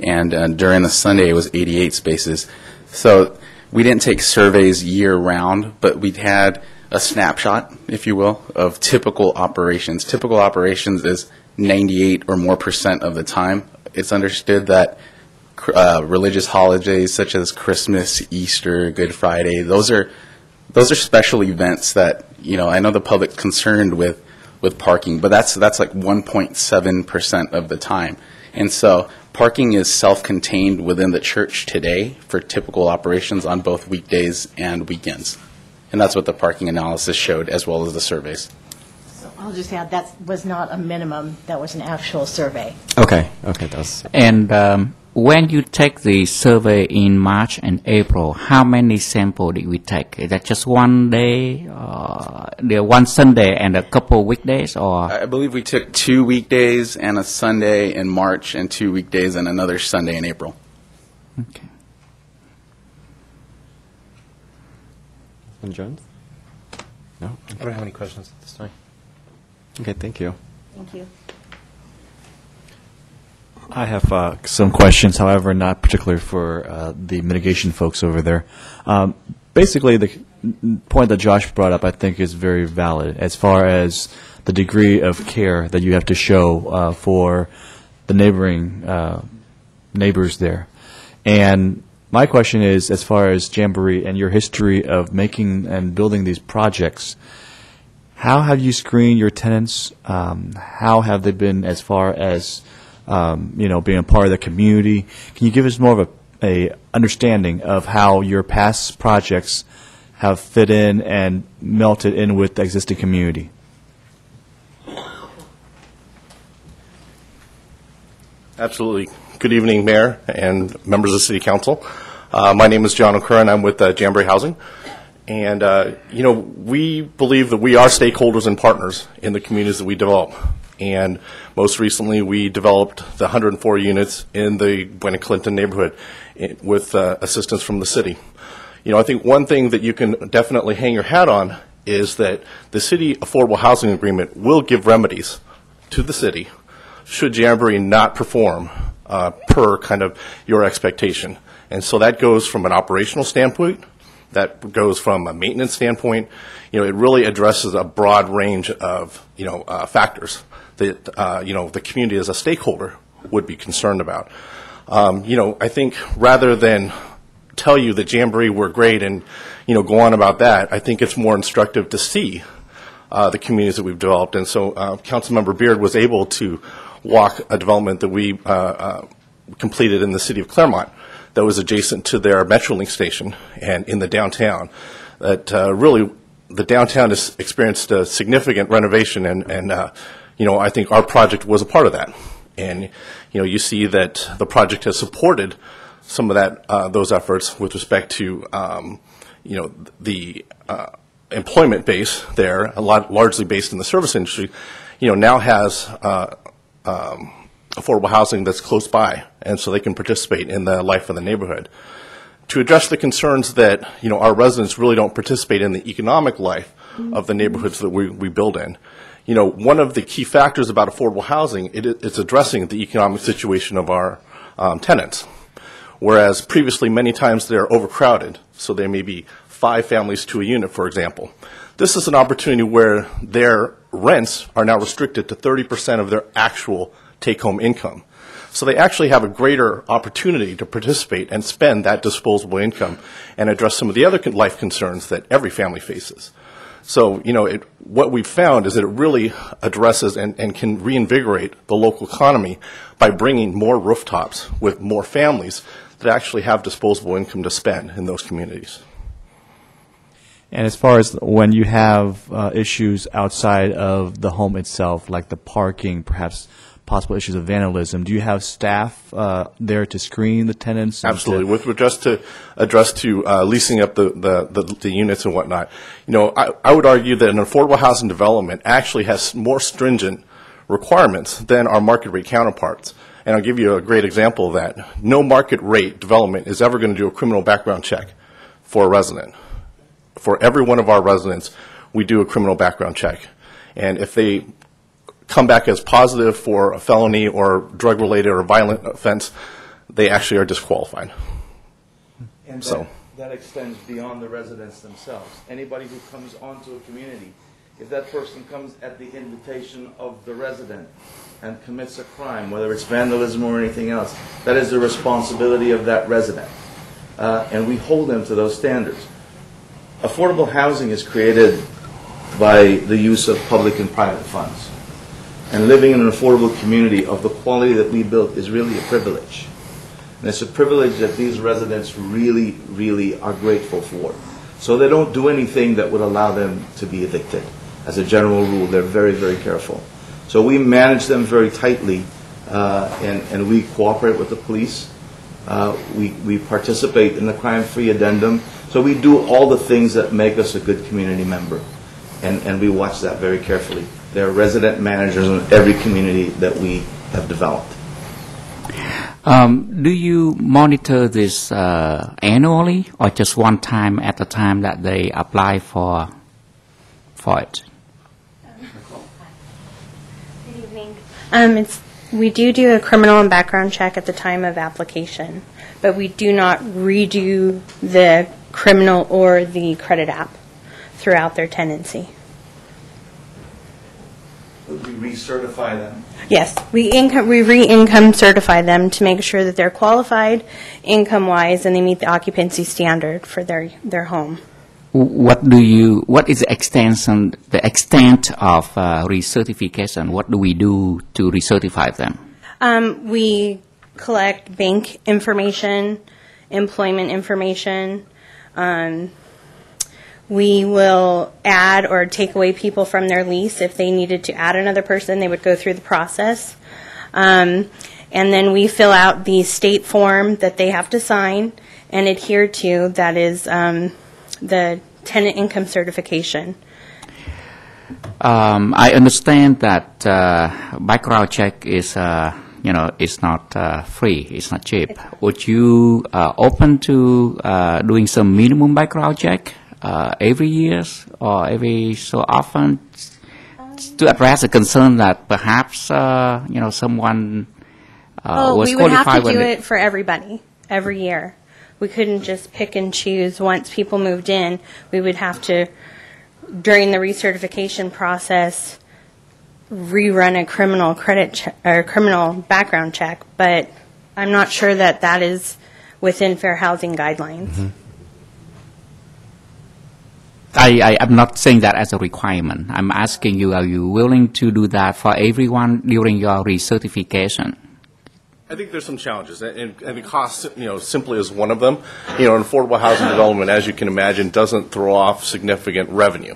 And during the Sunday, it was 88 spaces. So we didn't take surveys year-round, but we had a snapshot, if you will, of typical operations. Typical operations is 98 or more % of the time. It's understood that religious holidays such as Christmas, Easter, Good Friday, those are special events that, I know the public's concerned with parking, but that's like 1.7% of the time. And so parking is self-contained within the church today for typical operations on both weekdays and weekends. And that's what the parking analysis showed, as well as the surveys. So I'll just add, that was not a minimum, that was an actual survey. Okay, that's. And when you take the survey in March and April, how many samples did we take? Is that just one day, one Sunday and a couple weekdays, or? I believe we took 2 weekdays and a Sunday in March and 2 weekdays and another Sunday in April. Okay. Councilman Jones? No? I don't have any questions at this time. Okay, thank you. Thank you. I have some questions, however, not particularly for the mitigation folks over there. Basically, the point that Josh brought up, I think, is very valid as far as the degree of care that you have to show for the neighboring neighbors there. And my question is, as far as Jamboree and your history of making and building these projects, how have you screened your tenants? How have they been as far as being a part of the community? Can you give us more of a understanding of how your past projects have fit in and melted in with the existing community? Absolutely. Good evening, Mayor and members of the City Council. My name is John O'Curran. I'm with Jamboree Housing. And, we believe that we are stakeholders and partners in the communities that we develop. And most recently, we developed the 104 units in the Buena Clinton neighborhood with assistance from the city. I think one thing that you can definitely hang your hat on is that the city affordable housing agreement will give remedies to the city should Jamboree not perform per kind of your expectation. And so that goes from an operational standpoint, that goes from a maintenance standpoint. It really addresses a broad range of, factors that, the community as a stakeholder would be concerned about. I think rather than tell you that Jamboree were great and, go on about that, I think it's more instructive to see the communities that we've developed. And so Councilmember Beard was able to walk a development that we completed in the city of Claremont that was adjacent to their Metrolink station and in the downtown. That really, the downtown has experienced a significant renovation, and I think our project was a part of that. And you see that the project has supported some of that those efforts with respect to the employment base there, largely based in the service industry. Now has affordable housing that's close by, and so they can participate in the life of the neighborhood. To address the concerns that our residents really don't participate in the economic life of the neighborhoods that we build in, one of the key factors about affordable housing it's addressing the economic situation of our tenants. Whereas previously, many times they're overcrowded, so there may be 5 families to a unit, for example. This is an opportunity where their rents are now restricted to 30% of their actual take-home income. So they actually have a greater opportunity to participate and spend that disposable income and address some of the other life concerns that every family faces. So, what we've found is that it really addresses and can reinvigorate the local economy by bringing more rooftops with more families that actually have disposable income to spend in those communities. And as far as when you have issues outside of the home itself, like the parking, perhaps possible issues of vandalism, do you have staff there to screen the tenants? Absolutely. With address to leasing up the units and whatnot, I would argue that an affordable housing development actually has more stringent requirements than our market rate counterparts. And I'll give you a great example of that. No market rate development is ever going to do a criminal background check for a resident. For every one of our residents, we do a criminal background check. And if they come back as positive for a felony or drug-related or violent offense, they actually are disqualified. And so that extends beyond the residents themselves. Anybody who comes onto a community, if that person comes at the invitation of the resident and commits a crime, whether it's vandalism or anything else, that is the responsibility of that resident. And we hold them to those standards. Affordable housing is created by the use of public and private funds. And living in an affordable community of the quality that we built is really a privilege. And it's a privilege that these residents really, really are grateful for. So they don't do anything that would allow them to be evicted. As a general rule, they're very, very careful. So we manage them very tightly, and we cooperate with the police. We participate in the crime-free addendum. So we do all the things that make us a good community member, and we watch that very carefully. There are resident managers in every community that we have developed. Do you monitor this annually, or just one time at the time that they apply for it? Good evening. We do a criminal and background check at the time of application, but we do not redo the criminal or the credit app throughout their tenancy. We recertify them. Yes, we re-income certify them to make sure that they're qualified income-wise and they meet the occupancy standard for their home. What is the extent of recertification? What do we do to recertify them? We collect bank information, employment information. We will add or take away people from their lease. If they needed to add another person, they would go through the process. And then we fill out the state form that they have to sign and adhere to. That is the tenant income certification. I understand that background check is, it's not free. It's not cheap. Would you open to doing some minimum background check every year or every so often to address the concern that perhaps someone was we would qualified? have to do it for everybody every year. We couldn't just pick and choose. Once people moved in, we would have to, during the recertification process, rerun a criminal criminal background check. But I'm not sure that that is within fair housing guidelines. Mm-hmm. I'm not saying that as a requirement. I'm asking you, are you willing to do that for everyone during your recertification? I think there's some challenges, and the cost, simply is one of them. An affordable housing development, as you can imagine, doesn't throw off significant revenue.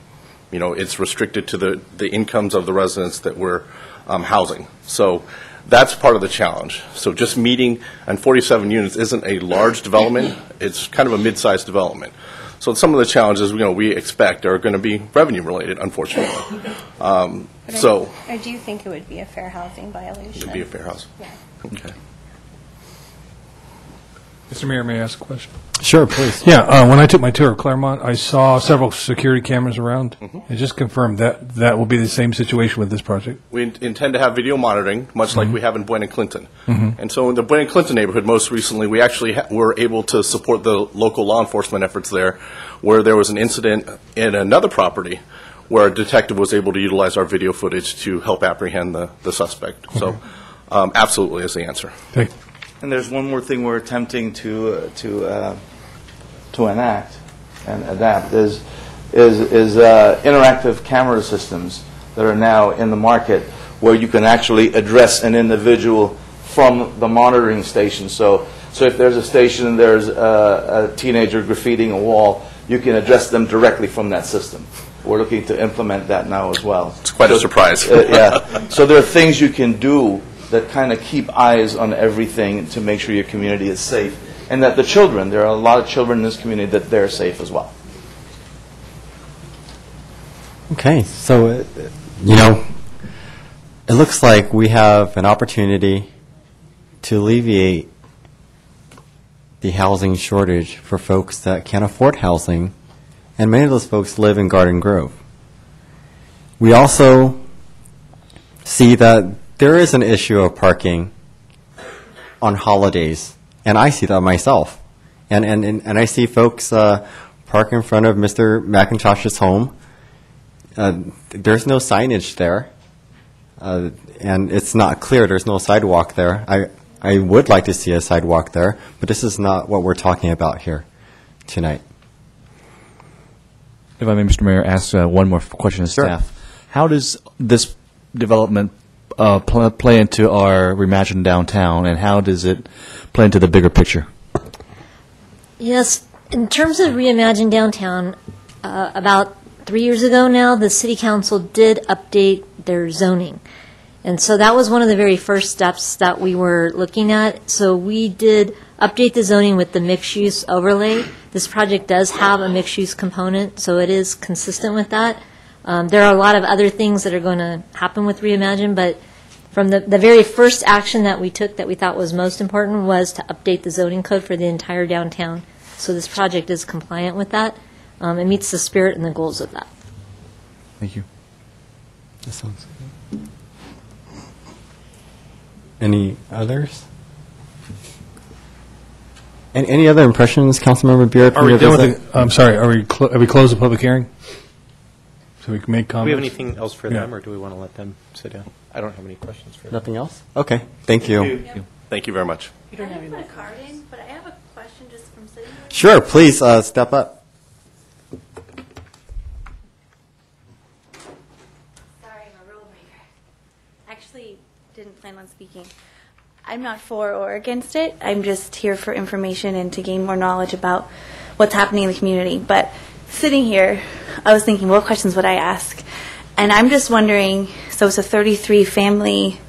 It's restricted to the incomes of the residents that we're housing. So that's part of the challenge. So just meeting and 47 units isn't a large development. It's kind of a mid-sized development. So some of the challenges we expect are going to be revenue related, unfortunately. I do think it would be a fair housing violation. It would be a fair housing. Yeah. Okay. Mr. Mayor, may I ask a question? Sure, please. Yeah, when I took my tour of Claremont, I saw several security cameras around. Mm-hmm. And just confirmed that will be the same situation with this project. We intend to have video monitoring, much like we have in Buena Clinton. Mhm. And so in the Buena Clinton neighborhood, most recently, we actually were able to support the local law enforcement efforts there, where there was an incident in another property where a detective was able to utilize our video footage to help apprehend the suspect. Okay. So absolutely is the answer. Thank you. And there's one more thing we're attempting to enact and adapt is is interactive camera systems that are now in the market, where you can actually address an individual from the monitoring station. So if there's a station and there's a teenager graffitiing a wall, you can address them directly from that system. We're looking to implement that now as well. It's quite a surprise. Yeah. So there are things you can do that kind of keep eyes on everything to make sure your community is safe, and that the children, there are a lot of children in this community, that they're safe as well. Okay, so, it looks like we have an opportunity to alleviate the housing shortage for folks that can't afford housing, and many of those folks live in Garden Grove. We also see that there is an issue of parking on holidays, and I see that myself. And I see folks park in front of Mr. McIntosh's home. There's no signage there, and it's not clear. There's no sidewalk there. I would like to see a sidewalk there, but this is not what we're talking about here tonight. If I may, Mr. Mayor, ask one more question to staff. How does this development play into our reimagined downtown, and how does it play into the bigger picture? Yes, in terms of Reimagine Downtown, about 3 years ago now, the City Council did update their zoning. And so that was one of the very first steps that we were looking at. So we did update the zoning with the mixed-use overlay. This project does have a mixed-use component, so it is consistent with that. There are a lot of other things that are going to happen with Reimagine, but from the very first action that we took that we thought was most important was to update the zoning code for the entire downtown. So this project is compliant with that. It meets the spirit and the goals of that. Thank you. That sounds good. Any others? And any other impressions, Councilmember Beard? Are we done with the, I'm sorry, have we closed the public hearing? So we can make comments? Do we have anything else for Yeah. them, or do we want to let them sit down? I don't have any questions for them. Nothing else? Okay, thank you. Thank you very much. You don't have any. I didn't put a card in, but I have a question just from sitting here. Sure, please step up. Sorry, I'm a rule breaker. Actually, didn't plan on speaking. I'm not for or against it. I'm just here for information and to gain more knowledge about what's happening in the community. But sitting here, I was thinking, what questions would I ask? And I'm just wondering, so it's a 33-family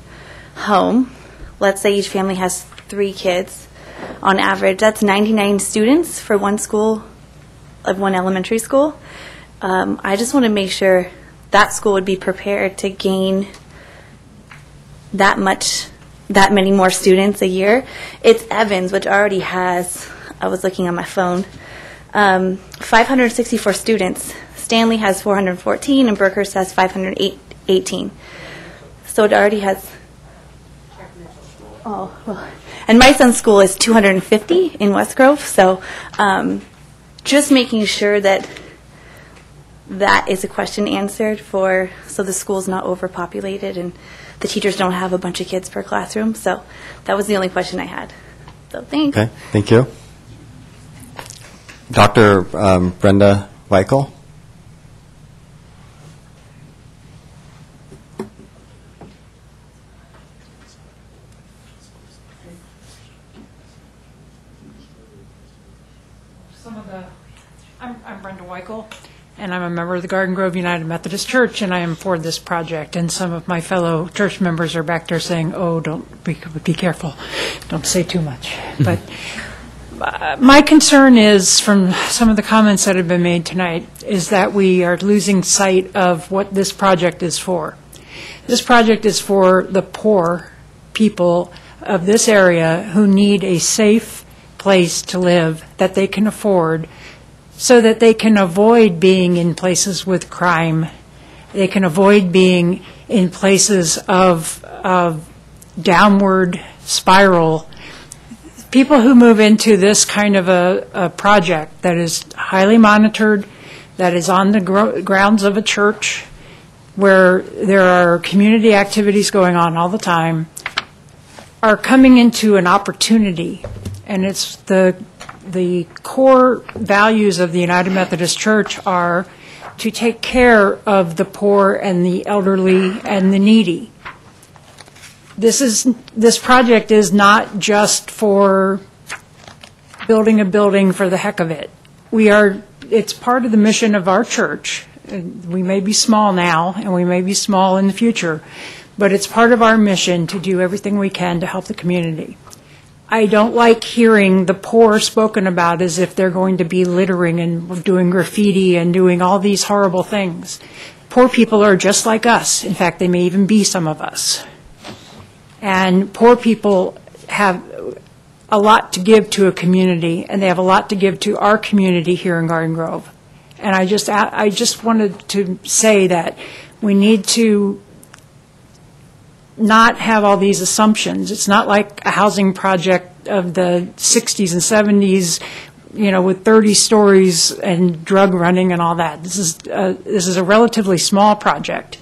home. Let's say each family has 3 kids. On average, that's 99 students for one school, like one elementary school. I just want to make sure that school would be prepared to gain that many more students a year. It's Evans, which already has, I was looking on my phone, 564 students. Stanley has 414, and Berkhurst has 518. So it already has. Oh, well. And my son's school is 250 in West Grove. So just making sure that that is a question answered so the school's not overpopulated and the teachers don't have a bunch of kids per classroom. So that was the only question I had. So thanks. Okay, thank you. Dr. Brenda Weichel? I'm Brenda Weichel, and I'm a member of the Garden Grove United Methodist Church, and I am for this project. And some of my fellow church members are back there saying, "Oh, don't be careful, don't say too much." But my concern is, from some of the comments that have been made tonight, is that we are losing sight of what this project is for. This project is for the poor people of this area who need a safe place to live that they can afford, so that they can avoid being in places with crime. They can avoid being in places of downward spiral. People who move into this kind of a project that is highly monitored, that is on the grounds of a church, where there are community activities going on all the time, are coming into an opportunity. And it's the core values of the United Methodist Church are lot to take care of the poor and the elderly and the needy. This project is not just for building a building for the heck of it. It's part of the mission of our church. We may be small now, and we may be small in the future, but it's part of our mission to do everything we can to help the community. I don't like hearing the poor spoken about as if they're going to be littering and doing graffiti and doing all these horrible things. Poor people are just like us. In fact, they may even be some of us. And poor people have a lot to give to a community, and they have a lot to give to our community here in Garden Grove. And I just wanted to say that we need to not have all these assumptions. It's not like a housing project of the 60s and 70s, with 30 stories and drug running and all that. This is a relatively small project,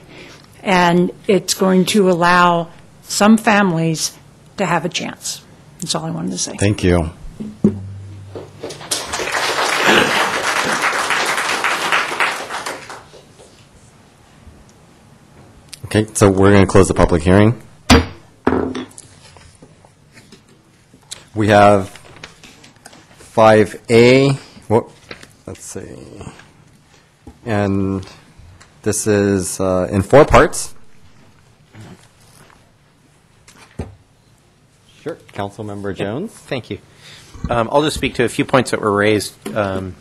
and it's going to allow some families to have a chance. That's all I wanted to say. Thank you. Okay, so we're going to close the public hearing. We have 5A. Let's see. And this is in 4 parts. Sure. Councilmember Jones. Thank you. I'll just speak to a few points that were raised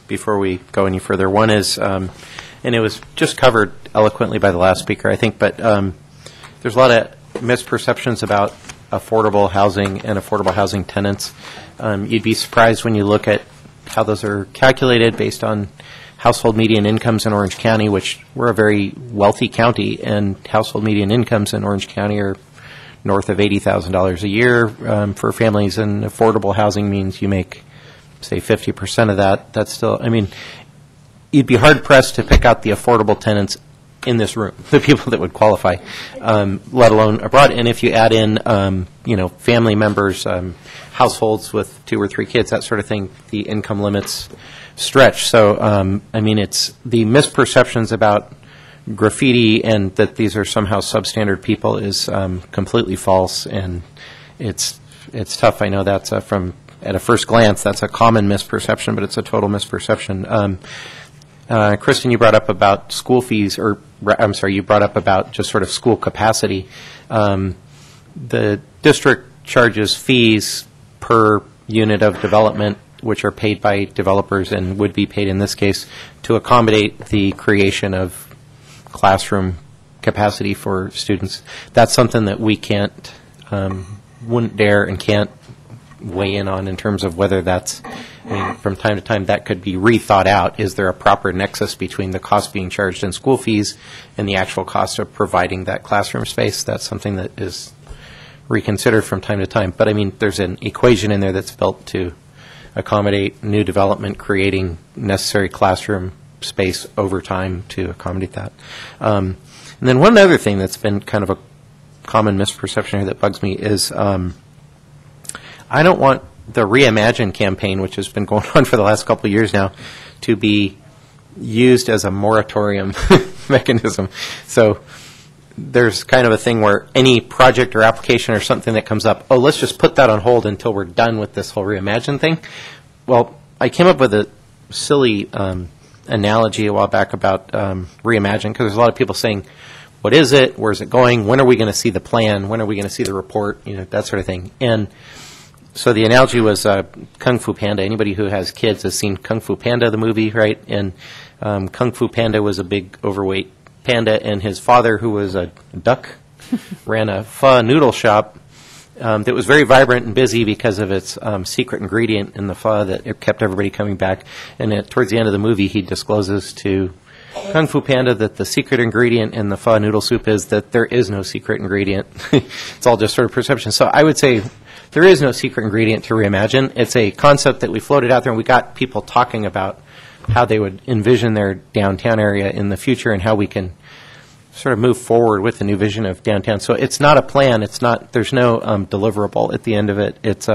before we go any further. One is, and it was just covered eloquently by the last speaker, I think, but there's a lot of misperceptions about affordable housing and affordable housing tenants. You'd be surprised when you look at how those are calculated based on household median incomes in Orange County, which we're a very wealthy county, and household median incomes in Orange County are north of $80,000 a year for families, and affordable housing means you make, say, 50% of that. That's still, you'd be hard-pressed to pick out the affordable tenants in this room, the people that would qualify, let alone abroad. And if you add in, family members, households with 2 or 3 kids, that sort of thing, the income limits stretch. So, it's the misperceptions about graffiti and that these are somehow substandard people is completely false, and it's tough. I know that's at a first glance, that's a common misperception, but it's a total misperception. Kristen, you brought up about school fees, you brought up about just sort of school capacity. The district charges fees per unit of development, which are paid by developers and would be paid in this case to accommodate the creation of classroom capacity for students. That's something that we can't, wouldn't dare and can't weigh in on in terms of whether that's, from time to time that could be rethought out. Is there a proper nexus between the cost being charged in school fees and the actual cost of providing that classroom space? That's something that is reconsidered from time to time. But there's an equation in there that's built to accommodate new development, creating necessary classroom space over time to accommodate that. And then one other thing that's been kind of a common misperception here that bugs me is I don't want the Reimagine campaign, which has been going on for the last couple of years now, to be used as a moratorium mechanism. So there's kind of a thing where any project or application or something that comes up, let's just put that on hold until we're done with this whole Reimagine thing. Well, I came up with a silly analogy a while back about Reimagine, because there's a lot of people saying, what is it? Where's it going? When are we going to see the plan? When are we going to see the report? That sort of thing. And so the analogy was Kung Fu Panda. Anybody who has kids has seen Kung Fu Panda, the movie, right? And Kung Fu Panda was a big, overweight panda, and his father, who was a duck, ran a pho noodle shop that was very vibrant and busy because of its secret ingredient in the pho that it kept everybody coming back. And towards the end of the movie, he discloses to Kung Fu Panda that the secret ingredient in the pho noodle soup is that there is no secret ingredient. It's all just sort of perception. So I would say there is no secret ingredient to Reimagine. It's a concept that we floated out there, and we got people talking about how they would envision their downtown area in the future and how we can sort of move forward with the new vision of downtown. So it's not a plan. It's not. There's no deliverable at the end of it. It's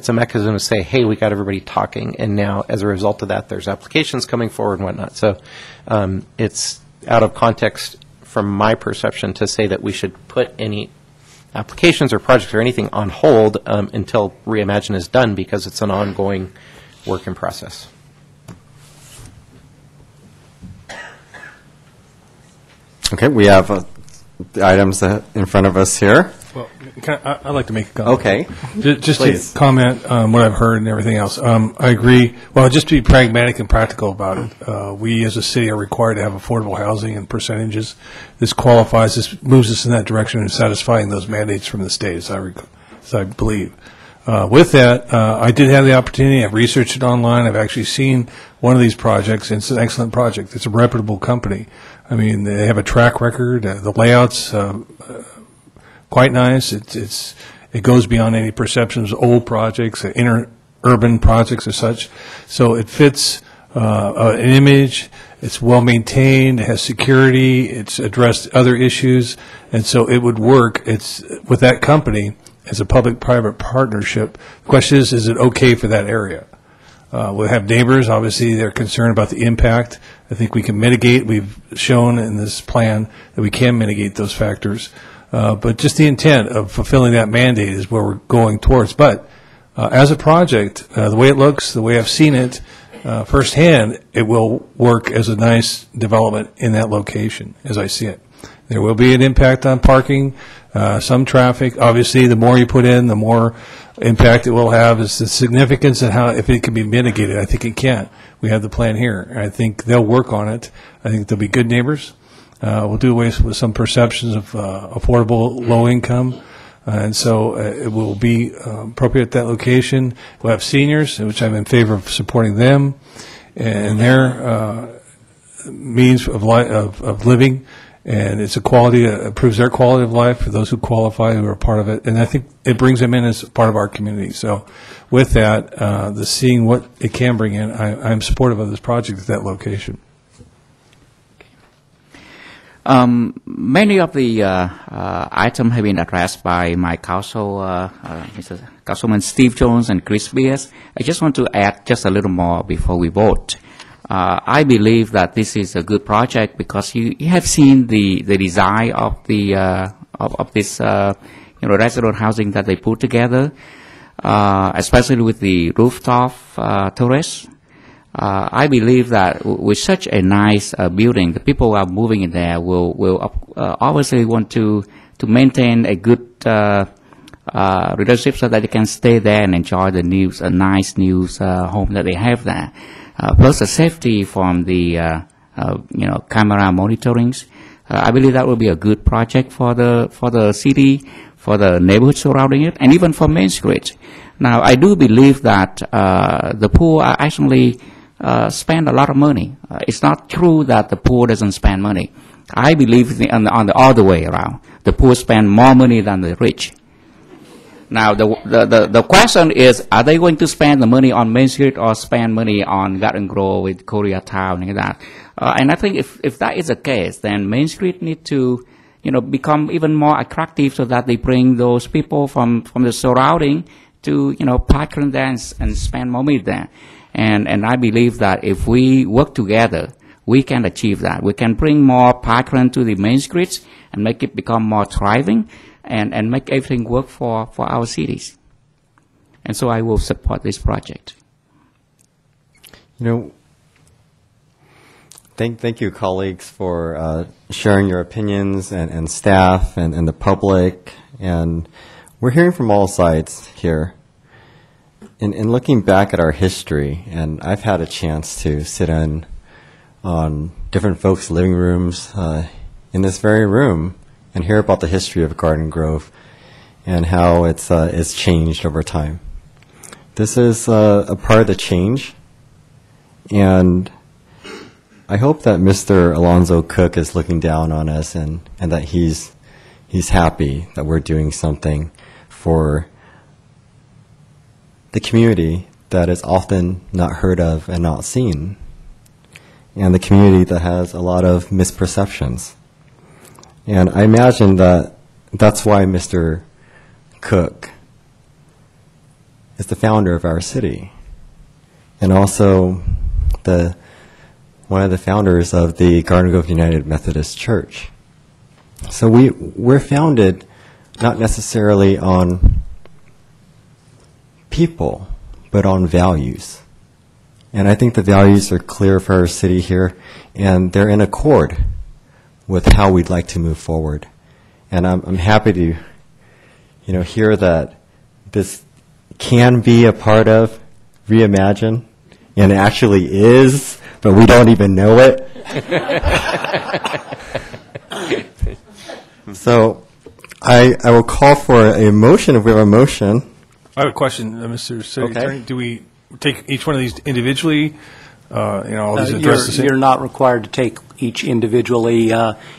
a mechanism to say, hey, we got everybody talking, and now as a result of that, there's applications coming forward and whatnot. So it's out of context from my perception to say that we should put any applications or projects or anything on hold until Reimagine is done, because it's an ongoing work in process. Okay, we have the items in front of us here. Well, I'd like to make a comment. Okay. Just Please. to comment on what I've heard and everything else. I agree. Well, just to be pragmatic and practical about it, we as a city are required to have affordable housing and percentages. This qualifies, this moves us in that direction in satisfying those mandates from the state, as I believe. With that, I did have the opportunity. I've researched it online. I've actually seen one of these projects, and it's an excellent project. It's a reputable company. I mean, they have a track record. The layout's quite nice. It goes beyond any perceptions of old projects, urban projects as such. So it fits an image. It's well maintained. It has security. It's addressed other issues, and so it would work. It's with that company as a public-private partnership. The question is it okay for that area? We'll have neighbors. Obviously, they're concerned about the impact. I think we can mitigate. We've shown in this plan that we can mitigate those factors. But just the intent of fulfilling that mandate is where we're going towards. But as a project, the way it looks, the way I've seen it firsthand, it will work as a nice development in that location, as I see it. There will be an impact on parking, some traffic. Obviously, the more you put in, the more impact it will have. Is the significance and how, if it can be mitigated. I think it can. We have the plan here. I think they'll work on it. I think they'll be good neighbors. We'll do away with some perceptions of affordable low income. And so it will be appropriate at that location. We'll have seniors, which I'm in favor of supporting them and their means of living. And it's a quality, it improves their quality of life for those who qualify, who are part of it. And I think it brings them in as part of our community. So with that, the seeing what it can bring in, I'm supportive of this project at that location. Many of the items have been addressed by my council, Mr. Councilman Steve Jones and Chris Beers. I just want to add just a little more before we vote. I believe that this is a good project because you have seen the design of the of this resident housing that they put together, especially with the rooftop terrace. I believe that with such a nice building, the people who are moving in there will obviously want to maintain a good relationship so that they can stay there and enjoy the nice new home that they have there. Plus the safety from the camera monitorings. I believe that will be a good project for the city, for the neighborhood surrounding it, and even for Main Street. Now, I do believe that the poor are actually spend a lot of money. It's not true that the poor doesn't spend money. I believe on the other way around. The poor spend more money than the rich. Now, the question is, are they going to spend the money on Main Street or spend money on Garden Grove with Koreatown and that? And I think if that is the case, then Main Street need to, become even more attractive so that they bring those people from the surrounding to, park in there and spend more money there. And I believe that if we work together, we can achieve that. We can bring more parkland to the main streets and make it become more thriving and make everything work for our cities. And so I will support this project. Thank you, colleagues, for sharing your opinions and staff and the public. And we're hearing from all sides here. In looking back at our history, and I've had a chance to sit in on different folks' living rooms in this very room and hear about the history of Garden Grove and how it's changed over time. This is a part of the change, and I hope that Mr. Alonzo Cook is looking down on us and that he's happy that we're doing something for the community that is often not heard of and not seen, and the community that has a lot of misperceptions. And I imagine that that's why Mr. Cook is the founder of our city, and also one of the founders of the Garden Grove United Methodist Church. So we're founded not necessarily on people, but on values. And I think the values are clear for our city here, and they're in accord with how we'd like to move forward. And I'm happy to, hear that this can be a part of Reimagine, and it actually is, but we don't even know it. So I will call for a motion if we have a motion. I have a question, Mr. City Attorney. Do we take each one of these individually? All these addressed the same? You're not required to take each individually.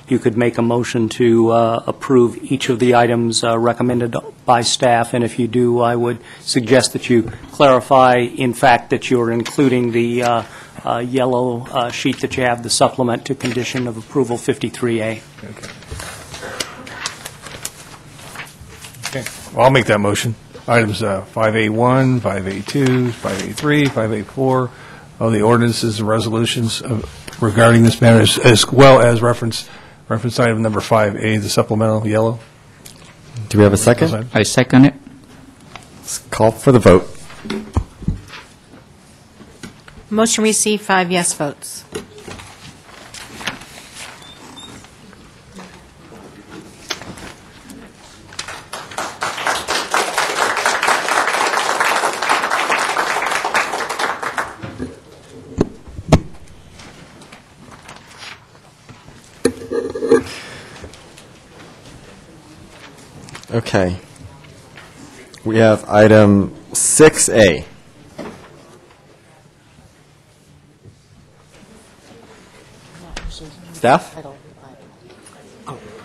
You could make a motion to approve each of the items recommended by staff, and if you do, I would suggest that you clarify, in fact, that you're including the yellow sheet that you have, the supplement to condition of approval 53A. Okay. Well, I'll make that motion. Items 5A1, 5A2, 5A3, 5A4, all the ordinances and resolutions regarding this matter, as well as reference item number 5A, the supplemental yellow. Do we have a second? I second it. Let's call for the vote. Motion received, 5 yes votes. Okay. We have item 6A. Staff?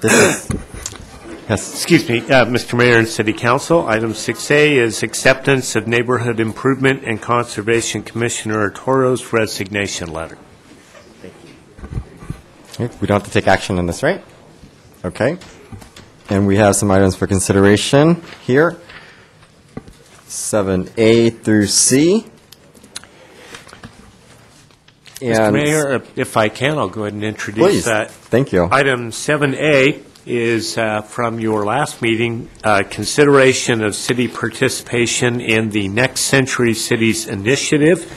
Yes. Excuse me, Mr. Mayor and City Council. Item 6A is acceptance of Neighborhood Improvement and Conservation Commissioner Toro's resignation letter. Okay, we don't have to take action on this, right? Okay. And we have some items for consideration here. 7A through C. Mr. Mayor, if I can, I'll go ahead and introduce that. Thank you. Item 7A is from your last meeting, consideration of city participation in the Next Century Cities Initiative.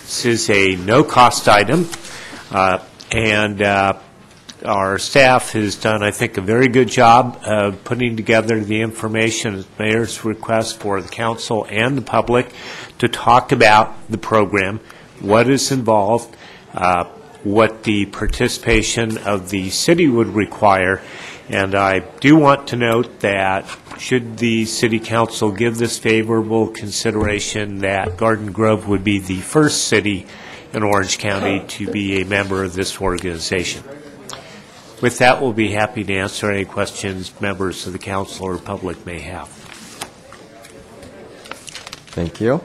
This is a no-cost item, and our staff has done, I think, a very good job of putting together the information at the mayor's request for the council and the public to talk about the program, what is involved, what the participation of the city would require. And I do want to note that should the city council give this favorable consideration, that Garden Grove would be the first city in Orange County to be a member of this organization. With that, we'll be happy to answer any questions members of the council or public may have. Thank you.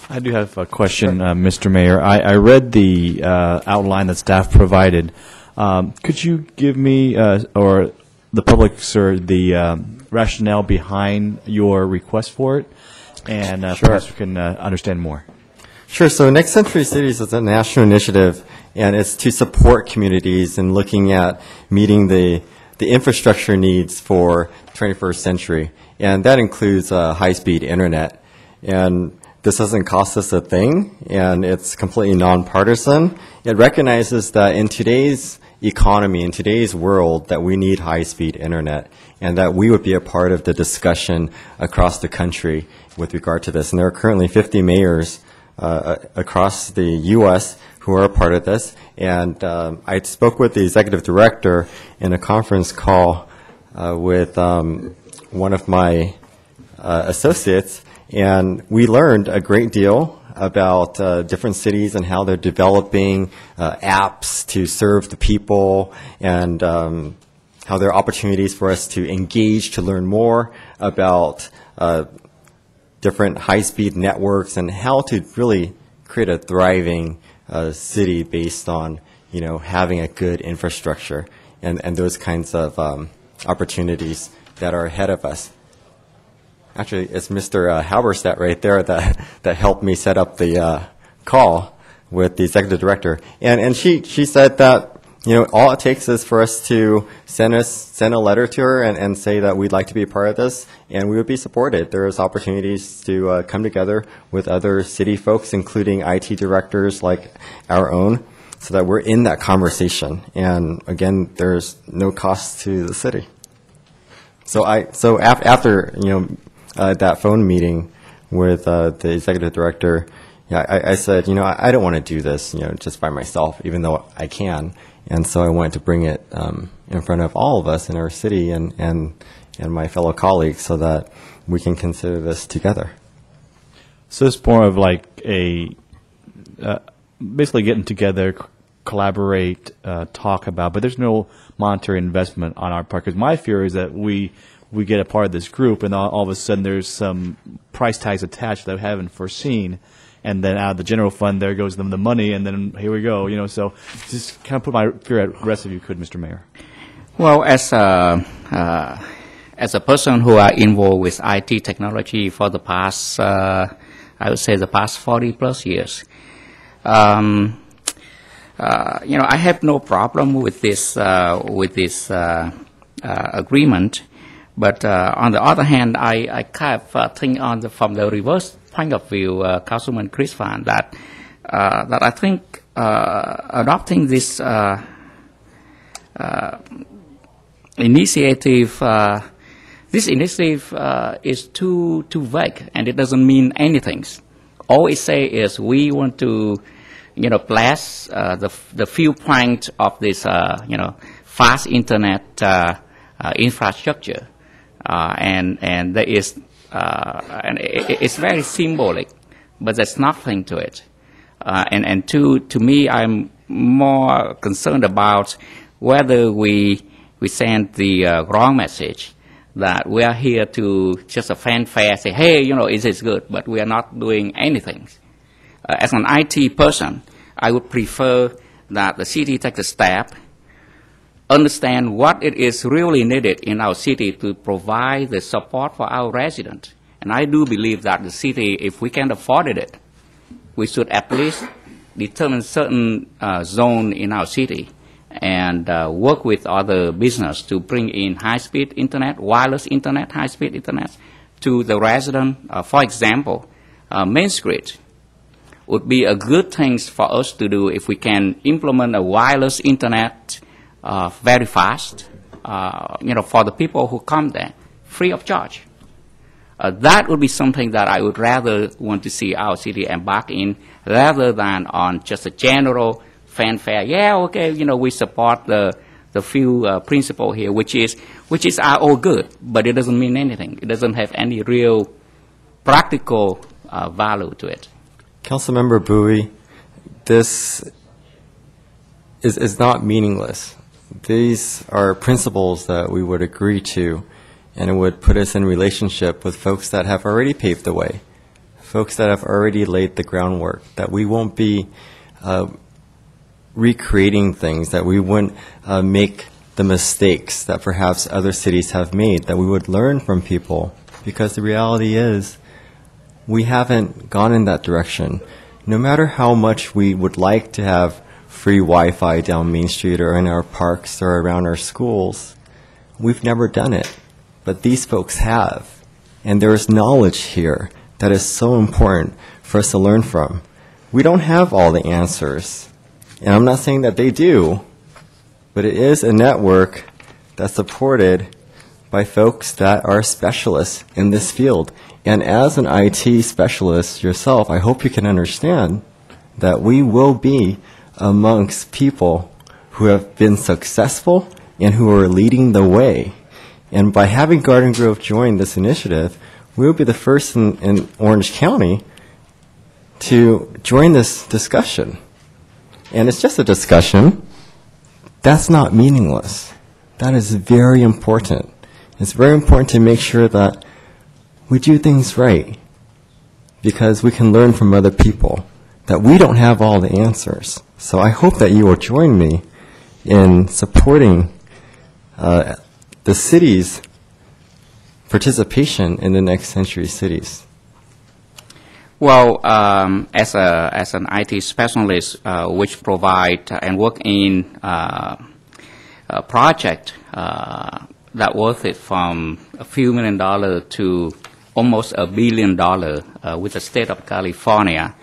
I do have a question, Mr. Mayor. I read the outline that staff provided. Could you give me, or the public, sir, the rationale behind your request for it? And perhaps we can understand more. Sure. So Next Century Cities is a national initiative, and it's to support communities in looking at meeting the infrastructure needs for 21st century. And that includes high-speed internet. And this doesn't cost us a thing, and it's completely nonpartisan. It recognizes that in today's economy, in today's world, that we need high-speed internet, and that we would be a part of the discussion across the country with regard to this. And there are currently 50 mayors across the U.S. who are a part of this. And I spoke with the executive director in a conference call with one of my associates, and we learned a great deal about different cities and how they're developing apps to serve the people, and how there are opportunities for us to engage, to learn more about different high-speed networks and how to really create a thriving city based on, having a good infrastructure and those kinds of opportunities that are ahead of us. Actually, it's Mr. Halberstadt right there that helped me set up the call with the executive director. And she said that, all it takes is for us to send a letter to her and say that we'd like to be a part of this, and we would be supported. There's opportunities to come together with other city folks, including IT directors like our own, so that we're in that conversation. And again, there's no cost to the city. So after that phone meeting with the executive director, I said, I don't want to do this, just by myself, even though I can. And so I wanted to bring it in front of all of us in our city and my fellow colleagues so that we can consider this together. So it's more of like basically getting together, collaborate, talk about, but there's no monetary investment on our part. Because my fear is that we get a part of this group, and all of a sudden there's some price tags attached that we haven't foreseen, and then out of the general fund there goes the money, and then here we go. So just kind of put my fear at rest if you could, Mr. Mayor. Well, as a person who are involved with IT technology for the past, I would say the past 40 plus years, I have no problem with this agreement. But on the other hand, I kind of think from the reverse point of view, Councilman Chris Van, that I think adopting this initiative, is too vague, and it doesn't mean anything. All it says is we want to, bless the viewpoint of this, fast internet infrastructure. And there is, and it's very symbolic, but there's nothing to it. And to me, I'm more concerned about whether we send the wrong message that we are here to just a fanfare, say, hey, is this good? But we are not doing anything. As an IT person, I would prefer that the city take a step, understand what it is really needed in our city to provide the support for our residents. And I do believe that the city, if we can afford it, we should at least determine certain zone in our city and work with other business to bring in high-speed internet, wireless internet, high-speed internet to the resident. For example, Main Street would be a good thing for us to do if we can implement a wireless internet very fast, for the people who come there, free of charge. That would be something that I would rather want to see our city embark in, rather than on just a general fanfare. Yeah, okay, we support the few principle here, which is are all good, but it doesn't mean anything. It doesn't have any real practical value to it. Councilmember Bowie, this is not meaningless. These are principles that we would agree to, and it would put us in relationship with folks that have already paved the way, folks that have already laid the groundwork, that we won't be recreating things, that we wouldn't make the mistakes that perhaps other cities have made, that we would learn from people, because the reality is we haven't gone in that direction. No matter how much we would like to have free Wi-Fi down Main Street or in our parks or around our schools, we've never done it. But these folks have. And there is knowledge here that is so important for us to learn from. We don't have all the answers. And I'm not saying that they do, but it is a network that's supported by folks that are specialists in this field. And as an IT specialist yourself, I hope you can understand that we will be amongst people who have been successful and who are leading the way. And by having Garden Grove join this initiative, we will be the first in Orange County to join this discussion. And it's just a discussion. That's not meaningless. That is very important. It's very important to make sure that we do things right, because we can learn from other people, that we don't have all the answers. So I hope that you will join me in supporting the city's participation in the next century cities. Well, as an IT specialist, which provide and work in a project that worth it from a few $1 million to almost $1 billion with the state of California,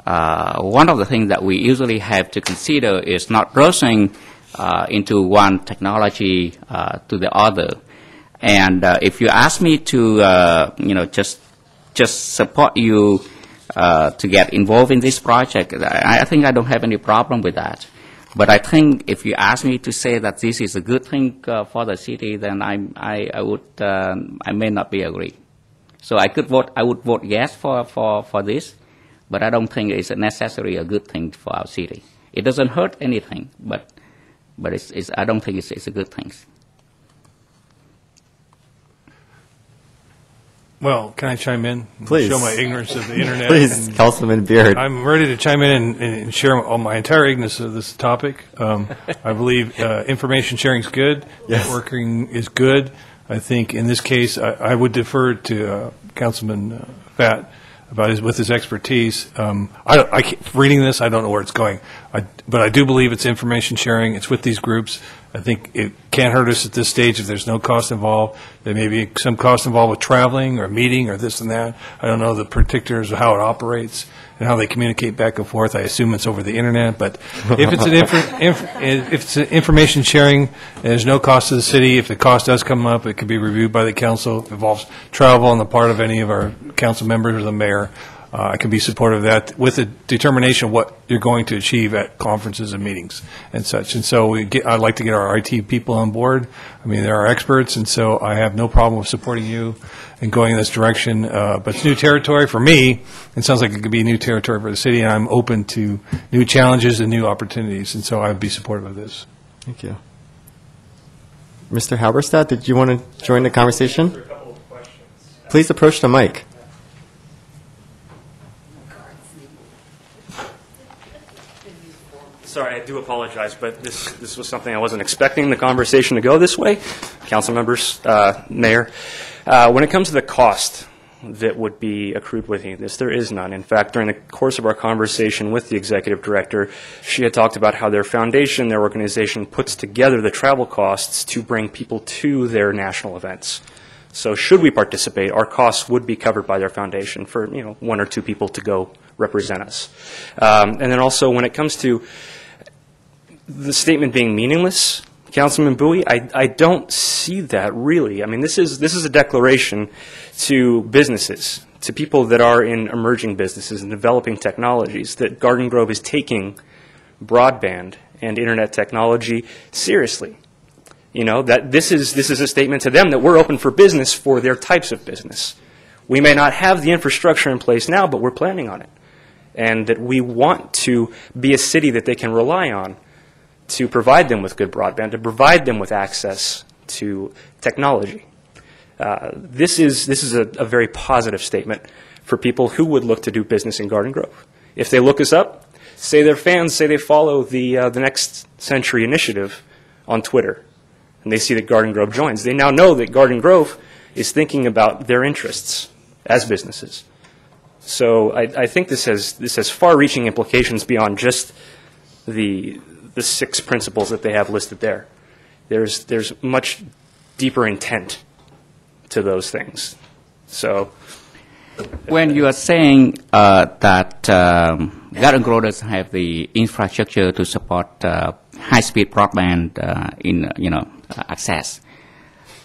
one of the things that we usually have to consider is not rushing into one technology to the other. And if you ask me to, just support you to get involved in this project, I think I don't have any problem with that. But I think if you ask me to say that this is a good thing for the city, then I may not be agree. So I would vote yes for this, but I don't think it's necessarily a good thing for our city. It doesn't hurt anything, but I don't think it's a good thing. Well, can I chime in? Please. Show my ignorance of the internet. Please, Councilman Beard. I'm ready to chime in and share all my entire ignorance of this topic. I believe information sharing is good. Yes. Networking is good. I think in this case, I would defer to Councilman Fatt about with his expertise. Reading this, I don't know where it's going. But I do believe it's information sharing. It's with these groups. I think it can't hurt us at this stage if there's no cost involved. There may be some cost involved with traveling or meeting or this and that. I don't know the particulars of how it operates and how they communicate back and forth. I assume it's over the internet. But if it's if it's an information sharing, there's no cost to the city. If the cost does come up, it can be reviewed by the council. If it involves travel on the part of any of our council members or the mayor, I can be supportive of that with the determination of what you're going to achieve at conferences and meetings and such. And so I'd like to get our IT people on board. I mean, they're our experts, and so I have no problem with supporting you and going in this direction. But it's new territory for me. It sounds like it could be new territory for the city, and I'm open to new challenges and new opportunities, and so I'd be supportive of this. Thank you. Mr. Halberstadt, did you want to join the conversation? Please approach the mic. Sorry, I do apologize, but this was something I wasn't expecting the conversation to go this way. Council members, Mayor, when it comes to the cost that would be accrued with this, there is none. In fact, during the course of our conversation with the executive director, she had talked about how their foundation, their organization, puts together the travel costs to bring people to their national events. So should we participate, our costs would be covered by their foundation for, one or two people to go represent us. And then also when it comes to the statement being meaningless, Councilman Bowie, I don't see that really. I mean, this is a declaration to businesses, to people that are in emerging businesses and developing technologies, that Garden Grove is taking broadband and internet technology seriously. That this is a statement to them that we're open for business for their types of business. We may not have the infrastructure in place now, but we're planning on it. And that we want to be a city that they can rely on to provide them with good broadband, to provide them with access to technology. This is a very positive statement for people who would look to do business in Garden Grove. If they look us up, say they're fans, say they follow the Next Century Initiative on Twitter, and they see that Garden Grove joins, they now know that Garden Grove is thinking about their interests as businesses. So I think this has far-reaching implications beyond just the 6 principles that they have listed there. There's much deeper intent to those things. So when you are saying that Garden Grove doesn't have the infrastructure to support high-speed broadband access,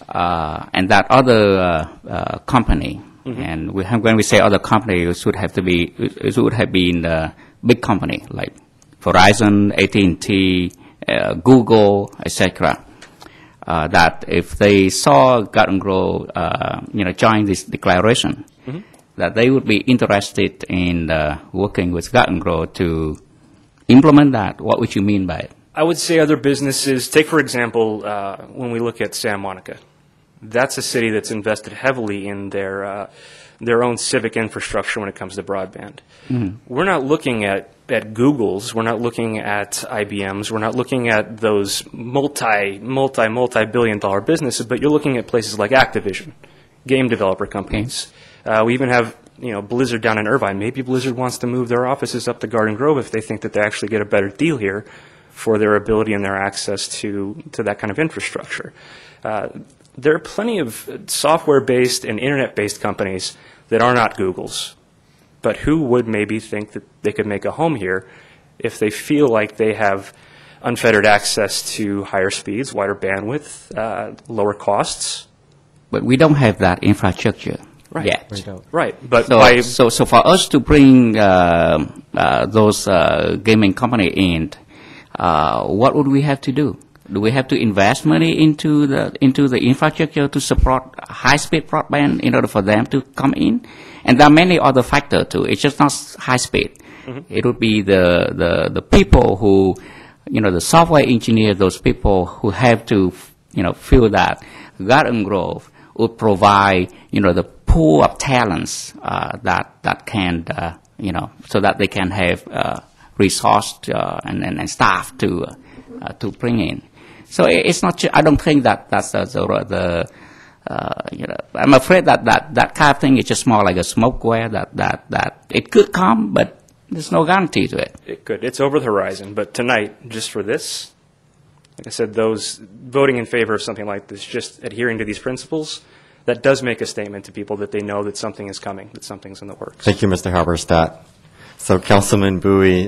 and that other company, and when we say other company, it would have been a big company like Verizon, AT&T, Google, etc. That if they saw Garden Grove, join this declaration, that they would be interested in working with Garden Grove to implement that. What would you mean by it? I would say other businesses, take for example, when we look at Santa Monica, That's a city that's invested heavily in their own civic infrastructure when it comes to broadband. We're not looking at Google's, we're not looking at IBM's, we're not looking at those multi-billion dollar businesses, but you're looking at places like Activision, game developer companies. We even have Blizzard down in Irvine. Maybe Blizzard wants to move their offices up to Garden Grove if they think that they actually get a better deal here for their ability and their access to that kind of infrastructure. There are plenty of software-based and internet-based companies that are not Google's, but who would maybe think that they could make a home here if they feel like they have unfettered access to higher speeds, wider bandwidth, lower costs. But we don't have that infrastructure yet. We don't. Right. But so for us to bring those gaming company in, what would we have to do? Do we have to invest money into the infrastructure to support high-speed broadband in order for them to come in? And there are many other factors too. It's just not high speed. It would be the people who, the software engineer, those people who have to, feel that Garden Grove would provide, the pool of talents that can, so that they can have resource and staff to bring in. So it's not. I don't think that's the I'm afraid that kind of thing is just more like a smokeware that it could come, but there's no guarantee to it. It could. It's over the horizon. But tonight, just for this, like I said, those voting in favor of something like this, just adhering to these principles, that does make a statement to people that they know that something is coming, that something's in the works. Thank you, Mr. Halberstadt. So, Councilman Bowie,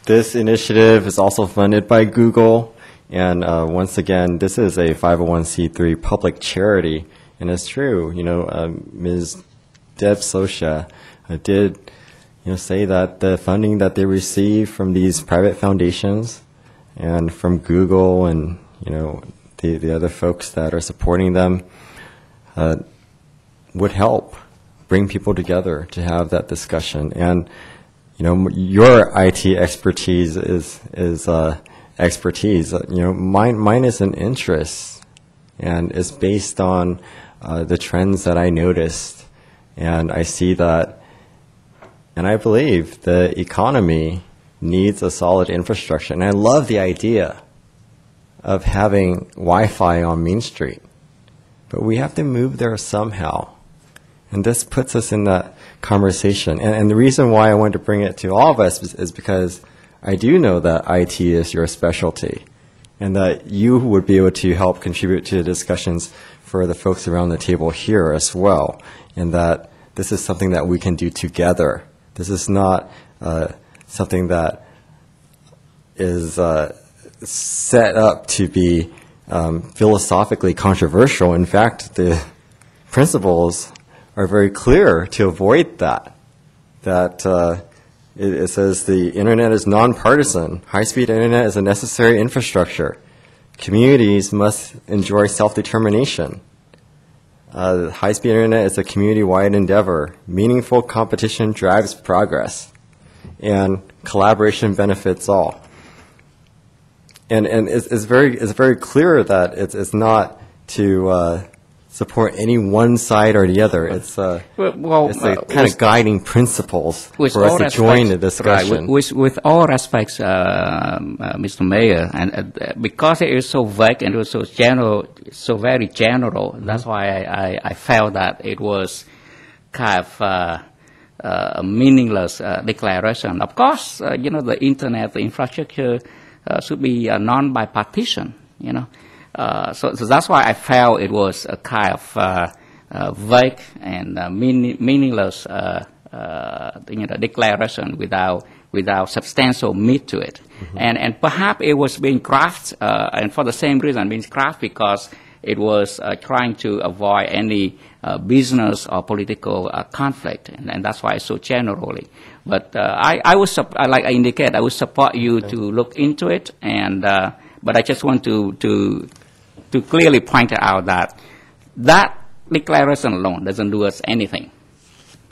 this initiative is also funded by Google. And once again, this is a 501c3 public charity, and it's true. Ms. Deb Sosha did, say that the funding that they receive from these private foundations and from Google and the other folks that are supporting them would help bring people together to have that discussion. And your IT expertise is expertise. Mine is an interest, and it's based on the trends that I noticed, and I see that, and I believe the economy needs a solid infrastructure. And I love the idea of having Wi-Fi on Main Street, but we have to move there somehow. And this puts us in that conversation. And the reason why I wanted to bring it to all of us is because I do know that IT is your specialty, and that you would be able to help contribute to the discussions for the folks around the table here as well, and that this is something that we can do together. This is not something that is set up to be philosophically controversial. In fact, the principles are very clear to avoid that. It says the internet is nonpartisan. High-speed internet is a necessary infrastructure. Communities must enjoy self-determination. High-speed internet is a community-wide endeavor. Meaningful competition drives progress, and collaboration benefits all. And it's very clear that it's not to support any one side or the other. It's the kind of guiding principles for us to join the discussion. Right, with all respects, Mr. Mayor, and because it is so vague and it was so general, so very general, that's why I felt that it was kind of a meaningless declaration. Of course, the internet, the infrastructure should be non-bipartisan, So that's why I felt it was a kind of vague and meaningless, declaration without substantial meat to it. And perhaps it was being crafted, and for the same reason, being crafted because it was trying to avoid any business or political conflict, and that's why it's so generally. But I would, like I indicate, I would support you to look into it, and but I just want to clearly point out that declaration alone doesn't do us anything.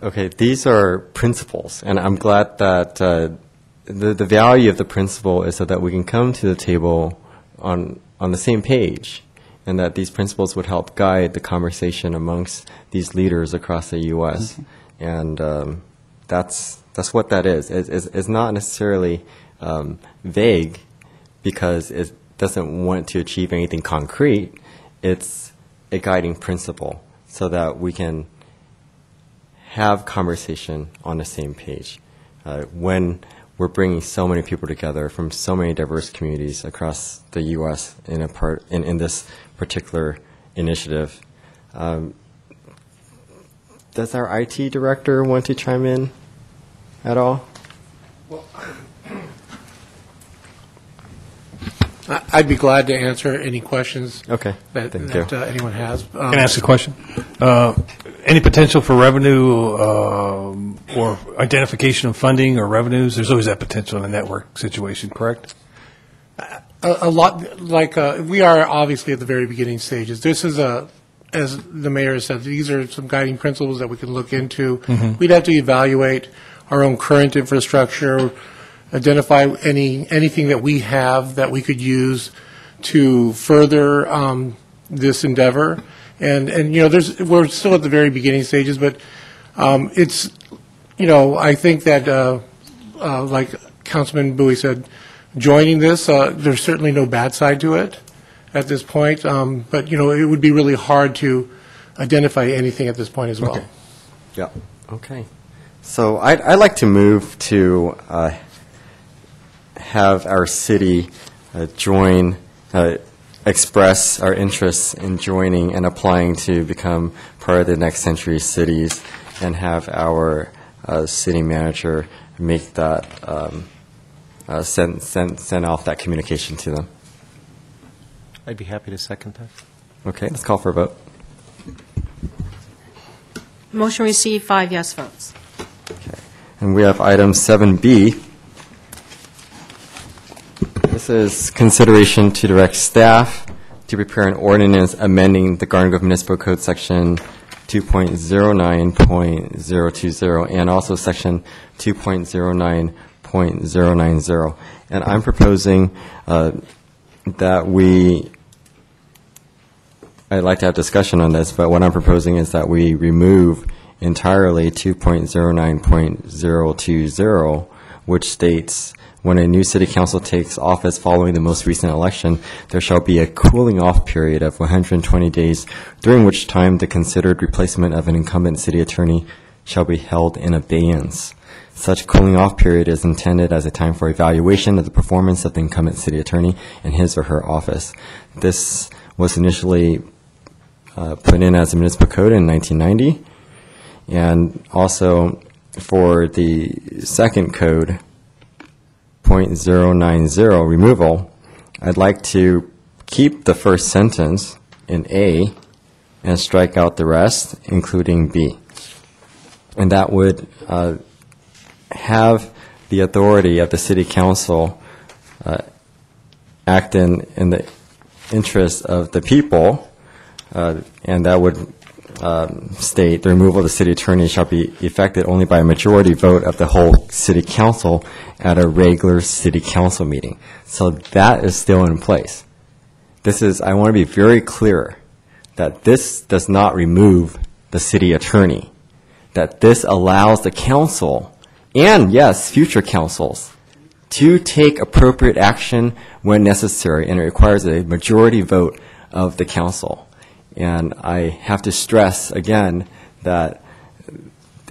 Okay, these are principles, and I'm glad that the value of the principle is so that we can come to the table on the same page and that these principles would help guide the conversation amongst these leaders across the U.S. And that's what that is. It's not necessarily vague because it doesn't want to achieve anything concrete. It's a guiding principle so that we can have conversation on the same page. When we're bringing so many people together from so many diverse communities across the U.S. in this particular initiative. Does our IT director want to chime in at all? I'd be glad to answer any questions that anyone has. Can I ask a question? Any potential for revenue or identification of funding or revenues? There's always that potential in a network situation, correct? A lot, like, we are obviously at the very beginning stages. This is as the mayor said, these are some guiding principles that we can look into. Mhm. We'd have to evaluate our own current infrastructure, identify anything that we have that we could use to further this endeavor. And we're still at the very beginning stages, but it's, I think that, like Councilman Bowie said, joining this, there's certainly no bad side to it at this point, but, it would be really hard to identify anything at this point as well. Okay. Yeah. Okay. So I'd like to move to have our city express our interests in joining and applying to become part of the Next Century Cities, and have our city manager make that, send off that communication to them. I'd be happy to second that. Okay, let's call for a vote. Motion received, 5 yes votes. And we have item 7B. This is consideration to direct staff to prepare an ordinance amending the Garden Grove Municipal Code Section 2.09.020 and also Section 2.09.090. And I'm proposing that I'd like to have discussion on this, but what I'm proposing is that we remove entirely 2.09.020, which states, when a new city council takes office following the most recent election, there shall be a cooling off period of 120 days, during which time the considered replacement of an incumbent city attorney shall be held in abeyance. Such cooling off period is intended as a time for evaluation of the performance of the incumbent city attorney in his or her office. This was initially put in as a municipal code in 1990, and also for the second code, 0.090 removal, I'd like to keep the first sentence in A and strike out the rest, including B. And that would have the authority of the city council act in the interest of the people, and that would state the removal of the city attorney shall be effected only by a majority vote of the whole city council at a regular city council meeting. So that is still in place. I want to be very clear that this does not remove the city attorney, that this allows the council, and yes, future councils, to take appropriate action when necessary, and it requires a majority vote of the council. And I have to stress again that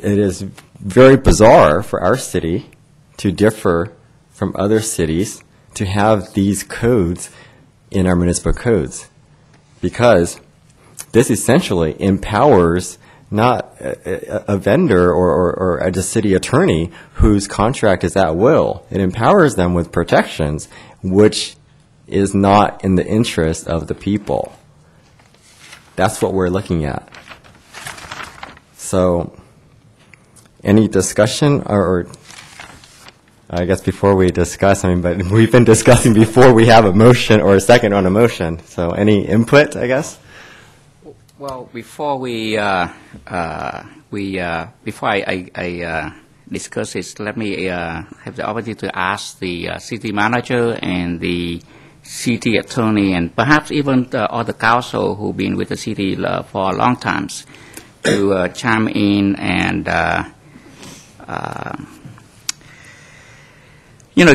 it is very bizarre for our city to differ from other cities to have these codes in our municipal codes, because this essentially empowers not a vendor or a city attorney whose contract is at will. It empowers them with protections which is not in the interest of the people. That's what we're looking at. So, any discussion, or I guess before we discuss, but we've been discussing before we have a motion or a second on a motion. So, any input, I guess? Well, before before I discuss this, let me have the opportunity to ask the city manager and the city attorney and perhaps even the other council who've been with the city for a long time to chime in and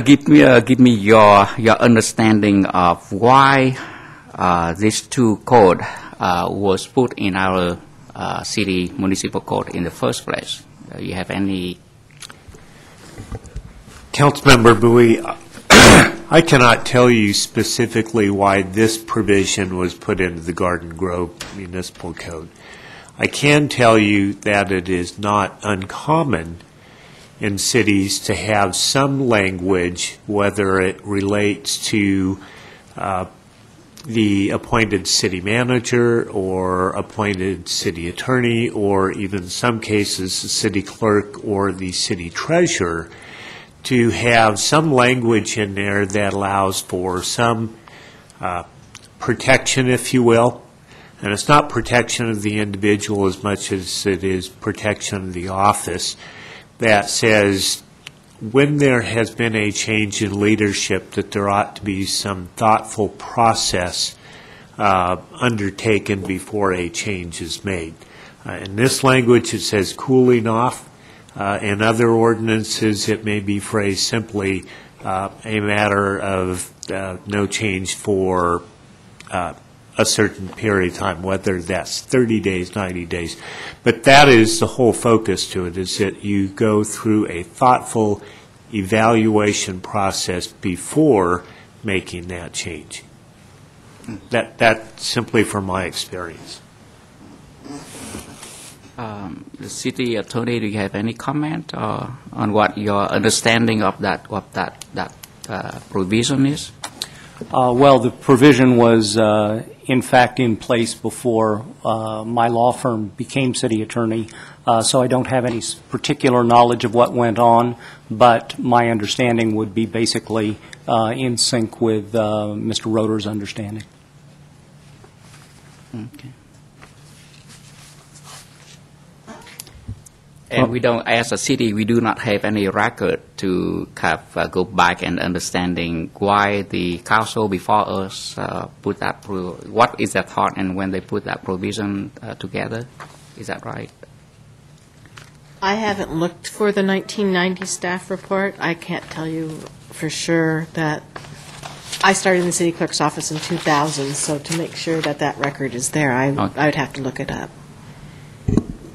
give me your understanding of why these two code was put in our city municipal code in the first place. You have any? Councilmember Bowie, I cannot tell you specifically why this provision was put into the Garden Grove Municipal Code. I can tell you that it is not uncommon in cities to have some language, whether it relates to the appointed city manager or appointed city attorney, or even in some cases the city clerk or the city treasurer, to have some language in there that allows for some protection, if you will. And it's not protection of the individual as much as it is protection of the office, that says when there has been a change in leadership that there ought to be some thoughtful process undertaken before a change is made. In this language it says cooling off. In other ordinances it may be phrased simply a matter of no change for a certain period of time, whether that's 30 days, 90 days. But that is the whole focus to it, is that you go through a thoughtful evaluation process before making that change. That's simply from my experience. The city attorney, do you have any comment on what your understanding of that provision is? Well, the provision was, in fact, in place before my law firm became city attorney, so I don't have any particular knowledge of what went on, but my understanding would be basically in sync with Mr. Roeder's understanding. Okay. And we don't, as a city, we do not have any record to kind of go back and understanding why the council before us put that, what is their thought and when they put that provision together. Is that right? I haven't looked for the 1990 staff report. I can't tell you for sure that I started in the city clerk's office in 2000, so to make sure that that record is there, I would have to look it up.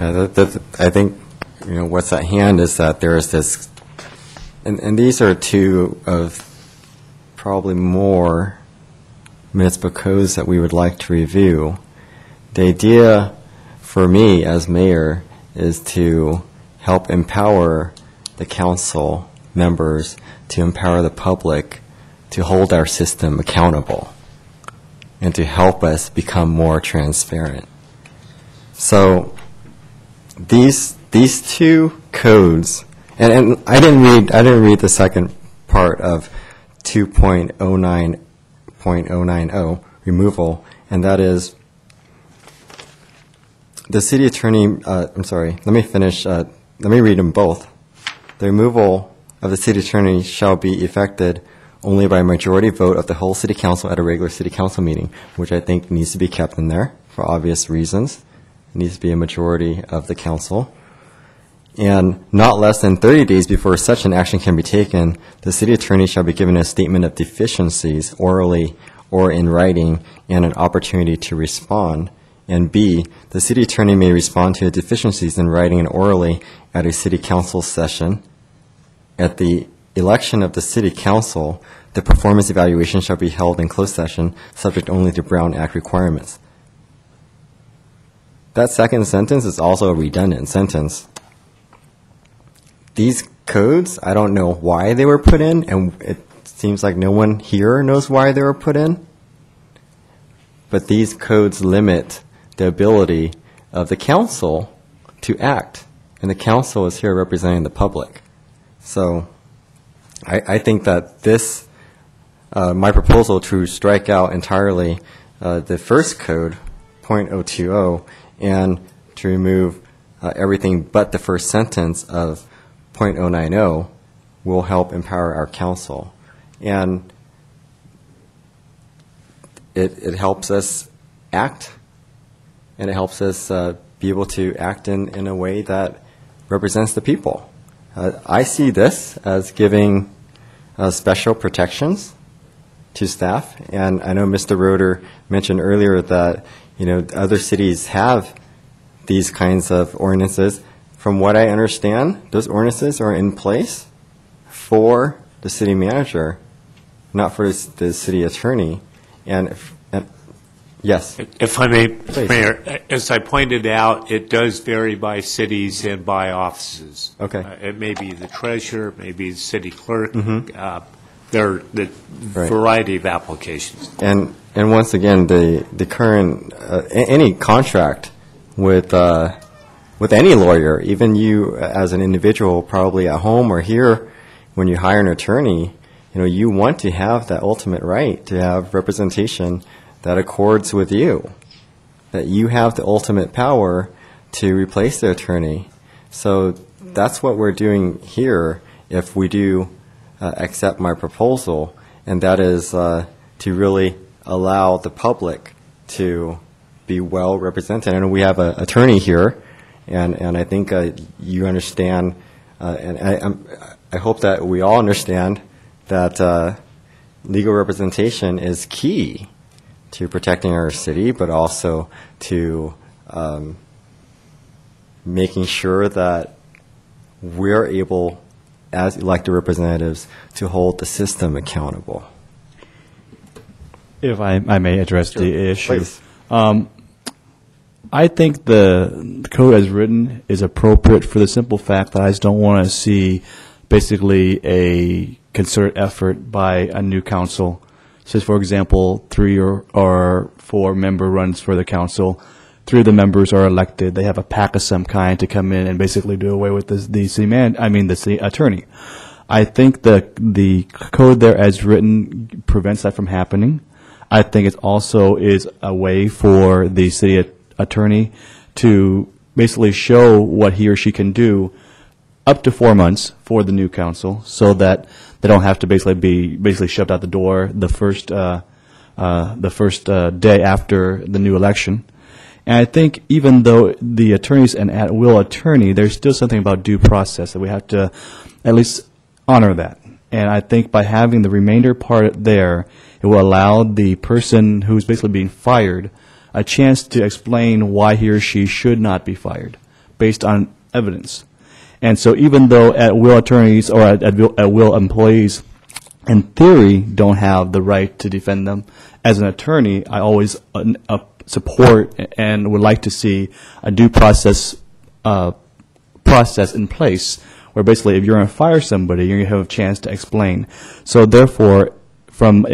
I think, you know, what's at hand is that there is this, and these are two of probably more municipal codes that we would like to review. The idea for me as mayor is to help empower the council members, to empower the public, to hold our system accountable, and to help us become more transparent. So these two codes, and I didn't read the second part of 2.09.090 removal, and that is the city attorney. I'm sorry. Let me finish. Let me read them both. The removal of the city attorney shall be effected only by a majority vote of the whole city council at a regular city council meeting, which I think needs to be kept in there for obvious reasons. It needs to be a majority of the council. And not less than 30 days before such an action can be taken, the city attorney shall be given a statement of deficiencies orally or in writing and an opportunity to respond. And B, the city attorney may respond to the deficiencies in writing and orally at a city council session. At the election of the city council, the performance evaluation shall be held in closed session, subject only to Brown Act requirements. That second sentence is also a redundant sentence. These codes, I don't know why they were put in, and it seems like no one here knows why they were put in. But these codes limit the ability of the council to act, and the council is here representing the public. So I think that this, my proposal to strike out entirely the first code, 0.020, and to remove everything but the first sentence of 0.090 will help empower our council. And it helps us act, and it helps us be able to act in a way that represents the people. I see this as giving special protections to staff, and I know Mr. Roeder mentioned earlier that other cities have these kinds of ordinances. From what I understand, those ordinances are in place for the city manager, not for the city attorney. And yes. If I may, Please. Mayor, as I pointed out, it does vary by cities and by offices. Okay. It may be the treasurer, it may be the city clerk. Mhm. There are the variety of applications. And once again, the current any contract with any lawyer, even you as an individual, probably at home or here, when you hire an attorney, you want to have that ultimate right to have representation that accords with you, that you have the ultimate power to replace the attorney. So that's what we're doing here if we do accept my proposal, and that is to really allow the public to be well represented. And we have an attorney here, and I think you understand, and I hope that we all understand that legal representation is key to protecting our city, but also to making sure that we're able, as elected representatives, to hold the system accountable. If I may address the issue. Please. I think the code as written is appropriate for the simple fact that I just don't want to see basically a concerted effort by a new council. Says, for example, 3 or 4 member runs for the council. 3 of the members are elected. They have a pack of some kind to come in and basically do away with the city attorney. I think the code there as written prevents that from happening. I think it also is a way for the city attorney to basically show what he or she can do up to 4 months for the new council, so that they don't have to be shoved out the door the first day after the new election. And I think even though the attorney's an at-will attorney, there's still something about due process that we have to at least honor that. And I think by having the remainder part there, it will allow the person who's basically being fired a chance to explain why he or she should not be fired based on evidence. And so even though at-will attorneys or at-will employees in theory don't have the right to defend them, as an attorney, I always support and would like to see a due process in place where basically if you're going to fire somebody, you're going to have a chance to explain. So therefore, from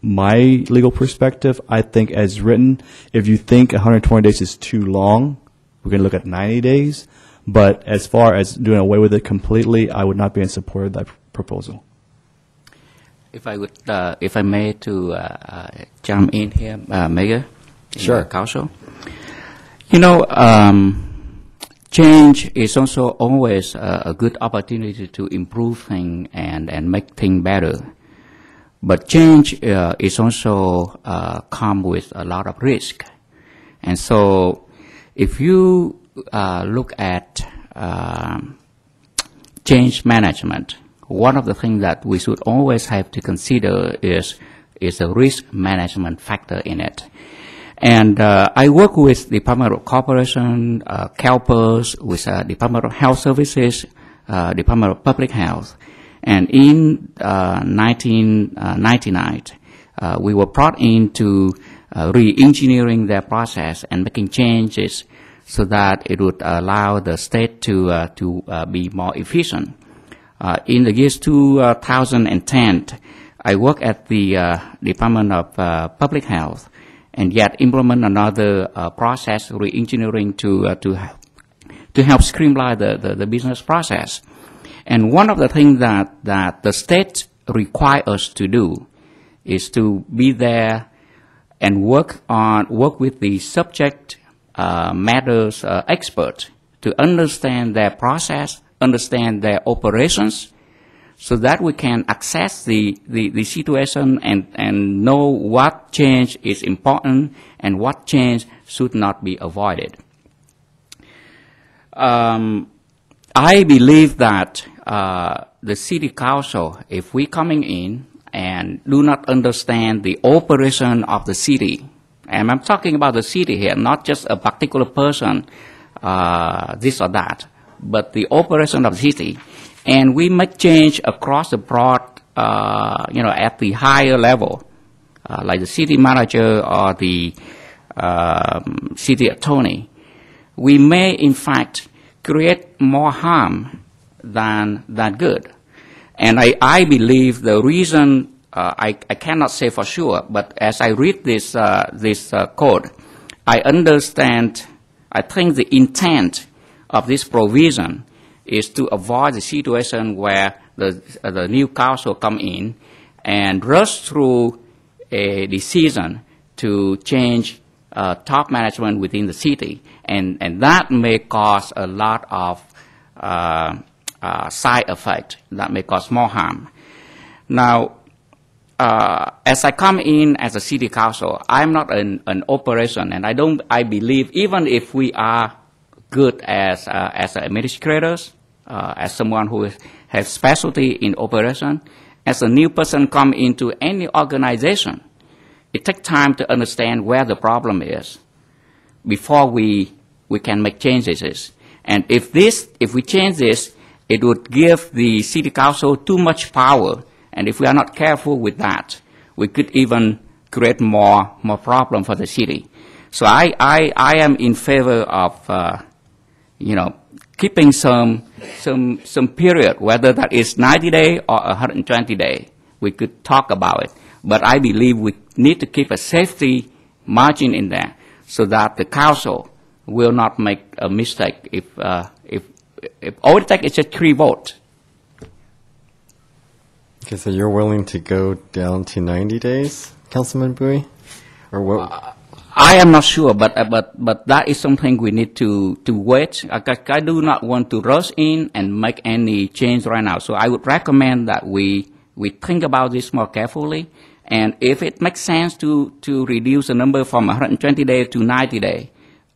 my legal perspective, I think as written, if you think 120 days is too long, we're going to look at 90 days. But as far as doing away with it completely, I would not be in support of that proposal. If I may to jump in here, Mayor, Sure. Council. Change is also always a good opportunity to improve things and make things better. But change is also come with a lot of risk. And so if you look at change management, one of the things that we should always have to consider is the risk management factor in it. And I work with Department of Corporation, CalPERS, with Department of Health Services, Department of Public Health. And in 1999, we were brought into re-engineering their process and making changes so that it would allow the state to be more efficient. In the years 2010, I worked at the Department of Public Health, and yet implement another process, re-engineering to help streamline the business process. And one of the things that the state require us to do is to be there and work with the subject matters expert to understand their process, understand their operations, so that we can assess the situation and know what change is important and what change should not be avoided. I believe that the city council, if we coming in and do not understand the operation of the city, and I'm talking about the city here, not just a particular person, this or that, but the operation of the city, and we make change across the broad, at the higher level, like the city manager or the city attorney, we may in fact create more harm than good. And I believe the reason, I cannot say for sure, but as I read this code, I understand, I think the intent of this provision is to avoid the situation where the new council come in and rush through a decision to change top management within the city, and that may cause a lot of side effect that may cause more harm. Now, as I come in as a city council, I'm not an operation, and I believe even if we are good as administrators, as someone who has specialty in operation, as a new person come into any organization, it takes time to understand where the problem is before we can make changes. And if we change this, it would give the city council too much power. And if we are not careful with that, we could even create more problem for the city. So I am in favor of keeping some period, whether that is 90 days or 120 days. We could talk about it, but I believe we need to keep a safety margin in there so that the council will not make a mistake if all it takes is just 3 votes. Okay, so you're willing to go down to 90 days, Councilman Bui? Or what? I am not sure, but that is something we need to wait. I do not want to rush in and make any change right now. So I would recommend that we think about this more carefully. And if it makes sense to reduce the number from 120 days to 90 days,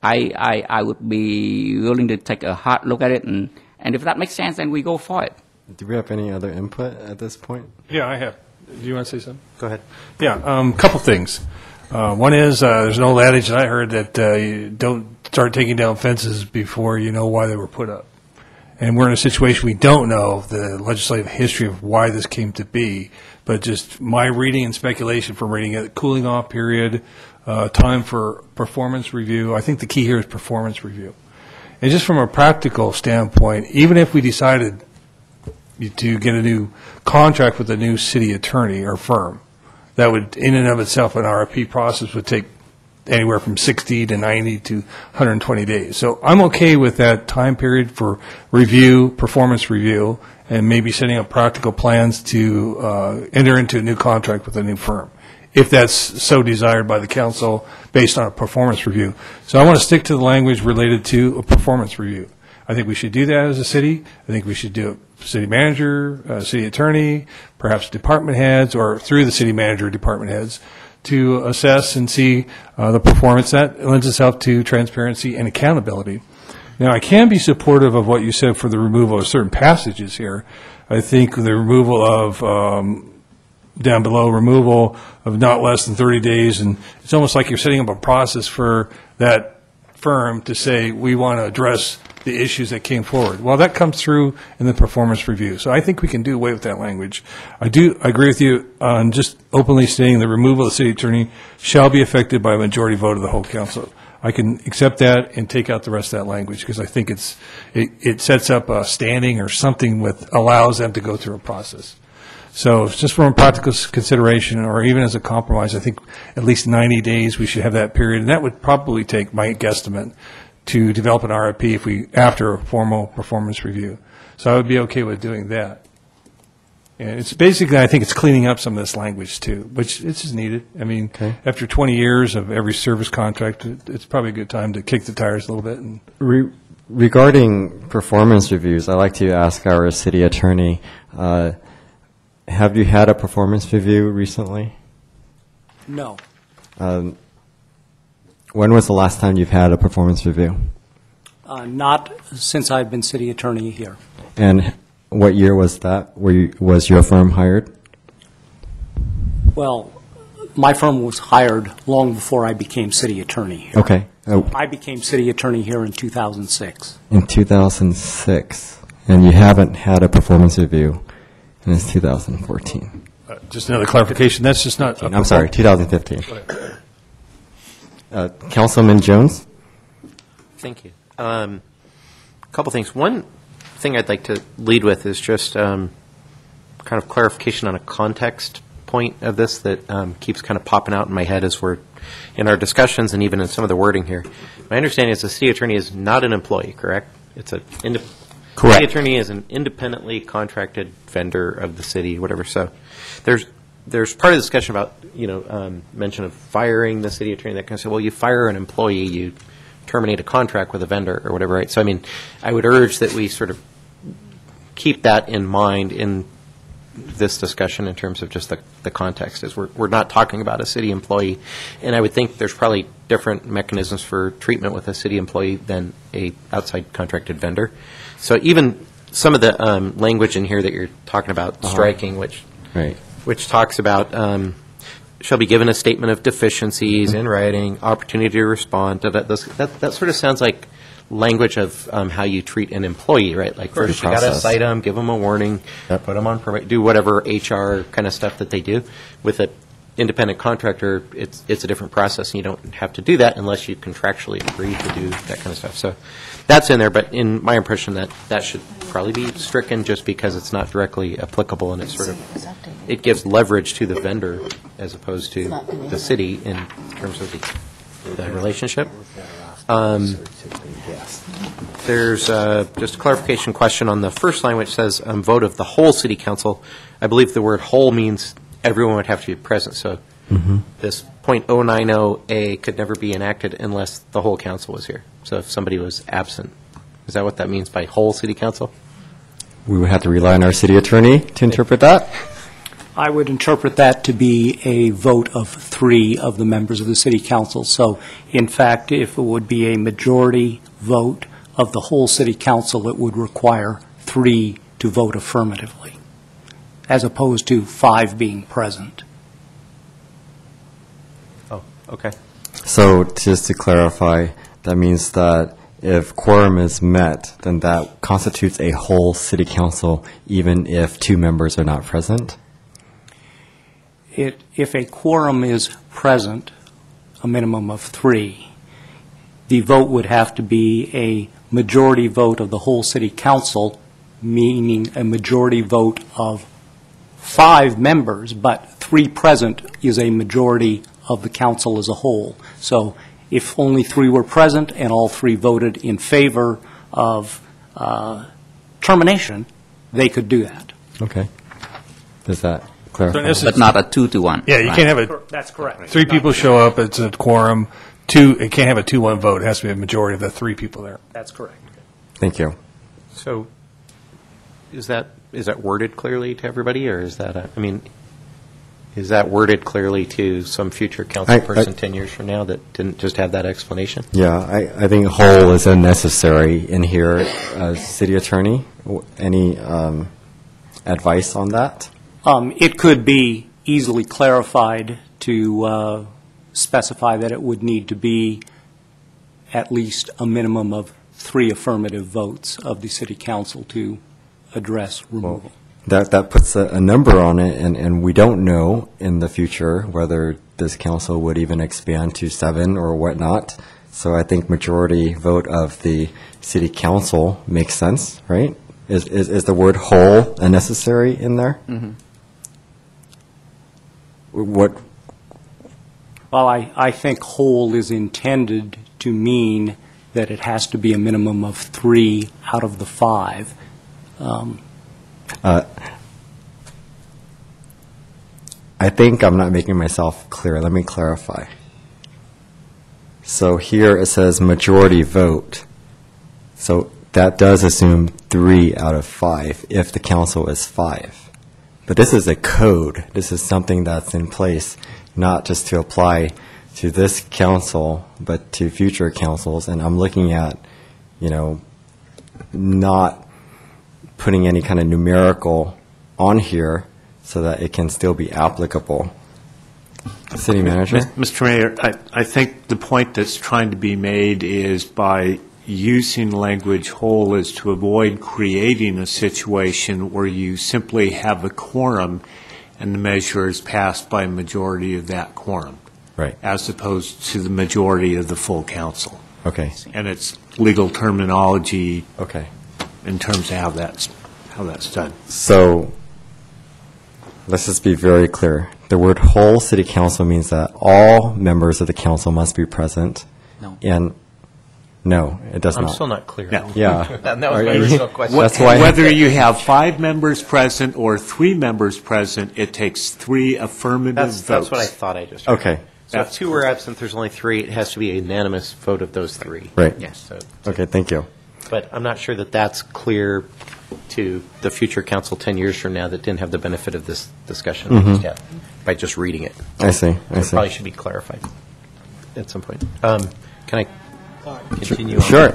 I would be willing to take a hard look at it. And if that makes sense, then we go for it. Do we have any other input at this point? Yeah, I have. Do you want to say something? Go ahead. Yeah, couple things. One is there's an old adage that I heard that you don't start taking down fences before you know why they were put up. And we're in a situation we don't know the legislative history of why this came to be, but just my reading and speculation from reading it, cooling off period, time for performance review. I think the key here is performance review. And just from a practical standpoint, even if we decided to get a new contract with a new city attorney or firm, that would, in and of itself, an RFP process would take anywhere from 60 to 90 to 120 days. So I'm okay with that time period for review, performance review, and maybe setting up practical plans to enter into a new contract with a new firm, if that's so desired by the council based on a performance review. So I want to stick to the language related to a performance review. I think we should do that as a city. I think we should do it city manager, city attorney, perhaps department heads, or through the city manager, department heads, to assess and see the performance. That lends itself to transparency and accountability. Now, I can be supportive of what you said for the removal of certain passages here. I think the removal of, down below, removal of not less than 30 days, and it's almost like you're setting up a process for that firm to say, we want to address the issues that came forward. Well, that comes through in the performance review. So I think we can do away with that language. I do agree with you on just openly stating the removal of the city attorney shall be effected by a majority vote of the whole council. I can accept that and take out the rest of that language because I think it sets up a standing or something with allows them to go through a process. So just from a practical consideration or even as a compromise, I think at least 90 days we should have that period. And that would probably take, my guesstimate, to develop an RFP after a formal performance review. So I would be okay with doing that. And it's basically, I think it's cleaning up some of this language too, which it's just needed. I mean, after 20 years of every service contract, it's probably a good time to kick the tires a little bit. And regarding performance reviews, I'd like to ask our city attorney, Have you had a performance review recently? No. When was the last time you've had a performance review? Not since I've been city attorney here. And what year was that? Was your firm hired? Well, my firm was hired long before I became city attorney here. Okay. I became city attorney here in 2006. In 2006. And you haven't had a performance review, and it's 2014. Just another clarification, that's just not... I'm sorry, 2015. Councilman Jones? Thank you. A couple things. One thing I'd like to lead with is just kind of clarification on a context point of this that keeps kind of popping out in my head as we're in our discussions and even in some of the wording here. My understanding is the city attorney is not an employee, correct? It's a Correct. City attorney is an independently contracted vendor of the city, whatever. So there's part of the discussion about, mention of firing the city attorney, that kind of stuff. Well, you fire an employee, you terminate a contract with a vendor or whatever, right? So, I would urge that we sort of keep that in mind in this discussion in terms of just the context, is we're not talking about a city employee, and I would think there's probably different mechanisms for treatment with a city employee than a outside contracted vendor. So even some of the language in here that you're talking about striking, which talks about shall be given a statement of deficiencies in writing, opportunity to respond. That sort of sounds like language of how you treat an employee, right? Like first you got to cite them, give them a warning, put them on probation, do whatever HR kind of stuff that they do. With an independent contractor, it's a different process, and you don't have to do that unless you contractually agree to do that kind of stuff. So that's in there, but in my impression that should probably be stricken just because it's not directly applicable, and it gives leverage to the vendor as opposed to the city in terms of the relationship. There's just a clarification question on the first line, which says vote of the whole city council. I believe the word whole means everyone would have to be present. So this .090A could never be enacted unless the whole council was here. So if somebody was absent, is that what that means by whole city council? We would have to rely on our city attorney to interpret that. I would interpret that to be a vote of 3 of the members of the city council. So, in fact, if it would be a majority vote of the whole city council, it would require 3 to vote affirmatively, as opposed to 5 being present. Oh, okay. So just to clarify, that means that if quorum is met, then that constitutes a whole city council, even if 2 members are not present? If a quorum is present, a minimum of 3, the vote would have to be a majority vote of the whole city council, meaning a majority vote of 5 members, but 3 present is a majority of the council as a whole. So if only 3 were present and all 3 voted in favor of termination, they could do that. Okay. Does that clarify? But not a 2-to-1. Yeah, you can't have a... That's correct. 3 people show up, it's a quorum. 2, it can't have a 2-1 vote. It has to be a majority of the 3 people there. That's correct. Thank you. So is that worded clearly to everybody, or is that is that worded clearly to some future council person 10 years from now that didn't just have that explanation? Yeah, I think whole is unnecessary in here. City attorney, any advice on that? It could be easily clarified to specify that it would need to be at least a minimum of 3 affirmative votes of the city council to address removal. That puts a number on it, and we don't know in the future whether this council would even expand to 7 or whatnot. So I think majority vote of the city council makes sense, right? Is the word whole unnecessary in there? Mm-hmm. What? Well, I think whole is intended to mean that it has to be a minimum of 3 out of the 5. I think I'm not making myself clear. Let me clarify. So here it says majority vote. So that does assume 3 out of 5 if the council is 5. But this is a code. This is something that's in place, not just to apply to this council, but to future councils. And I'm looking at, not putting any kind of numerical on here so that it can still be applicable. City Manager? Mr. Mayor, I think the point that's trying to be made is by using language whole is to avoid creating a situation where you simply have a quorum and the measure is passed by a majority of that quorum. Right. As opposed to the majority of the full council. Okay. And it's legal terminology. Okay. In terms of how that's done. So let's just be very clear. The word whole city council means that all members of the council must be present. No. And no, it does not. I'm still not clear. No. Yeah. That was my original question. That's why Whether you have 5 members present or 3 members present, it takes 3 affirmative votes. That's what I thought I just heard. Okay. So if 2 were absent, there's only 3. It has to be a unanimous vote of those 3. Right. Yes. So, Okay, thank you. but I'm not sure that that's clear to the future council 10 years from now that didn't have the benefit of this discussion that we just had by just reading it. I see. So it probably should be clarified at some point. Can I continue on? Sure.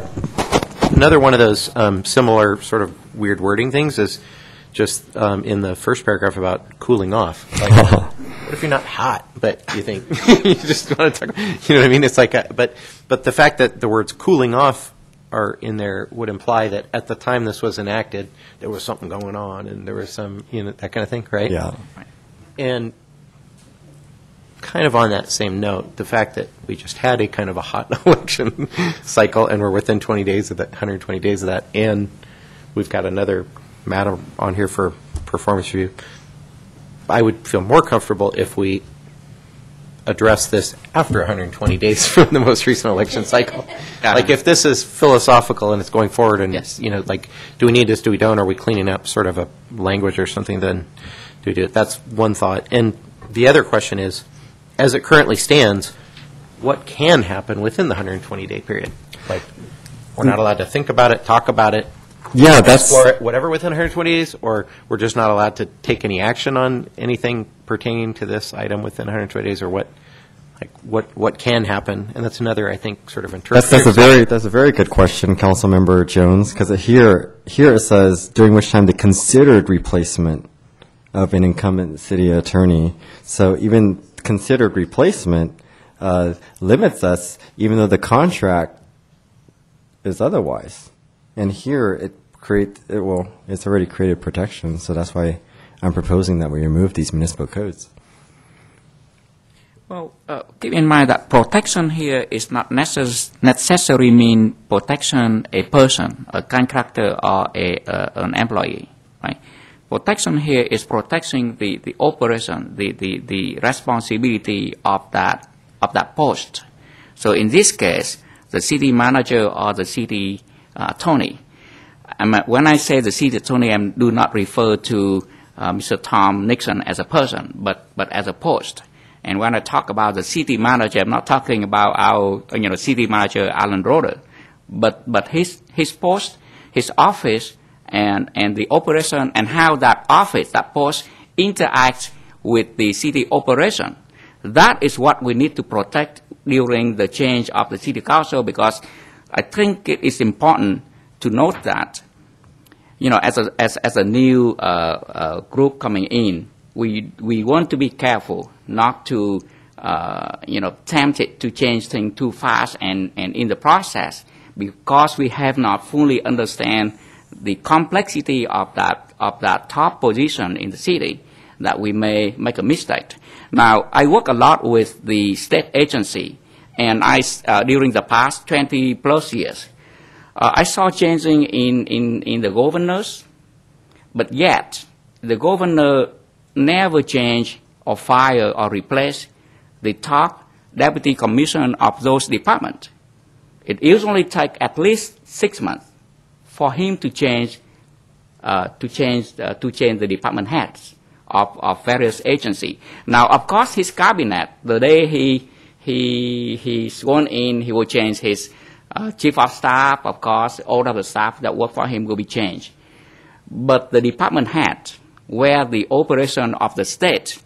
Another one of those similar sort of weird wording things is just in the first paragraph about cooling off. Like, what if you're not hot, but you think you just want to talk? You know what I mean? It's like, but the fact that the words cooling off are in there would imply that at the time this was enacted, there was something going on and there was some, that kind of thing, right? Yeah. And kind of on that same note, the fact that we just had a kind of a hot election cycle and we're within 20 days of that, 120 days of that, and we've got another matter on here for performance review, I would feel more comfortable if we address this after 120 days from the most recent election cycle. Like if this is philosophical and it's going forward and, like, do we need this, do we don't, are we cleaning up sort of a language or something, then do we do it? That's one thought. And the other question is, as it currently stands, what can happen within the 120-day period? Like, we're not allowed to think about it, talk about it, Yeah, that's explore it, whatever within 120 days, or we're just not allowed to take any action on anything pertaining to this item within 120 days, or what can happen? And that's another, I think, sort of interpretation. that's a very good question, Councilmember Jones, because here it says during which time the considered replacement of an incumbent city attorney. So even considered replacement limits us, even though the contract is otherwise. And here it's already created protection, so that's why I'm proposing that we remove these municipal codes. Well, keep in mind that protection here is not necessarily mean protection a person, a contractor, or an employee, right? Protection here is protecting the operation, the responsibility of that post. So in this case, the city manager or the city attorney. When I say the city attorney, I do not refer to Mr. Tom Nixon as a person, but as a post. And when I talk about the city manager, I'm not talking about our city manager Alan Roder, but his post, his office, and the operation, and how that office, that post, interacts with the city operation. That is what we need to protect during the change of the city council, because I think it is important to note that, as a new group coming in, we want to be careful not to, tempt it to change things too fast and in the process, because we have not fully understand the complexity of that top position in the city, that we may make a mistake. Now, I work a lot with the state agency, and during the past 20 plus years, I saw changing in the governors, but yet the governor never changed or fire or replace the top deputy commissioner of those departments. It usually takes at least 6 months for him to change the department heads of various agencies. Now, of course, his cabinet, the day he sworn in, he will change his chief of staff. Of course, all of the staff that work for him will be changed. But the department head, where the operation of the state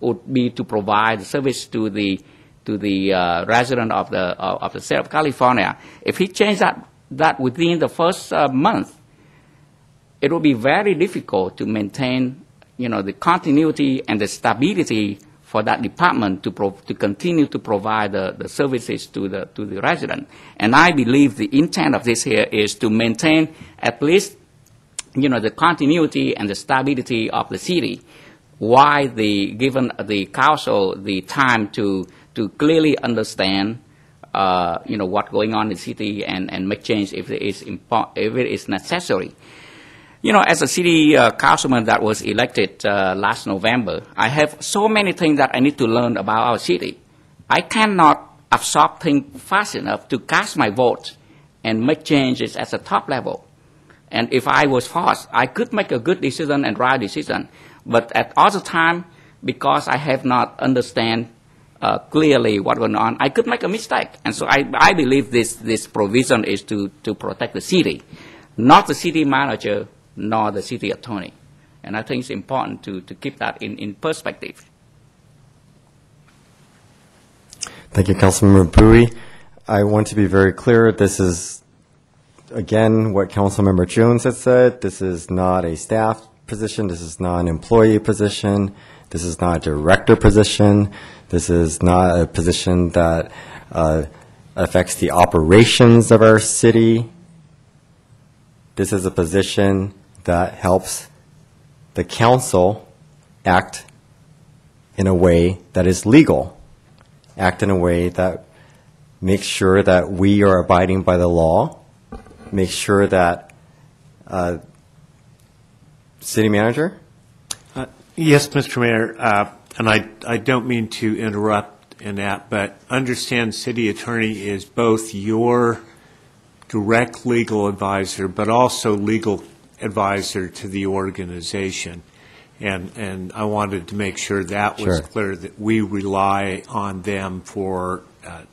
would be to provide service to the resident of the state of California. If he changed that within the first month, it will be very difficult to maintain, the continuity and the stability for that department to continue to provide the services to the resident. And I believe the intent of this here is to maintain at least, the continuity and the stability of the city, while given the council the time to clearly understand, what's going on in the city and make change if it is necessary. As a city councilman that was elected last November, I have so many things that I need to learn about our city. I cannot absorb things fast enough to cast my vote and make changes at the top level. And if I was forced, I could make a good decision and right decision. But at other time, because I have not understand clearly what's going on, I could make a mistake. And so I believe this provision is to protect the city, not the city manager, nor the city attorney. And I think it's important to keep that in perspective. Thank you, Councilmember Bowie. I want to be very clear. This is, again, what Councilmember Jones has said. This is not a staff position. This is not an employee position. This is not a director position. This is not a position that affects the operations of our city. This is a position that helps the council act in a way that is legal, act in a way that makes sure that we are abiding by the law, make sure that City Manager? Yes, Mr. Mayor, and I don't mean to interrupt in that, but understand City Attorney is both your direct legal advisor, but also legal advisor to the organization. And I wanted to make sure that was clear, that we rely on them for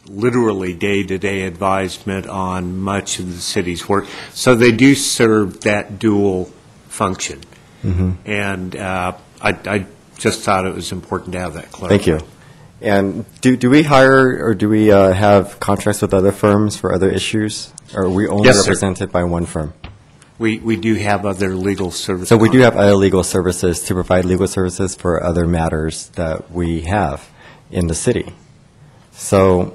literally day-to-day advisement on much of the city's work. So they do serve that dual function. Mm-hmm. And I just thought it was important to have that clarified. Thank you. And do we hire or do we have contracts with other firms for other issues? Or are we only represented by one firm? We do have other legal services. So we do have other legal services to provide legal services for other matters that we have in the city. So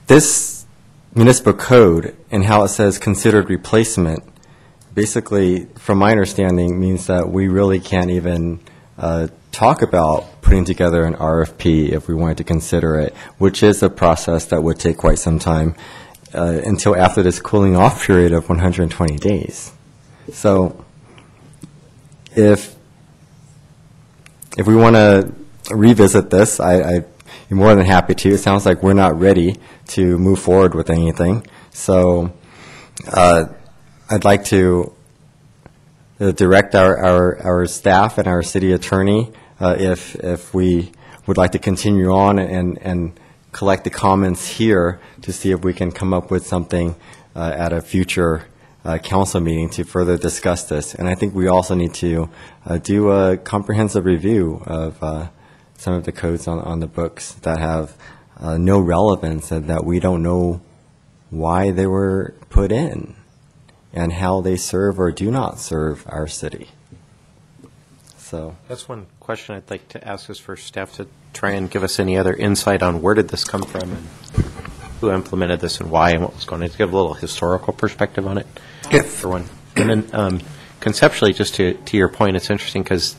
this municipal code and how it says considered replacement basically, from my understanding, means that we really can't even talk about putting together an RFP if we wanted to consider it, which is a process that would take quite some time until after this cooling off period of 120 days. So if we want to revisit this, I'd be more than happy to. It sounds like we're not ready to move forward with anything. So I'd like to direct our staff and our city attorney if we would like to continue on and collect the comments here to see if we can come up with something at a future council meeting to further discuss this. And I think we also need to do a comprehensive review of some of the codes on the books that have no relevance and that we don't know why they were put in and how they serve or do not serve our city. So that's one question I'd like to ask is for staff to try and give us any other insight on where did this come from and who implemented this and why and what was going on. To give a little historical perspective on it, for one. And then conceptually, just to your point, it's interesting because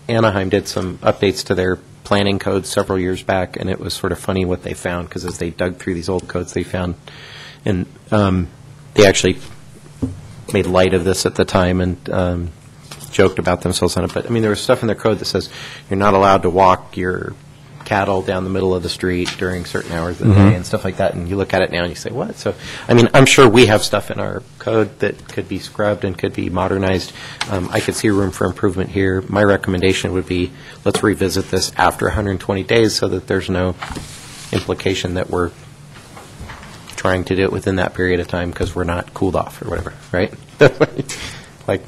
Anaheim did some updates to their planning codes several years back, and it was sort of funny what they found because as they dug through these old codes, they found, and they actually made light of this at the time and joked about themselves on it. But, I mean, there was stuff in their code that says you're not allowed to walk your cattle down the middle of the street during certain hours of the day and stuff like that. And you look at it now and you say, what? So, I mean, I'm sure we have stuff in our code that could be scrubbed and could be modernized. I could see room for improvement here. My recommendation would be let's revisit this after 120 days so that there's no implication that we're trying to do it within that period of time because we're not cooled off or whatever, right? Like,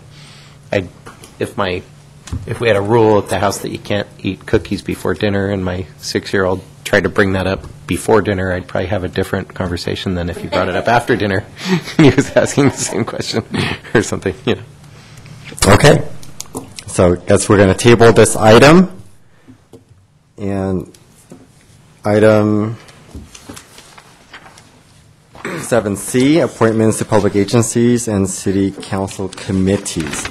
if we had a rule at the house that you can't eat cookies before dinner, and my 6-year-old tried to bring that up before dinner, I'd probably have a different conversation than if you brought it up after dinner and he was asking the same question or something, you know. Okay. So I guess we're going to table this item. And item 7C, appointments to public agencies and city council committees.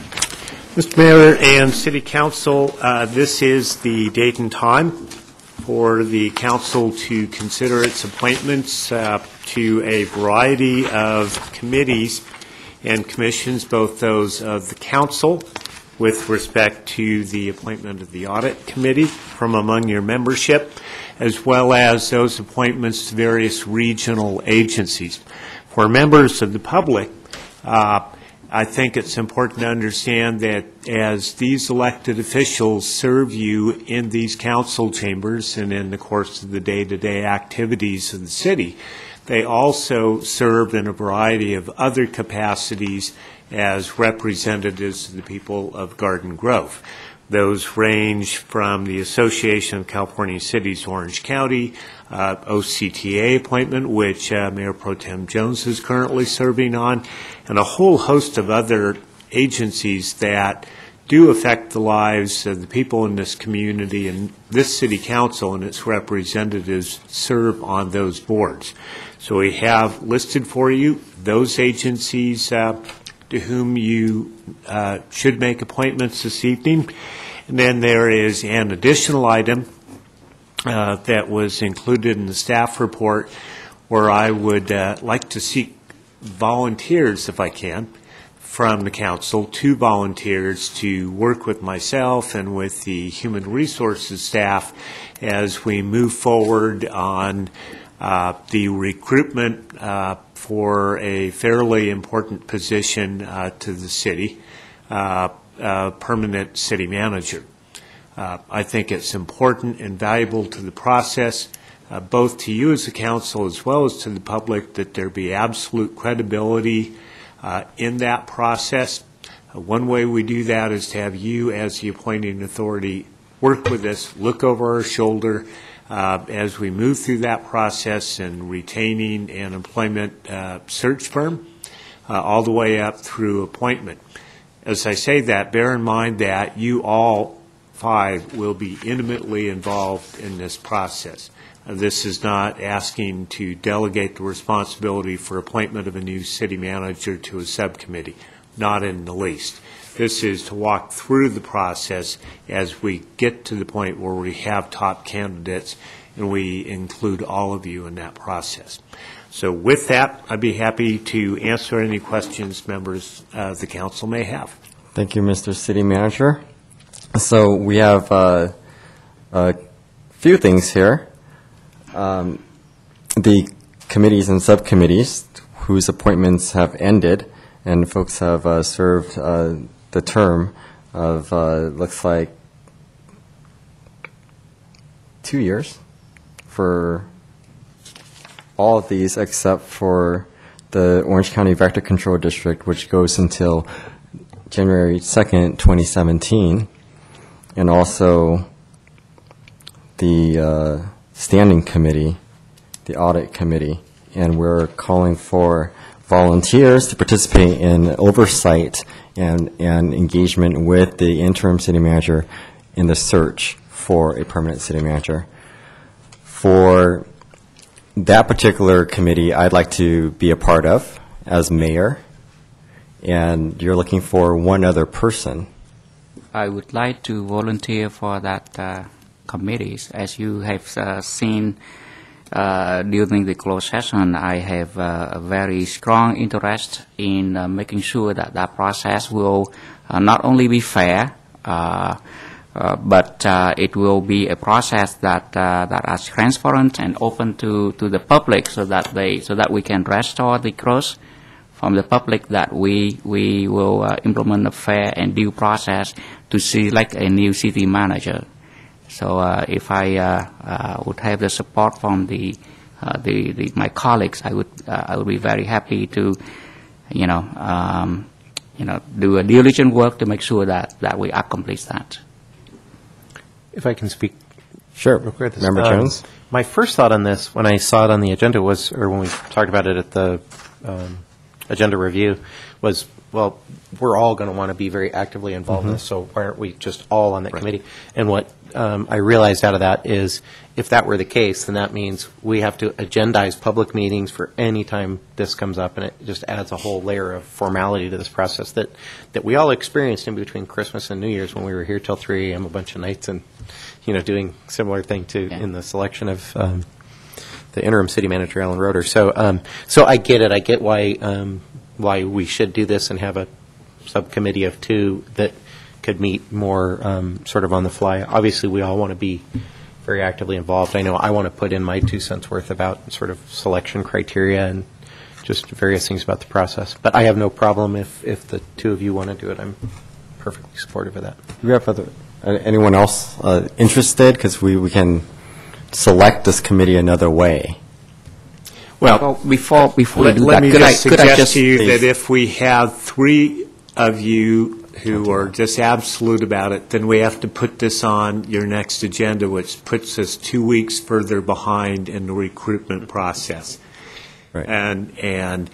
Mr. Mayor and City Council, this is the date and time for the council to consider its appointments to a variety of committees and commissions, both those of the council with respect to the appointment of the audit committee from among your membership, as well as those appointments to various regional agencies. For members of the public, I think it's important to understand that as these elected officials serve you in these council chambers and in the course of the day-to-day activities of the city, they also serve in a variety of other capacities as representatives of the people of Garden Grove. Those range from the Association of California Cities Orange County, OCTA appointment, which Mayor Pro Tem Jones is currently serving on, and a whole host of other agencies that do affect the lives of the people in this community, and this City Council and its representatives serve on those boards. So we have listed for you those agencies to whom you should make appointments this evening. And then there is an additional item that was included in the staff report where I would like to seek volunteers, if I can, from the council, 2 volunteers to work with myself and with the human resources staff as we move forward on the recruitment for a fairly important position to the city, permanent city manager. I think it's important and valuable to the process, both to you as a council as well as to the public, that there be absolute credibility in that process. One way we do that is to have you as the appointing authority work with us, look over our shoulder as we move through that process and retaining an employment search firm all the way up through appointment. As I say that, bear in mind that you all 5 will be intimately involved in this process. This is not asking to delegate the responsibility for appointment of a new city manager to a subcommittee, not in the least. This is to walk through the process as we get to the point where we have top candidates, and we include all of you in that process. So with that, I'd be happy to answer any questions members of the council may have. Thank you, Mr. City Manager. So we have a few things here. The committees and subcommittees whose appointments have ended and folks have served the term of, looks like, 2 years for all of these except for the Orange County Vector Control District, which goes until January 2nd, 2017, and also the Standing Committee, the Audit Committee, and we're calling for volunteers to participate in oversight and engagement with the interim city manager in the search for a permanent city manager. For that particular committee, I'd like to be a part of as mayor, and you're looking for one other person. I would like to volunteer for that committees. As you have seen during the closed session, I have a very strong interest in making sure that that process will not only be fair, but it will be a process that is transparent and open to the public, so that we can restore the trust from the public that we will implement a fair and due process to select a new city manager. So if I would have the support from my colleagues, I would be very happy to, do a diligent work to make sure that we accomplish that. If I can speak. Sure. Real quick. Member Jones? My first thought on this, when I saw it on the agenda was, or when we talked about it at the agenda review, was, well, we're all going to want to be very actively involved in this, so why aren't we just all on that committee? And what I realized out of that is, if that were the case, then that means we have to agendize public meetings for any time this comes up, and it just adds a whole layer of formality to this process that we all experienced in between Christmas and New Year's when we were here till 3 a.m. a bunch of nights and, doing similar thing in the selection of the interim city manager, Alan Roeder. So I get it. I get why we should do this and have a subcommittee of 2 that could meet more sort of on the fly. Obviously, we all want to be very actively involved. I know I want to put in my 2 cents worth about sort of selection criteria and just various things about the process. But I have no problem if the 2 of you want to do it. I'm perfectly supportive of that. Do we have anyone else interested? Because we can select this committee another way. Well, before we do let that, me could just I suggest to you please. that if we have 3 of you who are just absolute about it, then we have to put this on your next agenda, which puts us 2 weeks further behind in the recruitment process. Right. And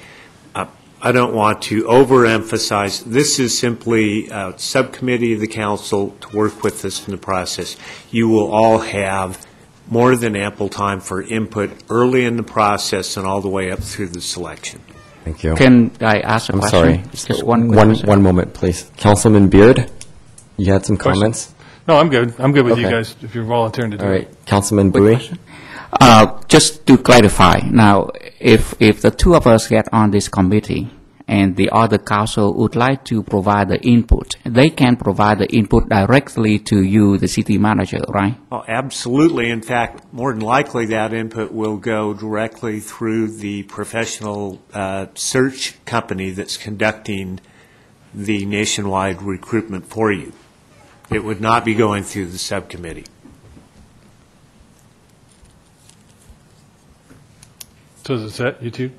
I don't want to overemphasize, this is simply a subcommittee of the council to work with us in the process. You will all have more than ample time for input early in the process and all the way up through the selection. Thank you. Can I ask a I'm question? sorry. Just one question. One moment, please. Councilman Beard, you had some comments? No, I'm good. I'm good with you Okay. guys if you're volunteering to do All it. right. Councilman Bowie? Just to clarify, now, if the 2 of us get on this committee and the other council would like to provide the input, they can provide the input directly to you, the city manager, right? Oh, absolutely. In fact, more than likely, that input will go directly through the professional search company that's conducting the nationwide recruitment for you. It would not be going through the subcommittee. So is it set, you two?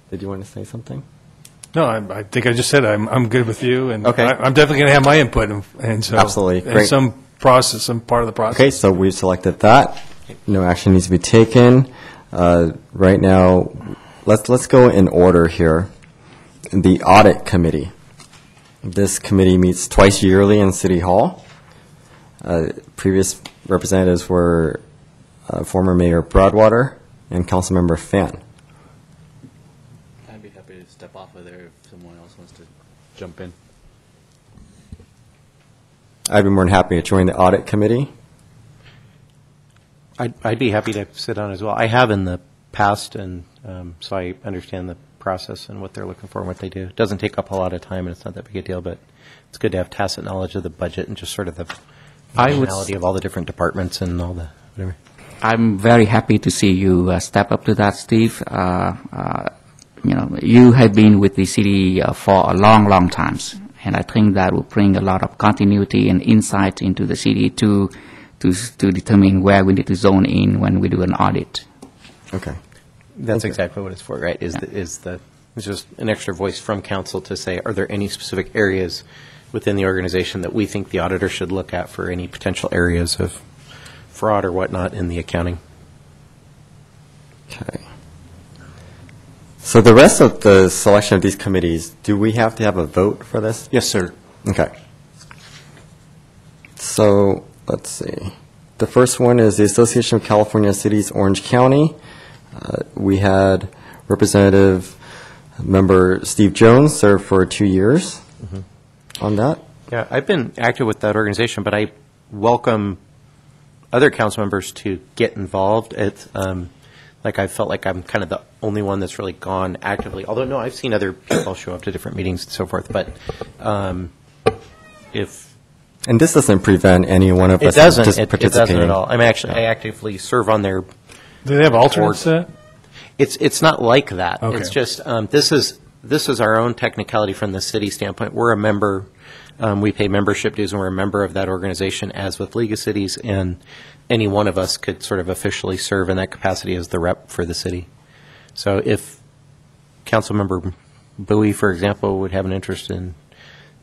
Did you want to say something? No, I think I just said I'm good with you, and Okay. I'm definitely going to have my input, and so Absolutely. and Great. some part of the process. Okay, so we've selected that. No action needs to be taken. Right now, let's go in order here. The Audit Committee. This committee meets twice yearly in City Hall. Previous representatives were former Mayor Broadwater and Councilmember Fan. I'd be happy to step off of there if someone else wants to jump in. I'd be more than happy to join the Audit Committee. I'd be happy to sit on as well. I have in the past, and so I understand the process and what they're looking for and what they do. It doesn't take up a lot of time, and it's not that big a deal, but it's good to have tacit knowledge of the budget and just sort of the functionality of all the different departments and all the whatever. I'm very happy to see you step up to that, Steve. You have been with the city for a long, long time, and I think that will bring a lot of continuity and insight into the city to determine where we need to zone in when we do an audit. Okay. That's exactly what it's for, right? It's just an extra voice from council to say, are there any specific areas within the organization that we think the auditor should look at for any potential areas of fraud or whatnot in the accounting? Okay. So the rest of the selection of these committees, do we have to have a vote for this? Yes, sir. Okay. So let's see. The first one is the Association of California Cities, Orange County. We had Representative Member Steve Jones serve for 2 years on that. Yeah, I've been active with that organization, but I welcome other council members to get involved. It's like I felt like I'm kind of the only one that's really gone actively. Although, no, I've seen other people show up to different meetings and so forth. But if And this doesn't prevent any one of it us doesn't, just it participating. doesn't at all. I actively serve on their. Do they have alternates board. set? It's not like that. Okay. It's just this is our own technicality from the city standpoint. We're a member. We pay membership dues, and we're a member of that organization, as with League of Cities, and any one of us could sort of officially serve in that capacity as the rep for the city. So if Councilmember Bowie, for example, would have an interest in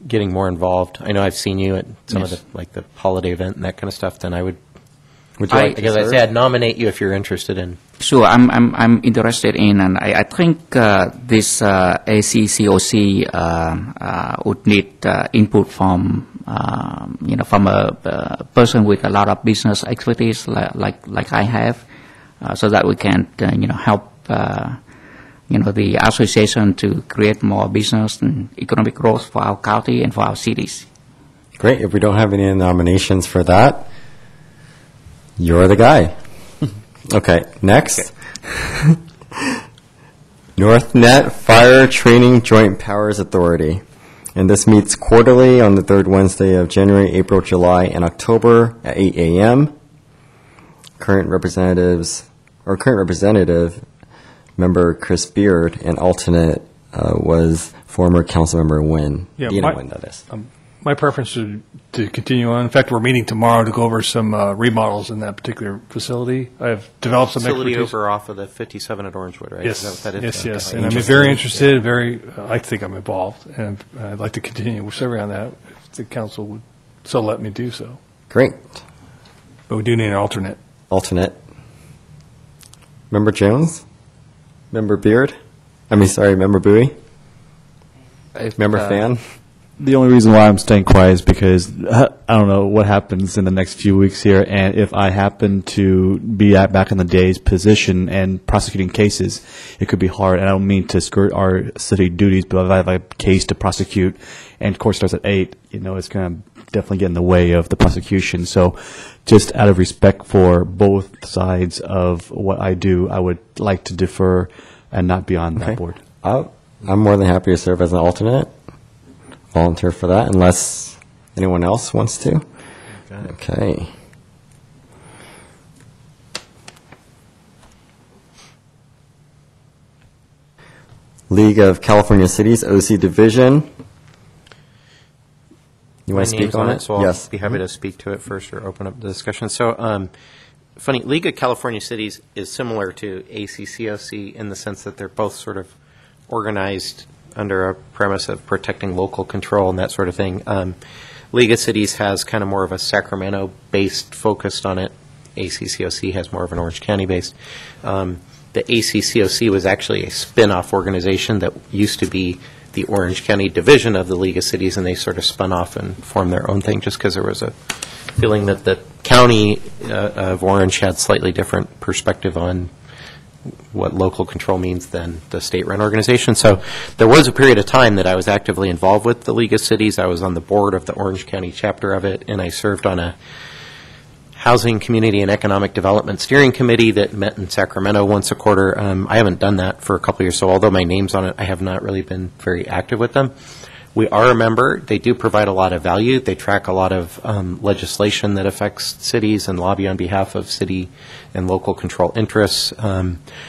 getting more involved. I know I've seen you at some of Yes. the, like the holiday event and that kind of stuff, then I would you like to as I serve? said, nominate you if you're interested in. Sure, I'm interested in, and I think this ACCOC would need input from from a person with a lot of business expertise like I have, so that we can help the association to create more business and economic growth for our county and for our cities. Great. If we don't have any nominations for that, you're the guy. Okay, next. NorthNet Fire Training Joint Powers Authority. And this meets quarterly on the third Wednesday of January, April, July, and October at 8 a.m. Current representative, member Chris Beard, and alternate was former Councilmember Nguyen. Yeah, Dina Nguyen, that is. My preference is to continue on. In fact, we're meeting tomorrow to go over some remodels in that particular facility. I've developed some Facility expertise. over off of the 57 at Orangewood, right? Yes, Is that what that is? yes. Okay. And I'm very interested, I think I'm involved, and I'd like to continue serving on that if the council would so let me do so. Great. But we do need an alternate. Alternate. Member Jones? Member Beard? Member Bowie? Member Fan? The only reason why I'm staying quiet is because I don't know what happens in the next few weeks here, and if I happen to be back in the day's position and prosecuting cases, it could be hard. And I don't mean to skirt our city duties, but if I have a case to prosecute and court starts at 8, it's going to definitely get in the way of the prosecution. So just out of respect for both sides of what I do, I would like to defer and not be on that board. I'm more than happy to serve as an alternate. Volunteer for that, unless anyone else wants to. Okay. League of California Cities, OC Division. You want to speak on it? So I'll Yes. be happy to speak to it first or open up the discussion. So, funny, League of California Cities is similar to ACCOC in the sense that they're both sort of organized under a premise of protecting local control and that sort of thing. League of Cities has kind of more of a Sacramento-based focused on it. ACCOC has more of an Orange County-based. The ACCOC was actually a spin-off organization that used to be the Orange County division of the League of Cities, and they sort of spun off and formed their own thing just because there was a feeling that the county of Orange had slightly different perspective on what local control means than the state-run organization. So there was a period of time that I was actively involved with the League of Cities. I was on the board of the Orange County chapter of it, and I served on a Housing, Community, and Economic Development Steering Committee that met in Sacramento once a quarter. I haven't done that for a couple years, so although my name's on it, I have not really been very active with them. We are a member. They do provide a lot of value. They track a lot of legislation that affects cities and lobby on behalf of city and local control interests.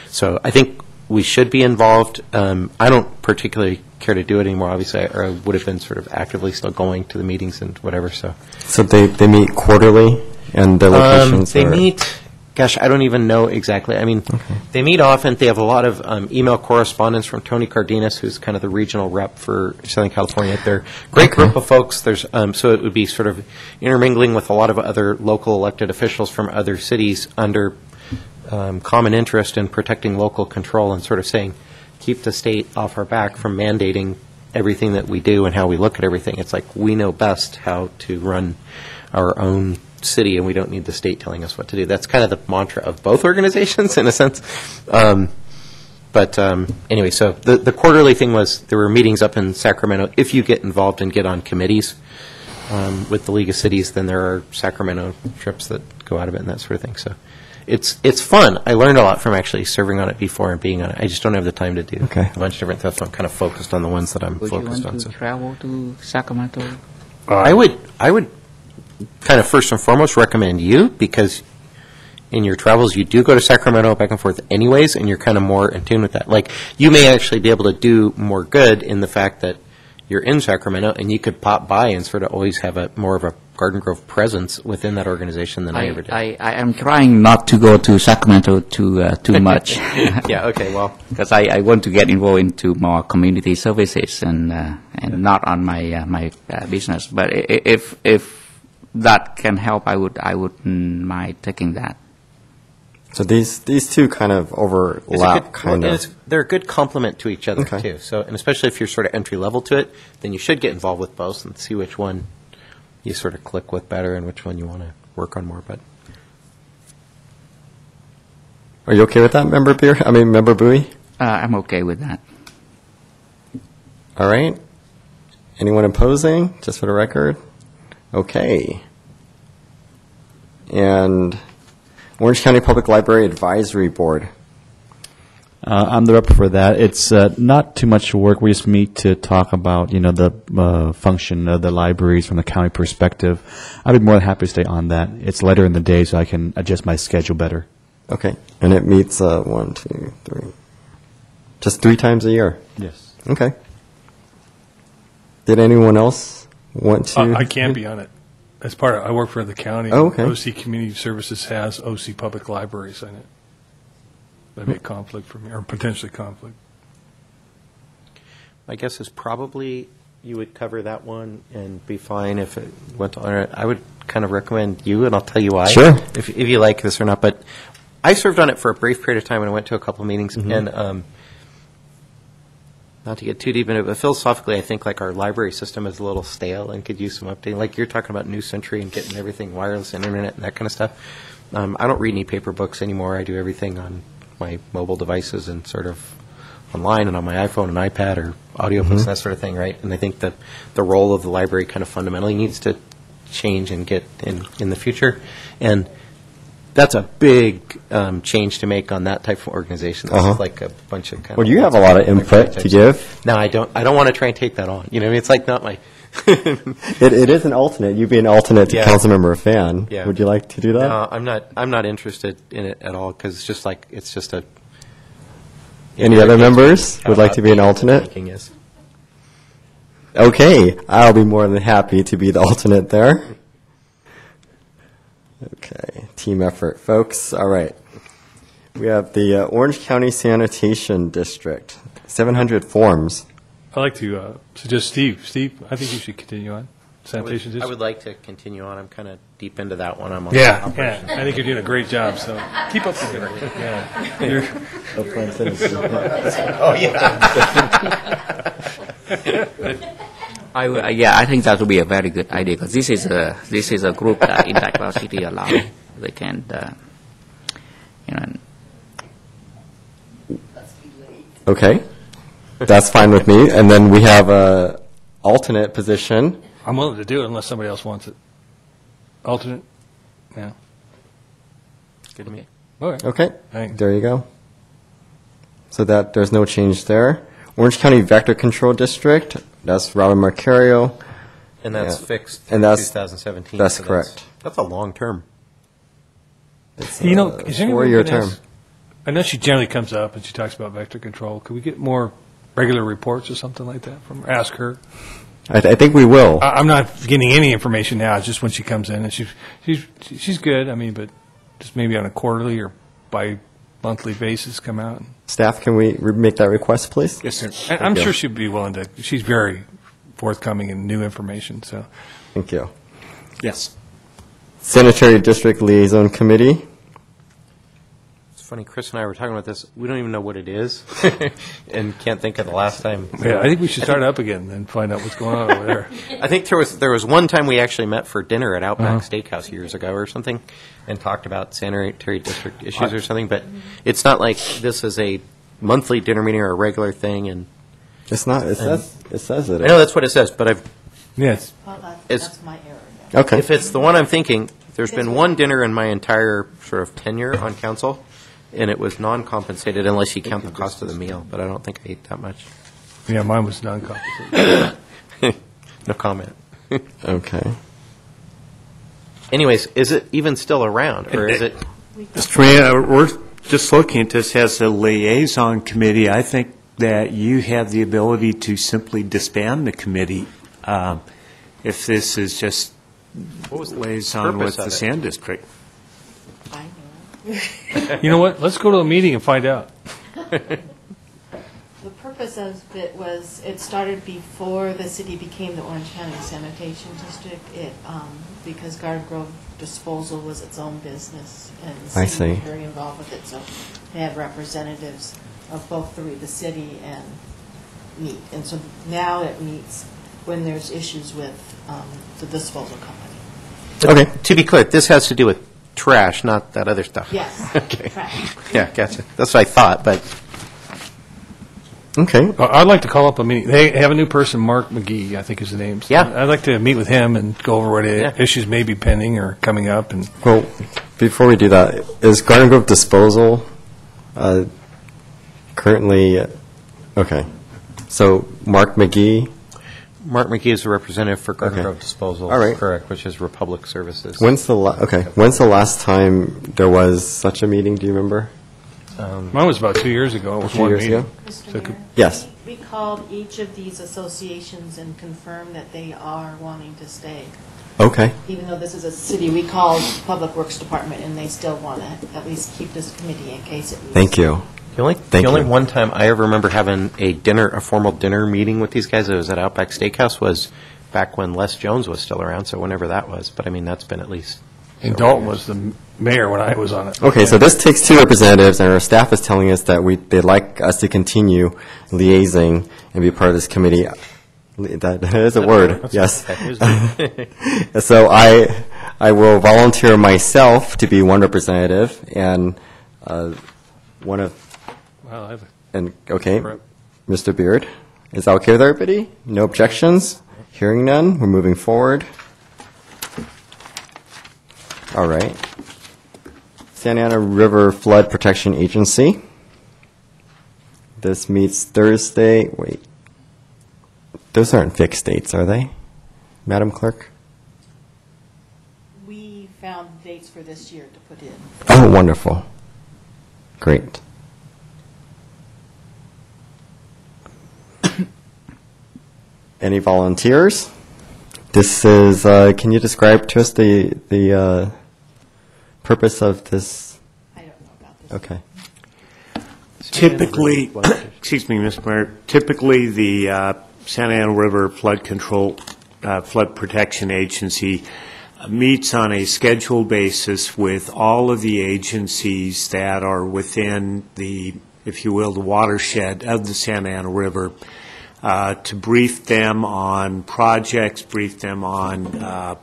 So I think we should be involved. I don't particularly care to do it anymore, obviously, or I would have been sort of actively still going to the meetings and whatever. So they meet quarterly, and their locations they are... meet... Gosh, I don't even know exactly. I mean, they meet often. They have a lot of email correspondence from Tony Cardenas, who's kind of the regional rep for Southern California. They're a great group of folks. There's so it would be sort of intermingling with a lot of other local elected officials from other cities under common interest in protecting local control and sort of saying, keep the state off our back from mandating everything that we do and how we look at everything. It's like we know best how to run our own city, and we don't need the state telling us what to do. That's kind of the mantra of both organizations, in a sense. But anyway, so the quarterly thing was there were meetings up in Sacramento. If you get involved and get on committees with the League of Cities, then there are Sacramento trips that go out of it and that sort of thing. So it's fun. I learned a lot from actually serving on it before and being on it. I just don't have the time to do a bunch of different stuff, so I'm kind of focused on the ones that I'm Would focused you on. want to travel to Sacramento? I would kind of first and foremost recommend you, because in your travels you do go to Sacramento back and forth anyways, and you're kind of more in tune with that. Like, you may actually be able to do more good in the fact that you're in Sacramento, and you could pop by and sort of always have a more of a Garden Grove presence within that organization than I ever did. I am trying not to go to Sacramento too much. Yeah, okay, well. Because I want to get involved into more community services and not on my business. But if that can help, I wouldn't mind taking that. So these two kind of overlap, They're a good complement to each other, Okay. too. So, and especially if you're sort of entry level to it, then you should get involved with both and see which one you sort of click with better and which one you want to work on more. But Are you okay with that, Member Member Bowie? I'm okay with that. All right. Anyone opposing, just for the record? Okay. And Orange County Public Library Advisory Board. I'm the rep for that. It's not too much work. We just meet to talk about, the function of the libraries from the county perspective. I'd be more than happy to stay on that. It's later in the day, so I can adjust my schedule better. Okay. And it meets 1, 2, 3. Just 3 times a year? Yes. Okay. Did anyone else want to? I can't be on it. As I work for the county. Oh, okay. OC Community Services has OC Public Libraries in it. That'd be a conflict for me, or potentially conflict. my guess is probably you would cover that one and be fine if it went to honor. I would kind of recommend you, and I'll tell you why. Sure. If you like this or not. But I served on it for a brief period of time, and I went to a couple of meetings. Mm-hmm. And not to get too deep into it, but philosophically, I think like our library system is a little stale and could use some updating. Like you're talking about New Century and getting everything wireless and internet and that kind of stuff. I don't read any paper books anymore. I do everything on my mobile devices and sort of online and on my iPhone and iPad or audiobooks and that sort of thing, right? And I think that the role of the library kind of fundamentally needs to change and get in the future. And that's a big change to make on that type of organization. This is like a bunch of kind Well, of... you have a lot of input to give. No, I don't want to try and take that on. You know, I mean, it's like not my... It is an alternate. You'd be an alternate to Councilmember Fan. Yeah. Would you like to do that? No, I'm not interested in it at all because it's just a... Any other members would like to be an alternate? Is. Okay, I'll be more than happy to be the alternate there. Okay, team effort, folks. All right. We have the Orange County Sanitation District, 700 forms. I'd like to suggest Steve. Steve, I think you should continue on. Sanitation I District. would like to continue on. I'm kind of deep into that one. I'm on Yeah, operations. I think you're doing a great job, so keep up the good work. Yeah. You're- Oh, yeah. I think that would be a very good idea because this is a group that in Daclaw City a lot. They can, Okay, that's fine with me. And then we have a alternate position. I'm willing to do it unless somebody else wants it. Alternate? Yeah. Good to me. All right. Okay, Thanks. there you go. So that there's no change there. Orange County Vector Control District, that's Robin Marcario. And that's Yeah. fixed And through that's- 2017. that's so correct. That's a long term. It's Is there a anyone 4-year we can term. ask- I know she generally comes up and she talks about vector control. Could we get more regular reports or something like that from her? Ask her. I think we will. I'm not getting any information now. It's just when she comes in, and she's good. I mean, but just maybe on a quarterly or bi-monthly basis, come out. Staff, can we make that request, please? Yes, sir. And I'm sure she'd be willing to. She's very forthcoming in new information. So, Thank you. yes. Sanitary District Liaison Committee. It's funny, Chris and I were talking about this. We don't even know what it is and can't think of the last time. Yeah, I think we should start up again and find out what's going on over there. I think there was one time we actually met for dinner at Outback Steakhouse years ago or something and talked about sanitary district issues or something, but it's not like this is a monthly dinner meeting or a regular thing. And It's not. It says it. I know that's what it says, but Yes. that's my error. Okay. If it's the one I'm thinking, there's been one dinner in my entire sort of tenure on council, and it was non-compensated unless you count the cost of the meal, but I don't think I ate that much. Yeah, mine was non-compensated. No comment. Okay. Anyways, is it even still around, or is it? Mr. Mayor, we're just looking at this as a liaison committee. I think that you have the ability to simply disband the committee if this is just liaison with the Sand District. You know what? Let's go to a meeting and find out. The purpose of it was, it started before the city became the Orange County Sanitation District. Because Garden Grove disposal was its own business, and the I city was see. very involved with it, so they had representatives of both the city and meet. And so now it meets when there's issues with the disposal company. Okay. To be clear, this has to do with trash, not that other stuff. Yes. Okay. Trash. Yeah, gotcha. That's what I thought, but Okay. I'd like to call up a meeting. They have a new person, Mark McGee, I think is the name. Yeah. I'd like to meet with him and go over what issues may be pending or coming up. And Well, before we do that, is Garden Grove Disposal currently, okay. So Mark McGee, Mark McGee is the representative for Garden Okay. Grove Disposal. All right. Correct, which is Republic Services. when's the last time there was such a meeting, do you remember? mine was about 2 years ago. It was 2 one years meeting. ago? Mr. So it could- Mayor? Yes. We called each of these associations and confirmed that they are wanting to stay. Okay. Even though this is a city, we called Public Works Department, and they still want to at least keep this committee in case it moves. Thank you. The only you. one time I ever remember having a formal dinner meeting with these guys, it was at Outback Steakhouse, was back when Les Jones was still around, so whenever that was. But I mean, that's been at least. And Dalton was the mayor when I was on it. Okay, so this takes two representatives, and our staff is telling us that they'd like us to continue liaising and be part of this committee. That is a word, yes. So I will volunteer myself to be one representative, and one of, Well, I have and, okay, Mr. Beard, is that okay with everybody? No objections? Hearing none, we're moving forward. All right. Santa Ana River Flood Protection Agency. This meets Thursday, wait. Those aren't fixed dates, are they, Madam Clerk? We found dates for this year to put in. Oh, wonderful. Great. Any volunteers? This is, can you describe to us the purpose of this? I don't know about this. Okay. Typically, excuse me, Mr. Mayor, typically the Santa Ana River Flood Control, Flood Protection Agency meets on a scheduled basis with all of the agencies that are within the, if you will, the watershed of the Santa Ana River, to brief them on projects, brief them on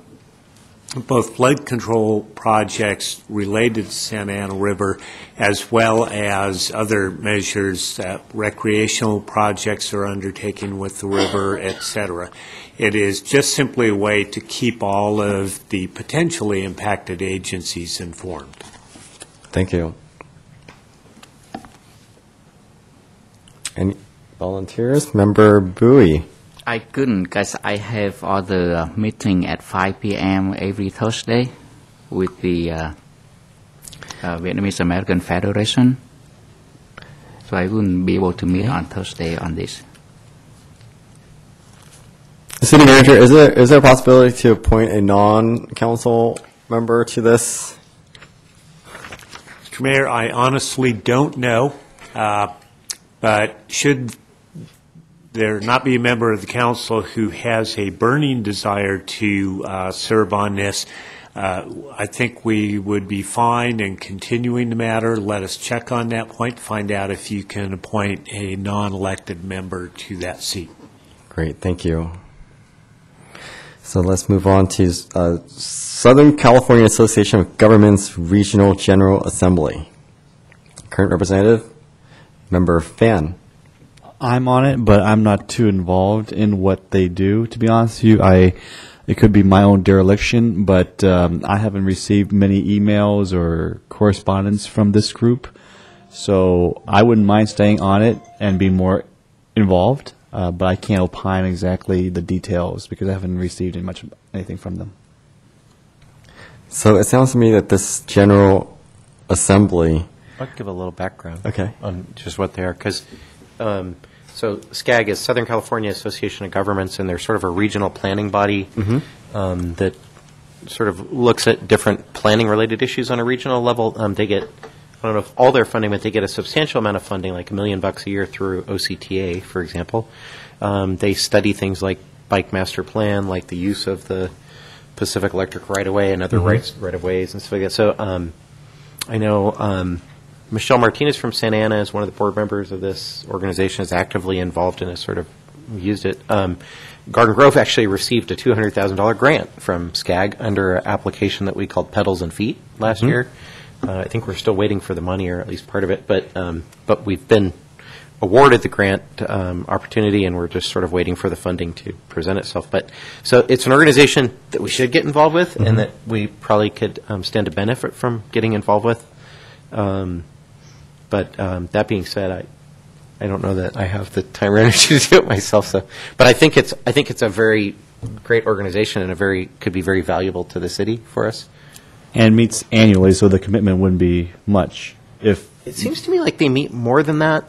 both flood control projects related to Santa Ana River, as well as other measures that recreational projects are undertaking with the river, et cetera. It is just simply a way to keep all of the potentially impacted agencies informed. Thank you. Any volunteers? Member Bowie. I couldn't because I have other meeting at 5 p.m. every Thursday with the Vietnamese American Federation. So I wouldn't be able to meet on Thursday on this. City Manager, is there a possibility to appoint a non-council member to this? Mr. Mayor, I honestly don't know, but should there not be a member of the council who has a burning desire to serve on this, I think we would be fine in continuing the matter. Let us check on that point, find out if you can appoint a non-elected member to that seat. Great, thank you. So let's move on to Southern California Association of Governments Regional General Assembly. Current representative, Member Fan. I'm on it, but I'm not too involved in what they do, to be honest with you. It could be my own dereliction, but I haven't received many emails or correspondence from this group. So I wouldn't mind staying on it and be more involved, but I can't opine exactly the details because I haven't received anything from them. So it sounds to me that this General Assembly... I'll give a little background Okay. on just what they are, because So SCAG is Southern California Association of Governments, and they're sort of a regional planning body that sort of looks at different planning-related issues on a regional level. They get, I don't know if all their funding, but they get a substantial amount of funding, like $1 million a year through OCTA, for example. They study things like bike master plan, like the use of the Pacific Electric right-of-way and other right-of-ways and stuff like that. So I know Michelle Martinez from Santa Ana is one of the board members of this organization, is actively involved in it, sort of used it. Garden Grove actually received a $200,000 grant from SCAG under an application that we called Pedals and Feet last year. I think we're still waiting for the money, or at least part of it, but we've been awarded the grant opportunity, and we're just sort of waiting for the funding to present itself. But so it's an organization that we should get involved with, and that we probably could stand to benefit from getting involved with. But that being said, I don't know that I have the time or energy to do it myself. So, but I think it's a very great organization, and could be very valuable to the city for us. And meets annually, so the commitment wouldn't be much. If it seems to me like they meet more than that,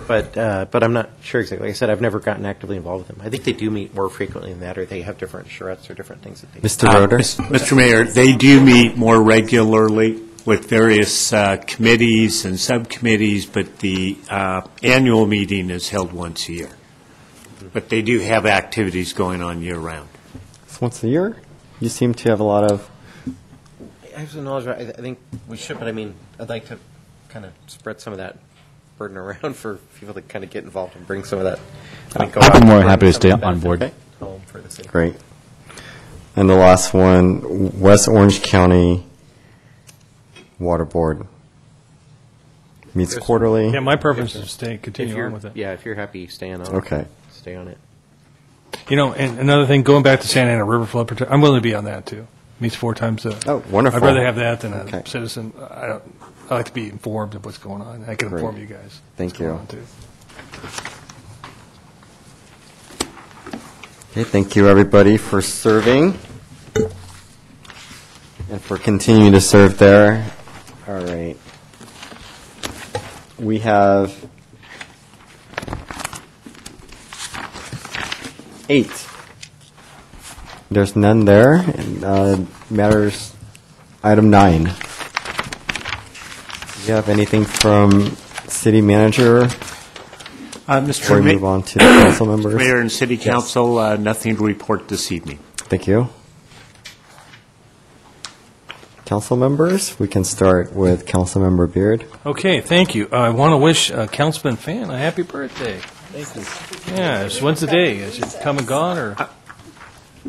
but I'm not sure exactly. Like I said, I've never gotten actively involved with them. I think they do meet more frequently than that, or they have different charrettes or different things that they do. Mr. Roeder? Mr. Mayor, they do meet more regularly with various committees and subcommittees, but the annual meeting is held once a year. But they do have activities going on year-round. So once a year? You seem to have a lot of... I have some knowledge about it. I think we should, but I mean, I'd like to kind of spread some of that burden around for people to kind of get involved and bring some of that. I'd be more happy to stay on board. Home for the city. Great. And the last one, West Orange County Water Board. Meets quarterly. Yeah, my preference is to continue on with it. Yeah, if you're happy staying on Okay. stay on it. You know, and another thing, going back to Santa Ana River Flood Protection, I'm willing to be on that too. Meets 4 times a... Oh, wonderful. I'd rather have that than a Okay. citizen. I like to be informed of what's going on. I can Great. inform you guys. Thank what's you. going on, too. Okay, thank you, everybody, for serving and for continuing to serve there. All right. We have 8. There's none there. And, matters item 9. Do you have anything from city manager? Before Mr. we move on to the council members? Mayor and City Council, nothing to report this evening. Thank you. Council members, we can start with Councilmember Beard. Okay, thank you. I want to wish Councilman Fan a happy birthday. Thank you. Yeah, when's the day? Is it come and gone, or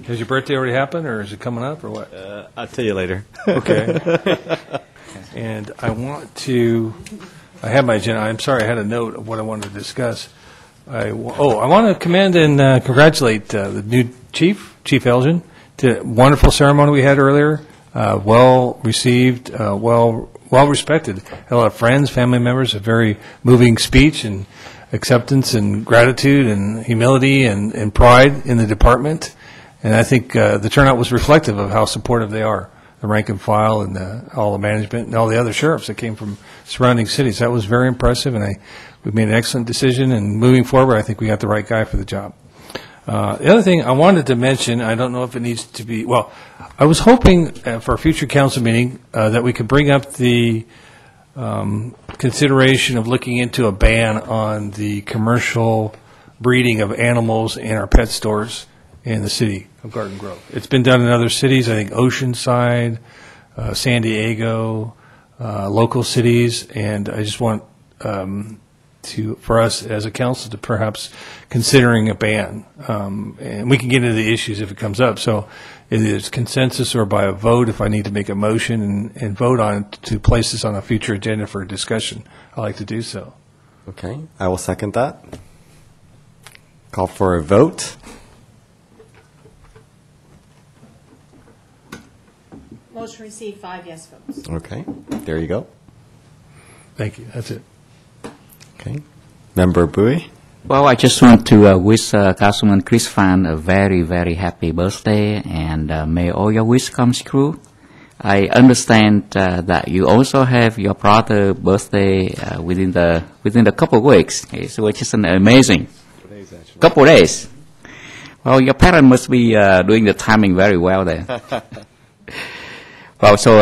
has your birthday already happened, or is it coming up, or what? I'll tell you later. Okay. And I have my agenda. I'm sorry, I had a note of what I wanted to discuss. I want to commend and congratulate the new chief, Chief Elgin, to a wonderful ceremony we had earlier. Well received, well respected. Had a lot of friends, family members, a very moving speech and acceptance and gratitude and humility and pride in the department. And I think the turnout was reflective of how supportive they are, the rank and file and all the management and all the other sheriffs that came from surrounding cities. That was very impressive, and we made an excellent decision. And moving forward, I think we got the right guy for the job. The other thing I wanted to mention, I don't know if it needs to be, well, I was hoping for a future council meeting that we could bring up the consideration of looking into a ban on the commercial breeding of animals in our pet stores in the city of Garden Grove. It's been done in other cities, I think Oceanside, San Diego, local cities, and I just want for us as a council to perhaps considering a ban. And we can get into the issues if it comes up. So it is consensus or by a vote if I need to make a motion and vote on it to place this on a future agenda for discussion. I'd like to do so. Okay, I will second that. Call for a vote. Motion received, 5 yes votes. Okay, there you go. Thank you. That's it. Okay. Member Bowie? Well, I just want to wish Councilman Chris Fan a very, very happy birthday, and may all your wishes come true. I understand that you also have your brother's birthday within the couple of weeks, which is an amazing couple of days. Well, your parents must be doing the timing very well then. Well, so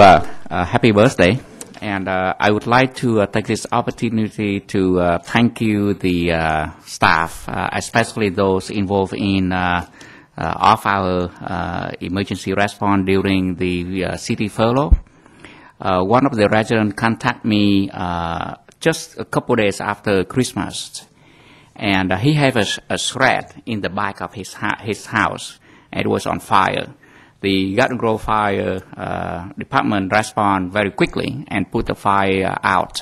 happy birthday. And I would like to take this opportunity to thank you, the staff, especially those involved in off-hour emergency response during the city furlough. One of the residents contacted me just a couple days after Christmas, and he had a shred in the back of his house, and it was on fire. The Garden Grove Fire Department responded very quickly and put the fire out.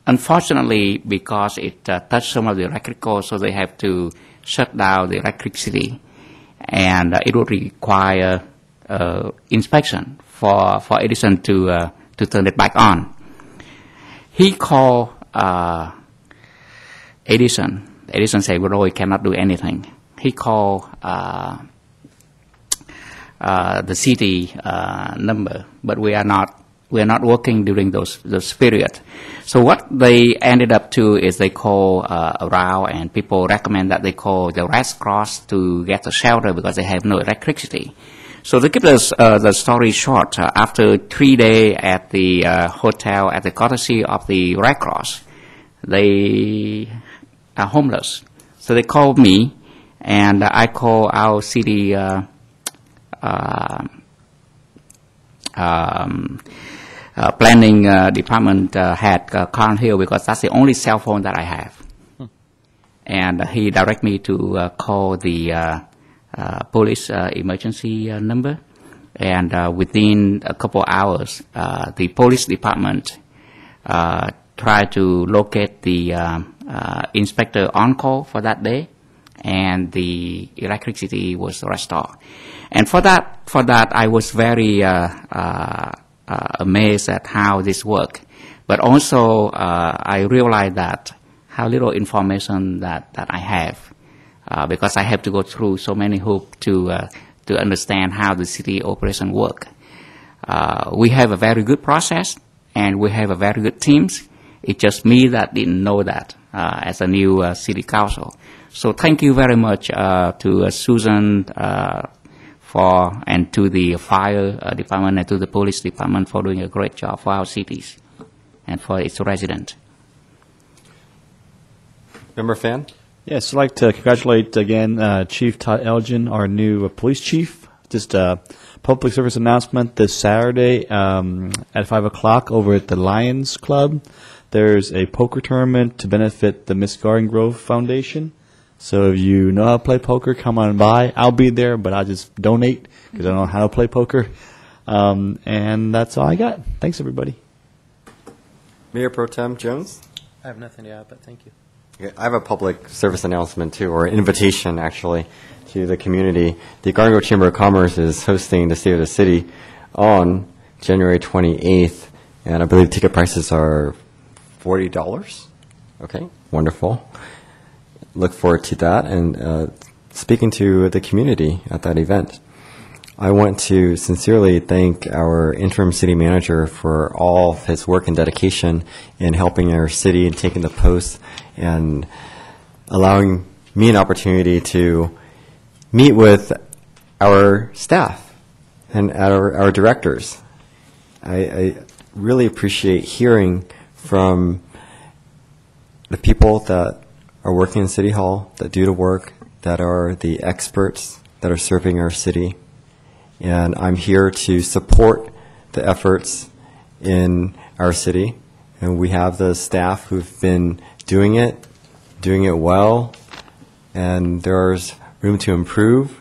Unfortunately, because it touched some of the electrical, so they have to shut down the electricity, and it would require inspection for Edison to turn it back on. He called Edison. Edison said, "Well, we cannot do anything." He called the city number, but we are not working during those period. So what they ended up to is they call around, and people recommend that they call the Red Cross to get a shelter because they have no electricity. So to keep the story short, after 3 days at the hotel at the courtesy of the Red Cross, they are homeless. So they called me, and I called our city planning department head, Carl Hill, because that's the only cell phone that I have. And he directed me to call the police emergency number. And within a couple hours, the police department tried to locate the inspector on call for that day, and the electricity was restored. And for that, I was very amazed at how this worked. But also, I realized that how little information that I have, because I have to go through so many hoops to understand how the city operation work. We have a very good process, and we have a very good teams. It's just me that didn't know that as a new city council. So thank you very much to Susan and to the fire department and to the police department for doing a great job for our cities and for its residents. Member Fan? Yes, I'd like to congratulate again Chief Todd Elgin, our new police chief. Just a public service announcement this Saturday at 5 o'clock over at the Lions Club. There's a poker tournament to benefit the Miss Garden Grove Foundation. So if you know how to play poker, come on by. I'll be there, but I'll just donate because I don't know how to play poker. And that's all I got. Thanks, everybody. Mayor Pro Tem Jones? I have nothing to add, but thank you. Okay, I have a public service announcement, too, or invitation, actually, to the community. The Garden Grove Chamber of Commerce is hosting the State of the City on January 28th, and I believe ticket prices are $40. Okay, wonderful. Look forward to that and speaking to the community at that event. I want to sincerely thank our interim city manager for all of his work and dedication in helping our city and taking the post and allowing me an opportunity to meet with our staff and our directors. I really appreciate hearing from the people that are working in City Hall, that do the work, that are the experts that are serving our city. And I'm here to support the efforts in our city. And we have the staff who've been doing it well, and there's room to improve.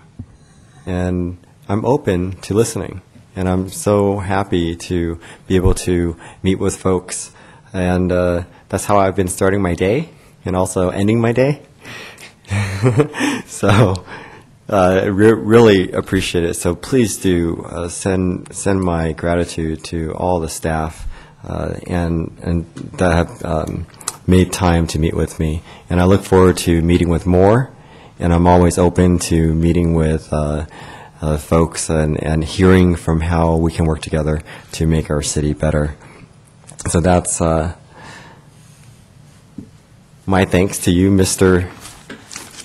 And I'm open to listening. And I'm so happy to be able to meet with folks. And that's how I've been starting my day and also ending my day. So I really appreciate it. So please do send my gratitude to all the staff and that have made time to meet with me. And I look forward to meeting with more. And I'm always open to meeting with folks and hearing from how we can work together to make our city better. So that's my thanks to you, Mr.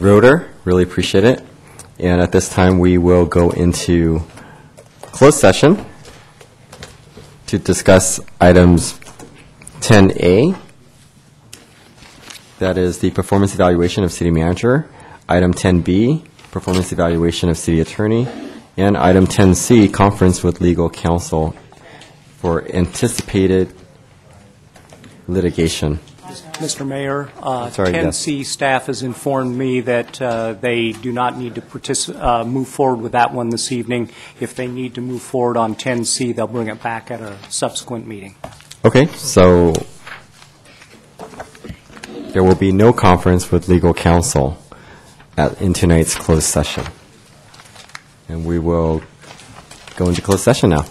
Roeder. Really appreciate it. And at this time, we will go into closed session to discuss items 10A. That is the performance evaluation of city manager. Item 10B, performance evaluation of city attorney. And item 10C, conference with legal counsel for anticipated litigation. Mr. Mayor, Sorry, 10C staff has informed me that they do not need to move forward with that one this evening. If they need to move forward on 10C, they'll bring it back at a subsequent meeting. Okay, so there will be no conference with legal counsel in tonight's closed session. And we will go into closed session now.